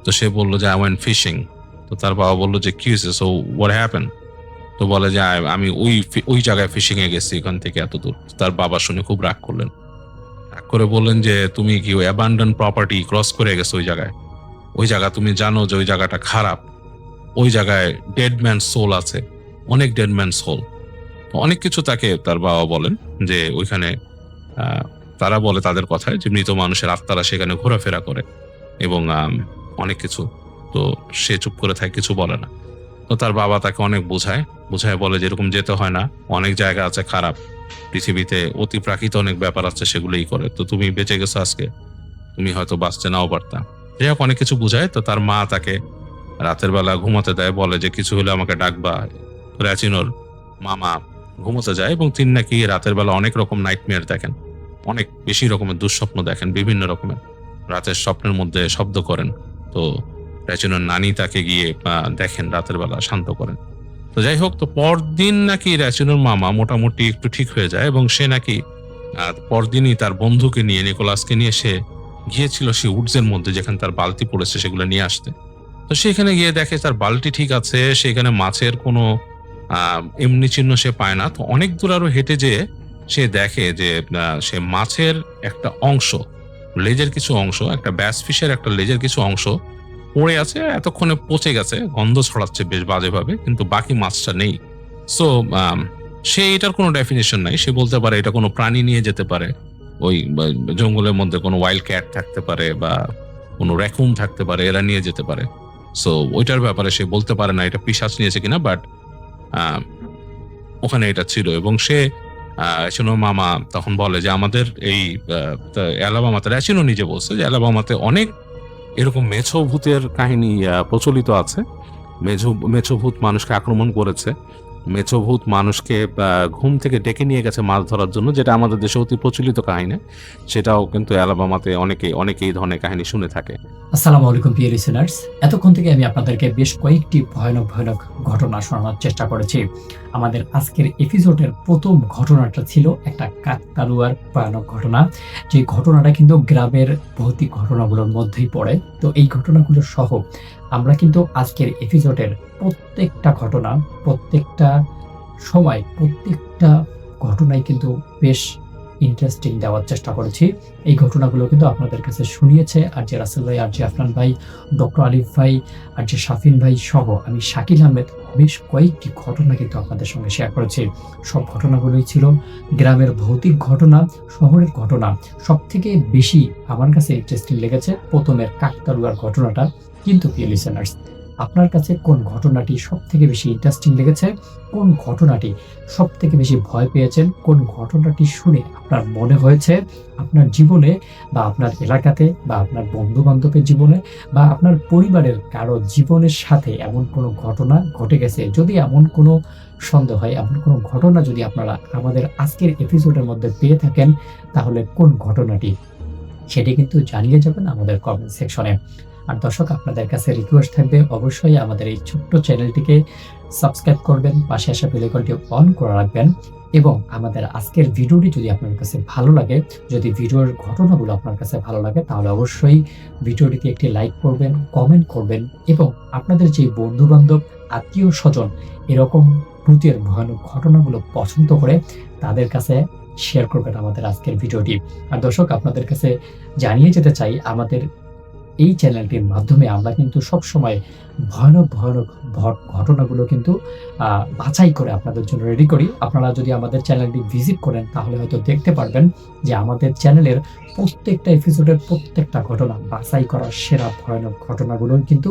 S5: তো সে বললো যে I went fishing। তো তার বাবা বললো যে কি হয়েছে, so what happened? তো বলে যে আমি ওই জায়গায় ফিশিং এ গেছি, এখান থেকে এত দূর। তার বাবা শুনে খুব রাগ করলেন, রাগ করে বললেন যে তুমি কি ওই অ্যাবান্ডন প্রপার্টি ক্রস করে গেছো ওই জায়গায়? ওই জায়গা তুমি জানো যে ওই জায়গাটা খারাপ, ওই জায়গায় ডেড ম্যান সোল আছে, অনেক ডেড ম্যান সোল। অনেক কিছু তাকে তার বাবা বলেন যে ওইখানে তারা বলে তাদের কথায় যে মৃত মানুষের আত্মারা সেখানে ঘোরাফেরা করে এবং অনেক কিছু। তো সে চুপ করে থাকে, কিছু বলে না। তো তার বাবা তাকে অনেক বোঝায় বলে যে এরকম যেতে হয় না, অনেক জায়গা আছে খারাপ, পৃথিবীতে অতি প্রাকৃত অনেক ব্যাপার আছে, সেগুলোই করে। তো তুমি বেঁচে গেছো আজকে, তুমি হয়তো বাঁচতে নাও পারতা। যাই হোক, অনেক কিছু বুঝায়। তো তার মা তাকে রাতের বেলা ঘুমাতে দেয়, বলে যে কিছু হলে আমাকে ডাকবা। র্যাচিনোর মামা ঘুমোতে যায় এবং তিনি নাকি রাতের বেলা অনেক রকম নাইটমেয়ার দেখেন, অনেক বেশি রকমের দুঃস্বপ্ন দেখেন, বিভিন্ন রকমের রাতের স্বপ্নের মধ্যে শব্দ করেন। তো র্যাচিনোর নানি তাকে গিয়ে দেখেন রাতের বেলা, শান্ত করেন। তো যাই হোক, তো পরদিন নাকি র্যাচিনোর মামা মোটামুটি একটু ঠিক হয়ে যায় এবং সে নাকি পরদিনই তার বন্ধুকে নিয়ে, নিকোলাসকে নিয়ে সে গিয়েছিল সেই উডসের মধ্যে যেখানে তার বালতি পড়েছে সেগুলো নিয়ে আসতে। তো সেখানে গিয়ে দেখে তার বালতি ঠিক আছে, সেখানে মাছের কোনো এমনি চিহ্ন সে পায় না। তো অনেক দূর আরো হেঁটে যেয়ে সে দেখে যে সে মাছের একটা অংশ, লেজের কিছু অংশ, একটা ব্যাস ফিশের একটা লেজের কিছু অংশ পড়ে আছে, এতক্ষণে পচে গেছে, গন্ধ ছড়াচ্ছে বেশ বাজেভাবে, কিন্তু বাকি মাছটা নেই। সো সে এটার কোনো ডেফিনেশন নাই, সে বলতে পারে এটা কোনো প্রাণী নিয়ে যেতে পারে, ওই জঙ্গলের মধ্যে কোনো ওয়াইল্ড ক্যাট থাকতে পারে বা কোনো র্যাকুন থাকতে পারে, এরা নিয়ে যেতে পারে। সো ওইটার ব্যাপারে সে বলতে পারে না এটা পিশাচ নিয়েছে কিনা, বাট ওখানে এটা ছিল। এবং সে র্যাচিনো মামা তখন বলে যে আমাদের এই অ্যালাবামাতে, র্যাচিনো নিজে বলছে যে অ্যালাবামাতে অনেক এরকম মেছো ভূতের কাহিনী প্রচলিত আছে। মেছো ভূত মানুষকে আক্রমণ করেছে, মেছো ভূত মানুষকে ঘুম থেকে ডেকে নিয়ে গেছে মাছ ধরার জন্য, যেটা আমাদের দেশে অতি প্রচলিত কাহিনী। সেটাও কিন্তু অ্যালাবামাতে অনেকে এই ধরনের কাহিনী শুনে থাকে।
S3: আসসালামু আলাইকুম প্রিয় লিসেনার্স, এতক্ষণ থেকে আমি আপনাদেরকে বেশ কয়েকটি ভয়ানক ঘটনা শোনানোর চেষ্টা করেছি। আমাদের আজকের এপিসোডের প্রথম ঘটনাটা ছিল একটা কাকতাড়ুয়ার ভয়ানক ঘটনা, যে ঘটনাটা কিন্তু গ্রামের ভৌতিক ঘটনাগুলোর মধ্যেই পড়ে। তো এই ঘটনাগুলো সহ আমরা কিন্তু আজকের এপিসোডের প্রত্যেকটা ঘটনা, প্রত্যেকটা সময়, প্রত্যেকটা ঘটনাই কিন্তু বেশ ইন্টারেস্টিং দেওয়ার চেষ্টা করেছি। এই ঘটনাগুলো কিন্তু আপনাদের কাছে শুনিয়েছে আর যে রাসেল ভাই, আর যে আফনান ভাই, ডক্টর আলিফ ভাই, আর যে শাফিন ভাই সহ আমি শাকিল আহমেদ বেশ কয়েকটি ঘটনা কিন্তু আপনাদের সঙ্গে শেয়ার করেছি। সব ঘটনাগুলোই ছিল গ্রামের ভৌতিক ঘটনা, শহরের ঘটনা। সব থেকে বেশি আমার কাছে ইন্টারেস্টিং লেগেছে প্রথমের কাকতাড়ুয়ার ঘটনাটা। কিন্তু প্রিয় লিসেনার্স, আপনার কাছে কোন ঘটনাটি সব থেকে বেশি ইন্টারেস্টিং লেগেছে, কোন ঘটনাটি সব থেকে বেশি ভয় পেয়েছেন, কোন ঘটনাটি শুনে আপনার মনে হয়েছে আপনার জীবনে বা আপনার এলাকাতে বা আপনার বন্ধু বান্ধবের জীবনে বা আপনার পরিবারের কারো জীবনের সাথে এমন কোনো ঘটনা ঘটে গেছে? যদি এমন কোনো সন্দেহ হয়, এমন কোনো ঘটনা যদি আপনারা আমাদের আজকের এপিসোডের মধ্যে পেয়ে থাকেন, তাহলে কোন ঘটনাটি সেটি কিন্তু জানিয়ে যাবেন আমাদের কমেন্ট সেকশনে। আর দর্শক, আপনাদের কাছে রিকোয়েস্ট থাকবে অবশ্যই আমাদের এই ছোট্ট চ্যানেলটিকে সাবস্ক্রাইব করবেন, পাশে আসা বেল আইকনটি অন করে রাখবেন এবং আমাদের আজকের ভিডিওটি যদি আপনার কাছে ভালো লাগে, যদি ভিডিওর ঘটনাগুলো আপনার কাছে ভালো লাগে, তাহলে অবশ্যই ভিডিওটিতে একটি লাইক করবেন, কমেন্ট করবেন এবং আপনাদের যে বন্ধু বান্ধব, আত্মীয় স্বজন এরকম ভূতের ভয়ানক ঘটনাগুলো পছন্দ করে তাদের কাছে শেয়ার করবেন আমাদের আজকের ভিডিওটি। আর দর্শক, আপনাদের কাছে জানিয়ে যেতে চাই, আমাদের এই চ্যানেলটির মাধ্যমে আমরা কিন্তু সবসময় ভয়ানক ঘটনাগুলো কিন্তু বাছাই করে আপনাদের জন্য রেডি করি। আপনারা যদি আমাদের চ্যানেলটি ভিজিট করেন তাহলে হয়তো দেখতে পারবেন যে আমাদের চ্যানেলের প্রত্যেকটা এপিসোডের প্রত্যেকটা ঘটনা বাছাই করা সেরা ভয়ানক ঘটনাগুলোই কিন্তু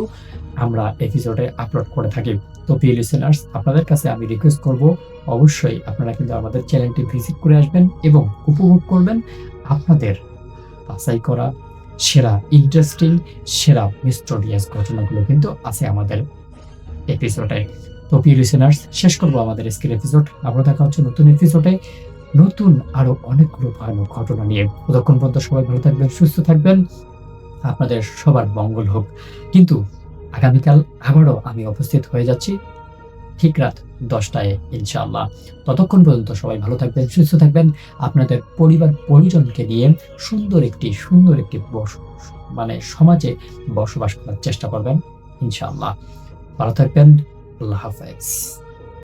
S3: আমরা এপিসোডে আপলোড করে থাকি। তো প্রিয় লিসেনার্স, আপনাদের কাছে আমি রিকোয়েস্ট করব অবশ্যই আপনারা কিন্তু আমাদের চ্যানেলটি ভিজিট করে আসবেন এবং উপভোগ করবেন আপনাদের বাছাই করা সেরা ইন্টারেস্টিং, সেরা মিস্টোরিয়াস ঘটনাগুলো কিন্তু আছে আমাদের এপিসোডে। তো প্রিয় লিসেনার্স, শেষ করবো আমাদের আজকের এপিসোড। আবার দেখা হচ্ছে নতুন এপিসোডে, নতুন আরো অনেকগুলো ভয়ানক ঘটনা নিয়ে। ততক্ষণ পর্যন্ত সবাই ভালো থাকবেন, সুস্থ থাকবেন, আপনাদের সবার মঙ্গল হোক। কিন্তু আগামীকাল আবারও আমি উপস্থিত হয়ে যাচ্ছি ঠিক রাত 10টায় ইনশাআল্লাহ। ততক্ষণ পর্যন্ত সবাই ভালো থাকবেন, সুস্থ থাকবেন, আপনাদের পরিবার পরিজনকে নিয়ে সুন্দর একটি সমাজে বসবাস করার চেষ্টা করবেন ইনশাআল্লাহ। ভালো থাকবেন, আল্লাহ হাফেজ।